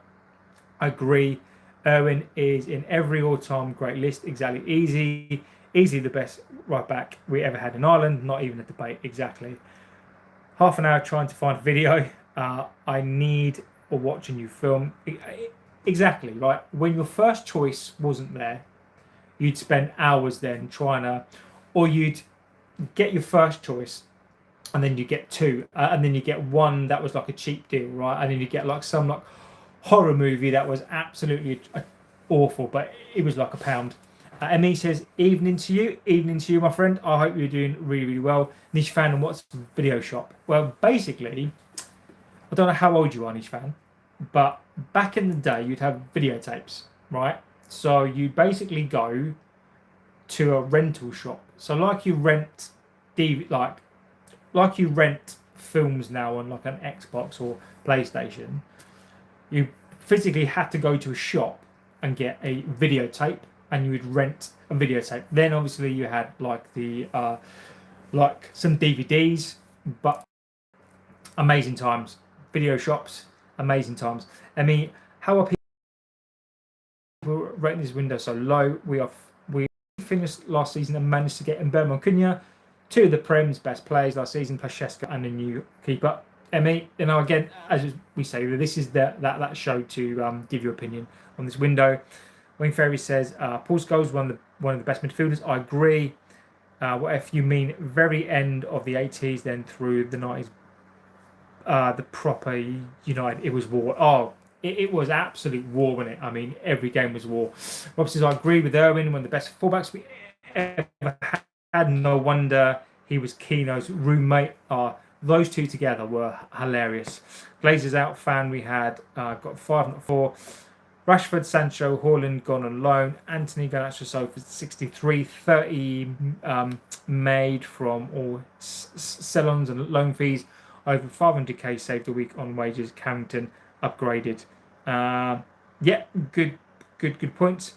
I agree. Irwin is in every all-time great list. Exactly. Easily the best right back we ever had in Ireland. Not even a debate. Exactly. Half an hour trying to find a video. I need or watch a new film. Exactly. Right. When your first choice wasn't there, you'd spend hours then trying to, or you'd get your first choice, and then you get 2, and then you get one that was like a cheap deal, right? And then you get like some like horror movie that was absolutely awful, but it was like £1. Emmy says, evening to you, my friend. I hope you're doing really, really well. Niche fan, and what's video shop? Well, basically, I don't know how old you are, Niche fan, but back in the day, you'd have videotapes, right? So you basically go to a rental shop. So like you rent like you rent films now on like an Xbox or PlayStation, you physically had to go to a shop and get a videotape, and you would rent a videotape. Then obviously you had like the like some DVDs, but amazing times. Video shops, amazing times. I mean, how are people rating this window so low. We finished last season and managed to get Mbemo Cunha, two of the Prem's best players last season, plus Sheska and a new keeper. Emmy, again, as we say, this is that show to give your opinion on this window. Wayne Ferry says Paul Scholes one of the best midfielders. I agree. What if you mean very end of the 80s, then through the 90s, the proper United, it was war. Oh, it was absolute war, wasn't it? I mean, every game was war. Rob says, I agree with Irwin, one of the best fullbacks we ever had. No wonder he was Keno's roommate. Those two together were hilarious. Glazers out fan, we had got 5 not 4. Rashford, Sancho, Haaland gone on loan. Anthony Garnacho sold for 63, 30 made from all sell-ons and loan fees. Over 500k saved a week on wages. Carrington upgraded. Yeah, good points.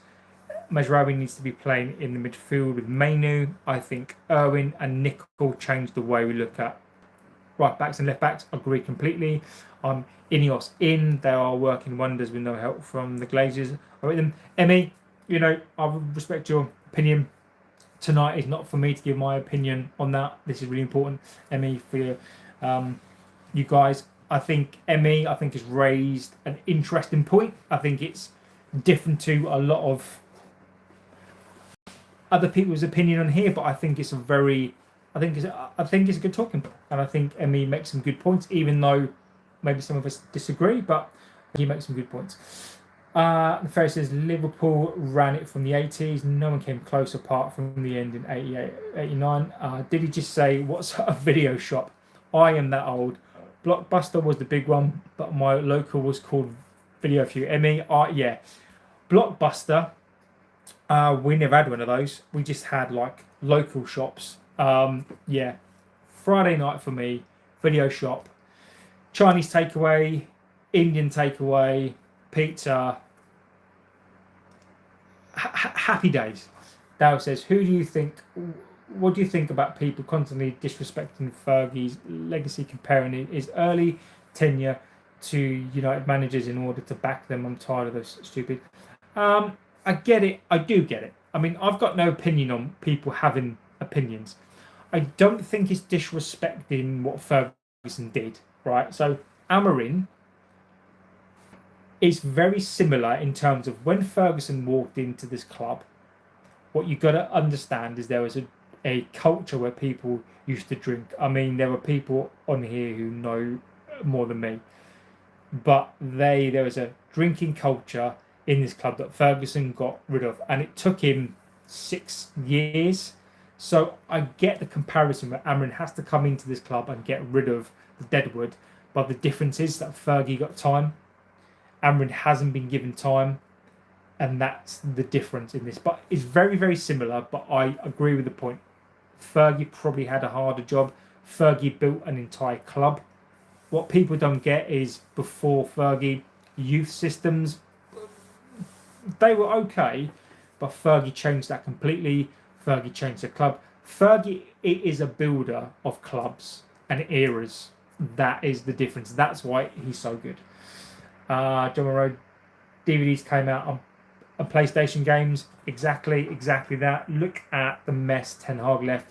Mazraoui needs to be playing in the midfield with Mainu. I think Irwin and Nickel changed the way we look at right backs and left backs. Agree completely. Ineos in. They are working wonders with no help from the Glazers. I rate them. Emmy, I respect your opinion. Tonight is not for me to give my opinion on that. This is really important, Emmy, for you guys. I think Emmy, has raised an interesting point. I think it's different to a lot of other people's opinion on here, but I think it's a good talking point, and I think Emmy makes some good points, even though maybe some of us disagree, but he makes some good points. The Ferry says Liverpool ran it from the 80s. No one came close apart from the end in 88, 89. Did he just say, what's a video shop? I am that old. Blockbuster was the big one, but my local was called Video Few. Emmy, yeah. Blockbuster, we never had one of those. We just had like local shops. Yeah. Friday night for me, video shop. Chinese takeaway, Indian takeaway, pizza. Happy days. Dow says, what do you think about people constantly disrespecting Fergie's legacy, comparing his early tenure to United managers in order to back them? I'm tired of this stupid. I get it. I do get it. I mean, I've got no opinion on people having opinions. I don't think it's disrespecting what Ferguson did, right? So Amorin is very similar in terms of when Ferguson walked into this club. What you got to understand is there was a culture where people used to drink. I mean, there were people on here who know more than me, but there was a drinking culture in this club that Ferguson got rid of, and it took him 6 years. So I get the comparison where Amorin has to come into this club and get rid of the deadwood, but the difference is that Fergie got time. Amorin hasn't been given time, and that's the difference in this. But it's very, very similar, but I agree with the point. Fergie probably had a harder job. Fergie built an entire club. What people don't get is before Fergie, youth systems, they were okay, but Fergie changed that completely. Fergie changed the club. Fergie is a builder of clubs and eras. That is the difference. That's why he's so good. John Monroe, DVDs came out on PlayStation games. Exactly that. Look at the mess Ten Hag left.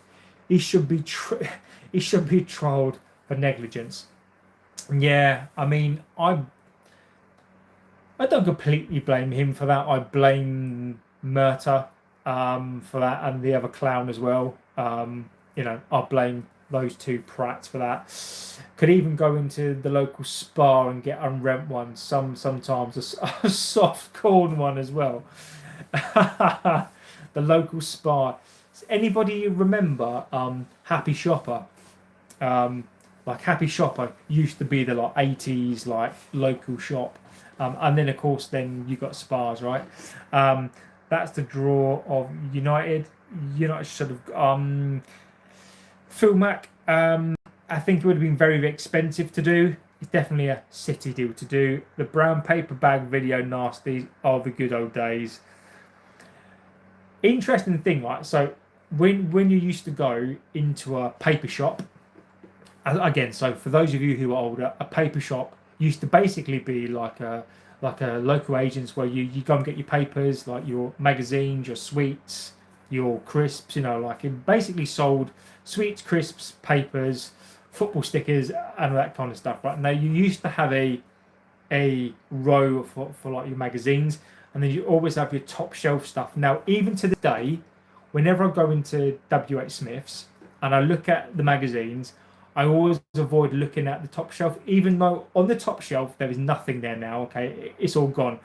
He should be trialled for negligence. Yeah, I mean, I don't completely blame him for that. I blame Murta for that, and the other clown as well. I blame those two prats for that. Could even go into the local spa and get unrent one. Sometimes a soft corn one as well. The local spa. Anybody remember Happy Shopper? Like Happy Shopper used to be the 80s local shop, and then of course then you got spas, right? That's the draw of United. United should have Phil Mack. I think it would have been very, very expensive to do. It's definitely a City deal to do. The brown paper bag video nasties are the good old days. Interesting thing, right? So when you used to go into a paper shop, again, so for those of you who are older, a paper shop used to basically be like a like a local agents where you go and get your papers, like your magazines, your sweets, your crisps. Like it basically sold sweets, crisps, papers, football stickers, and that kind of stuff. Right now, you used to have a row for like your magazines, and then you always have your top shelf stuff. Now, even to this day, whenever I go into WH Smith's and I look at the magazines, I always avoid looking at the top shelf, even though on the top shelf there is nothing there now. Okay, it's all gone.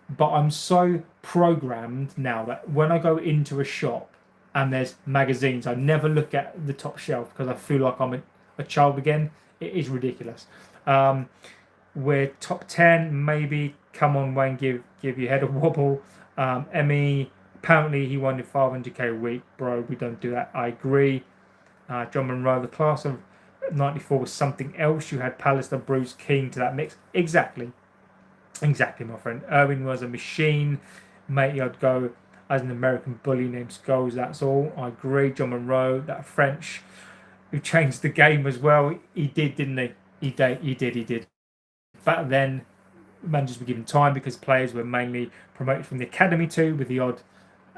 But I'm so programmed now that when I go into a shop and there's magazines, I never look at the top shelf because I feel like I'm a child again. It is ridiculous. We're top 10, maybe. Come on, Wayne, give your head a wobble. Emmy, apparently he wanted 500k a week. Bro, we don't do that. I agree. John Monroe, the class of 94 was something else. You had Pallister, Bruce, King to that mix. Exactly, my friend. Irwin was a machine. Mate, I'd go as an American bully named Scholes, that's all. I agree. John Monroe, that French who changed the game as well. He did, didn't he? He did. Back then, managers were given time because players were mainly promoted from the academy too, with the odd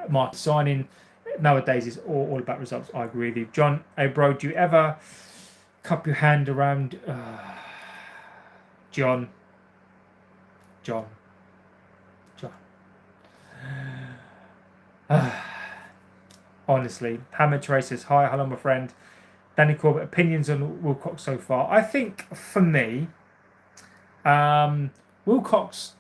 market signing. Nowadays, it's all about results. I agree with you. John, hey bro, do you ever cup your hand around John? Honestly, Hammer Trace says, hi, hello, my friend. Danny Corbett, opinions on Wilcox so far? I think for me, Wilcox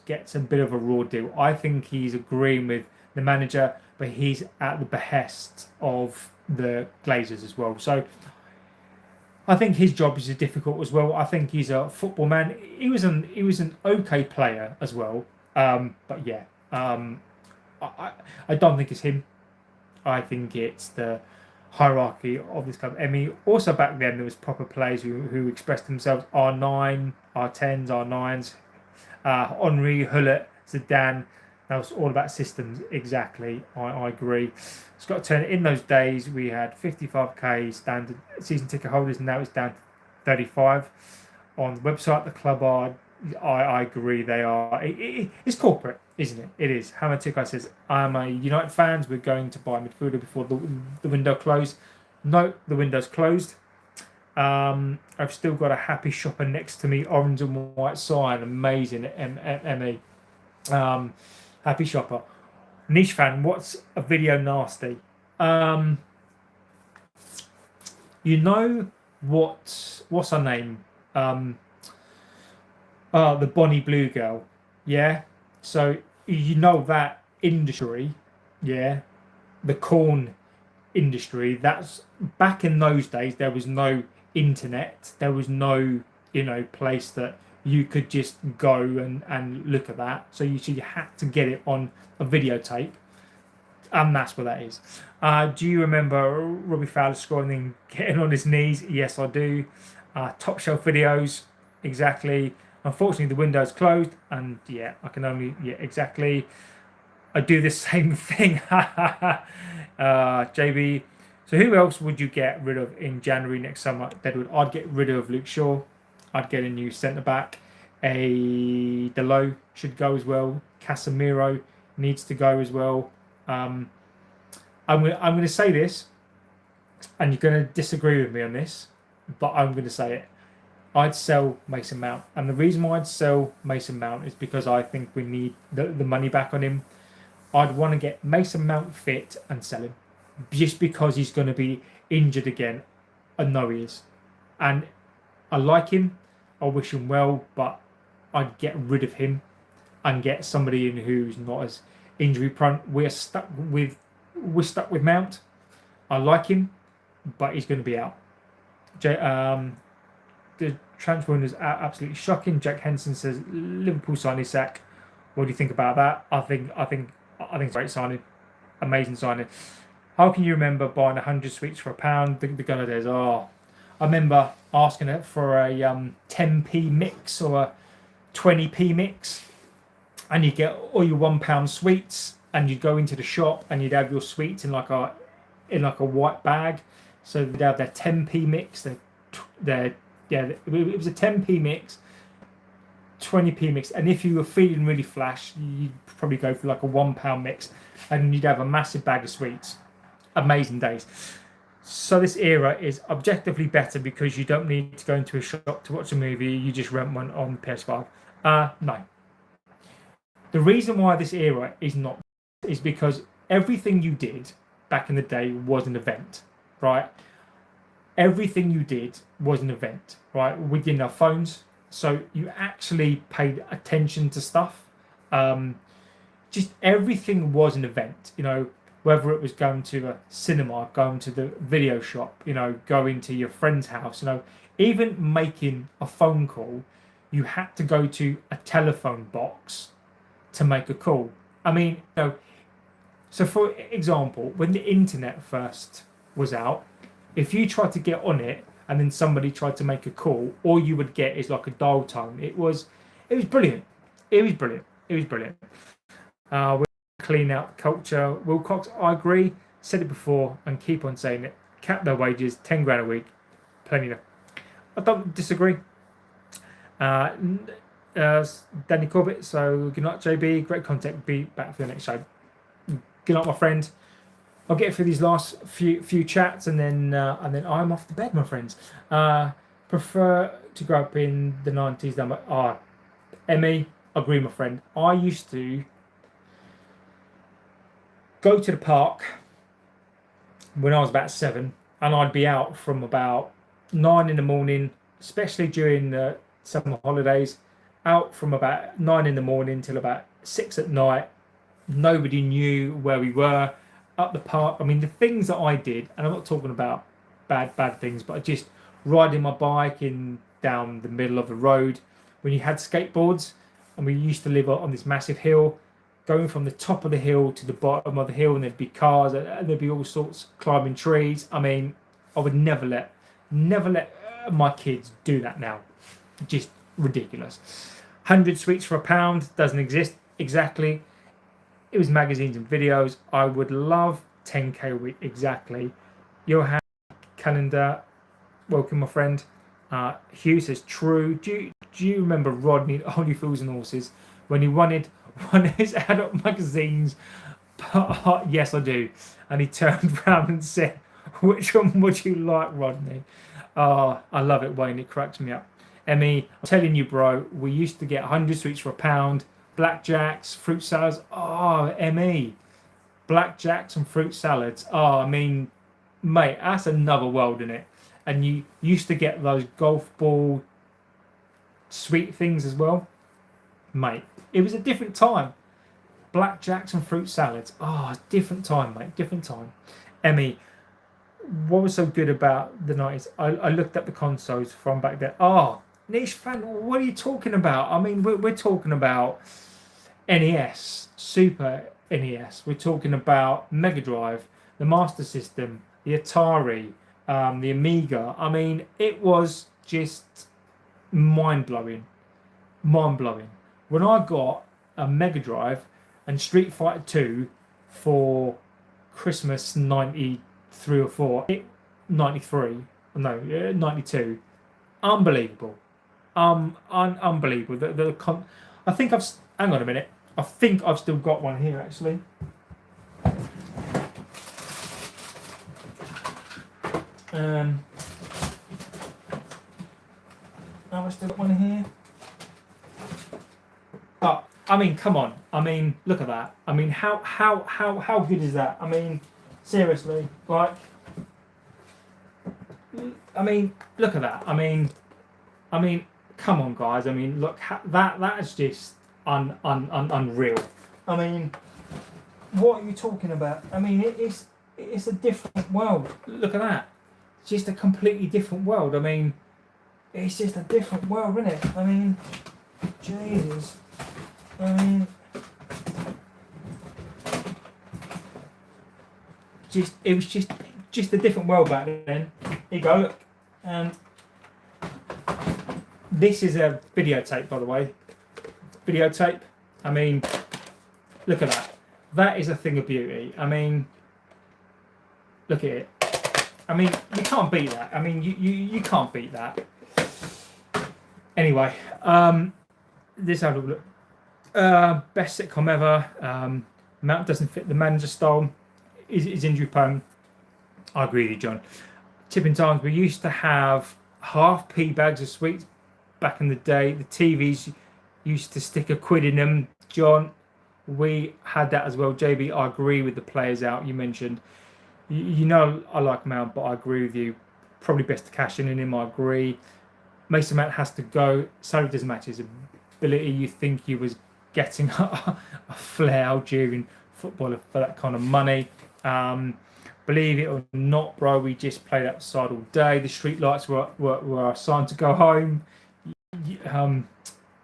gets a bit of a raw deal. I think he's agreeing with the manager, but he's at the behest of the Glazers as well. So I think his job is difficult as well. I think he's a football man. He was an okay player as well. But yeah, I don't think it's him. I think it's the hierarchy of this club. I mean, also back then there was proper players who expressed themselves. R9, R10s, R9s, Henri, Hullet, Zidane. That was all about systems. Exactly, I agree. Scott Turner. In those days, we had 55k standard season ticket holders. Now it's down to 35. On the website, the club are. I agree. They are. It's corporate, isn't it? It is. Hammer Tikai says, "I'm a United fans. We're going to buy midfielder before the window closed." No, the window's closed. I've still got a happy shopper next to me, orange and white sign. Amazing, ME. Happy shopper. Niche fan, what's a video nasty? You know what's her name? The Bonnie Blue girl. Yeah. So you know that industry, yeah, the corn industry. That's back in those days. There was no internet. There was no place that you could just go and look at that. So you had to get it on a videotape, and that's what that is. Do you remember Robbie Fowler scoring and getting on his knees? Yes, I do. Top shelf videos, exactly. Unfortunately, the window's closed, and yeah, I can only exactly. I do the same thing. JB. So who else would you get rid of in January next summer? Deadwood. I'd get rid of Luke Shaw. I'd get a new centre back. A Delo should go as well. Casemiro needs to go as well. I'm going to say this, and you're going to disagree with me on this, but I'm going to say it. I'd sell Mason Mount, and the reason why I'd sell Mason Mount is because I think we need the money back on him. I'd want to get Mason Mount fit and sell him, just because he's going to be injured again. I know he is, and I like him. I wish him well, but I'd get rid of him and get somebody in who's not as injury prone. We're stuck with Mount. I like him, but he's going to be out. The transfer window is absolutely shocking. Jack Henson says Liverpool signing Isak. What do you think about that? I think it's a great signing, amazing signing. How can you remember buying 100 sweets for £1? The gunner days. I remember asking it for a 10p mix or a 20p mix, and you get all your £1 sweets, and you'd go into the shop and you'd have your sweets in like a white bag. So they'd have their 10p mix. It was a 10p mix. 20p mix, and if you were feeling really flash, you'd probably go for like a £1 mix, and you'd have a massive bag of sweets. Amazing days. So this era is objectively better because you don't need to go into a shop to watch a movie. You just rent one on the PS5. No. The reason why this era is not is because everything you did back in the day was an event, right? Everything you did was an event, right? We didn't have phones, so you actually paid attention to stuff. Just everything was an event, you know, whether it was going to a cinema, going to the video shop, you know, going to your friend's house, you know, even making a phone call, you had to go to a telephone box to make a call. I mean, you know, so for example, when the internet first was out, if you tried to get on it and then somebody tried to make a call, all you would get is like a dial tone. It was brilliant. It was brilliant. It was brilliant. We'll clean out culture. Wilcox, I agree. Said it before and keep on saying it. Cap their wages, 10 grand a week. Plenty enough. I don't disagree. Danny Corbett, so good night, JB. Great content. Be back for the next show. Good night, my friend. I'll get through these last few chats and then I'm off to bed, my friends. Prefer to grow up in the 90s than Emmy, agree, my friend. I used to go to the park when I was about 7, and I'd be out from about 9 in the morning, especially during the summer holidays, out from about 9 in the morning till about 6 at night. Nobody knew where we were. Up the park. I mean, the things that I did, and I'm not talking about bad things, but just riding my bike in down the middle of the road when you had skateboards, and we used to live on this massive hill, going from the top of the hill to the bottom of the hill, and there'd be cars and there'd be all sorts climbing trees. I mean, I would never let my kids do that now. Just ridiculous. 100 sweets for £1 doesn't exist exactly. It was magazines and videos. I would love 10k a week exactly. Johan Calendar, welcome, my friend. Hugh says true. Do you remember Rodney Only Fools and Horses when he wanted one of his adult magazines? Yes, I do. And he turned around and said, "Which one would you like, Rodney?" I love it, Wayne. It cracks me up. Emmy, I'm telling you, bro. We used to get 100 sweets for £1. Blackjacks, fruit salads. Emmy. Blackjacks and fruit salads. I mean, mate, that's another world, isn't it? And you used to get those golf ball sweet things as well. Mate, it was a different time. Blackjacks and fruit salads. Different time, mate. Different time. Emmy, what was so good about the 90s? I looked at the consoles from back then. Niche fan, what are you talking about? I mean, we're talking about NES, Super NES. We're talking about Mega Drive, the Master System, the Atari, the Amiga. I mean, it was just mind-blowing. Mind-blowing. When I got a Mega Drive and Street Fighter 2 for Christmas 93 or 4, 93, no, 92, unbelievable. Unbelievable. I think hang on a minute. I think I've still got one here actually. I've still got one here. I mean, come on. I mean, look at that. I mean, how good is that? I mean, seriously, like. I mean, look at that. I mean. Come on, guys. I mean, look, that is just unreal. I mean, what are you talking about? I mean, it's a different world. Look at that. It's just a completely different world. I mean, it's just a different world, isn't it? I mean, Jesus. I mean, it was just a different world back then. Here you go, look, and. This is a videotape, by the way. Videotape. I mean, look at that. That is a thing of beauty. I mean, look at it. I mean, you can't beat that. I mean, you can't beat that. Anyway, This had a look. Best sitcom ever. Mount doesn't fit the manager style. Is injury prone. I agree with you, John. Tipping times. We used to have half p bags of sweets back in the day. The TVs used to stick a quid in them. John, we had that as well. JB, I agree with the players out you mentioned. You know I like Mount, but I agree with you. Probably best to cash in him. I agree. Mason Mount has to go. So does match his ability. You think he was getting a flair Algerian footballer for that kind of money. Believe it or not, bro, we just played outside all day. The street lights were our sign to go home.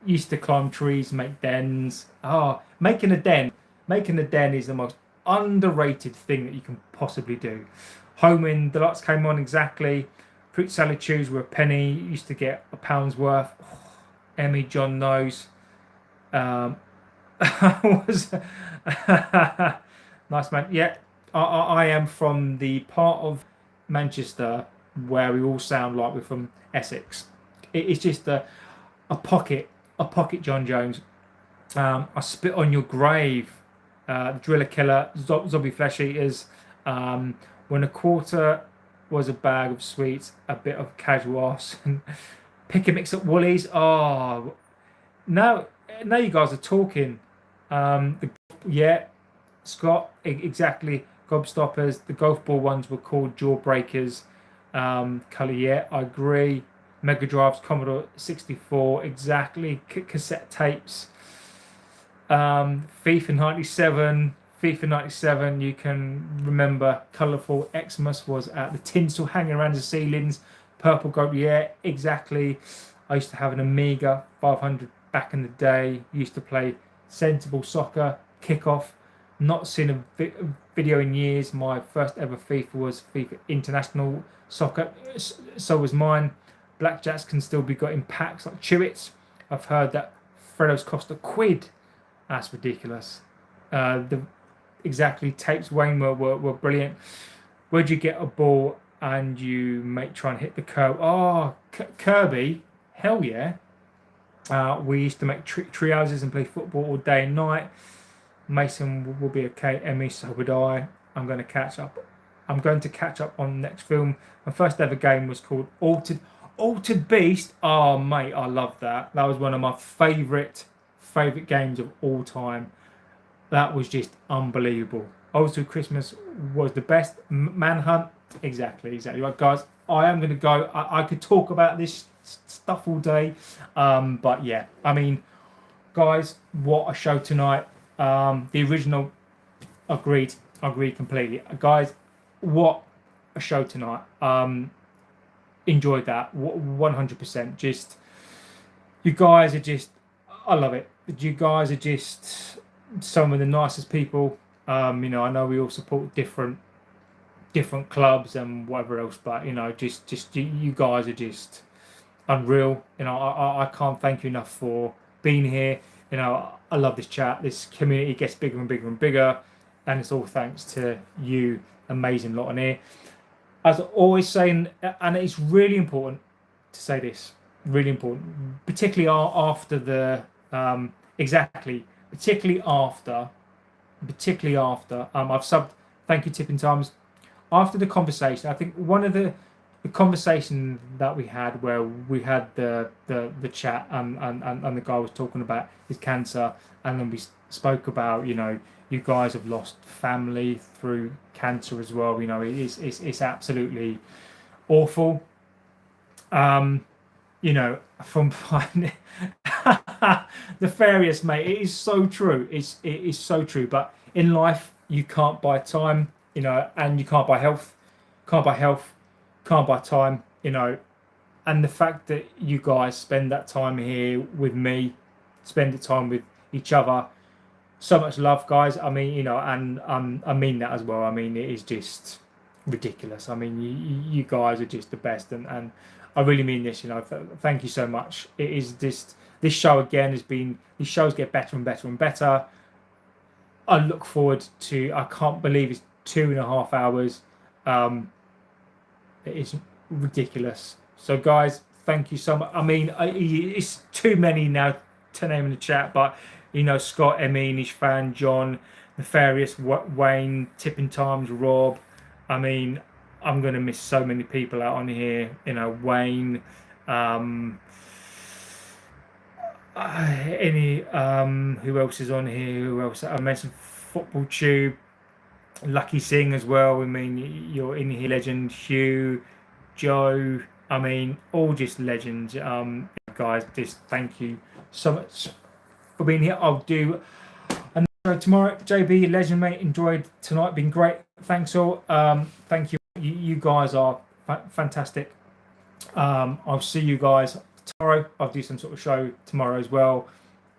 Used to climb trees, make dens. Making a den is the most underrated thing that you can possibly do. Home when the lights came on, exactly. Fruit salad chews were a penny. Used to get a pound's worth. Emmy, John knows. Was nice man. Yeah, I am from the part of Manchester where we all sound like we're from Essex. It's just a pocket, John Jones. I spit on your grave. The driller killer, zombie flesh eaters. When a quarter was a bag of sweets, a bit of casual arse, and pick a mix at Woolies. Oh, now you guys are talking. Yeah, Scott, exactly. Gobstoppers. The golf ball ones were called jawbreakers. Colour, yeah, I agree. Mega Drives, Commodore 64, exactly. Cassette tapes. FIFA 97, you can remember colourful. Xmas was at the tinsel hanging around the ceilings. Purple gold, yeah, exactly. I used to have an Amiga 500 back in the day. Used to play sensible soccer, kickoff. Not seen a video in years. My first ever FIFA was FIFA International Soccer. So was mine. Blackjacks can still be got in packs like Chewits. I've heard that Freddo's cost £1. That's ridiculous. Exactly, tapes Wayne were brilliant. Where'd you get a ball and you try and hit the curb? Oh, Kirby, hell yeah. We used to make tree houses and play football all day and night. Mason will be okay. Emmy, so would I. I'm going to catch up on the next film. My first ever game was called Altered Beast. Oh mate, I love that. That was one of my favourite games of all time. That was just unbelievable. Also, Christmas was the best. Manhunt, exactly right, guys. I am going to go. I could talk about this stuff all day, but yeah, I mean, guys, what a show tonight. The original, agreed completely, guys. What a show tonight. Enjoyed that 100%. Just, you guys are just, I love it. You guys are just some of the nicest people. I know we all support different clubs and whatever else, but just you guys are just unreal. I can't thank you enough for being here. I love this chat. This community gets bigger and bigger and bigger, and it's all thanks to you amazing lot on here. As I always saying, and it's really important to say this, really important, particularly after the particularly after I've subbed. Thank you, Tipping Times. After the conversation, I think one of the conversation that we had, where we had the chat and the guy was talking about his cancer, and then we spoke about you guys have lost family through cancer as well. It's absolutely awful. From the fairest, mate. It is so true. It is so true. But in life, you can't buy time, and you can't buy health. Can't buy time, And the fact that you guys spend that time here with me, spend the time with each other, so much love, guys. I mean, and I mean that as well. I mean, it is just ridiculous. I mean, you guys are just the best, and I really mean this. Thank you so much. It is this show again has been. These shows get better and better and better. I look forward to. I can't believe it's 2.5 hours. It is ridiculous. So, guys, thank you so much. I mean, it's too many now to name in the chat, but you know, Scott, Emmy, Nish Fan, John, Nefarious, Wayne, Tipping Times, Rob. I mean, I'm going to miss so many people out on here. You know, Wayne, who else is on here? Who else? I mentioned Football Tube, Lucky Singh as well. I mean, you're in here, legend. Hugh, Joe. I mean, all just legends. Guys, just thank you so much for being here. I'll do another tomorrow. JB, legend, mate. Enjoyed tonight. Been great. Thanks all. Thank you. You guys are fantastic. I'll see you guys tomorrow. I'll do some sort of show tomorrow as well.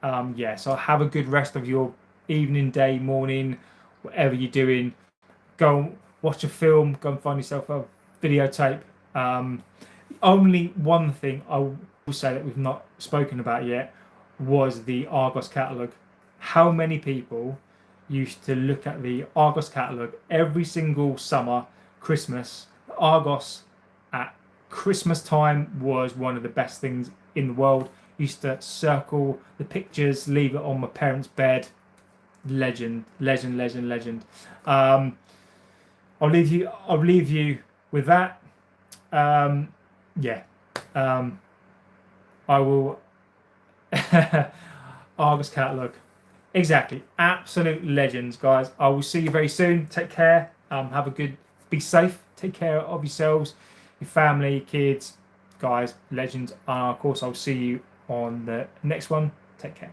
So have a good rest of your evening, day, morning, whatever you're doing. Go and watch a film. Go and find yourself a videotape. Only one thing I will say that we've not spoken about yet was the Argos catalogue. How many people used to look at the Argos catalogue every single summer, Christmas? Argos at Christmas time was one of the best things in the world. Used to circle the pictures, leave it on my parents' bed. Legend. I'll leave you with that. I will. Argos catalogue. Exactly. Absolute legends, guys. I will see you very soon. Take care. Have a good. Be safe. Take care of yourselves, your family, kids, guys, legends. Of course, I'll see you on the next one. Take care.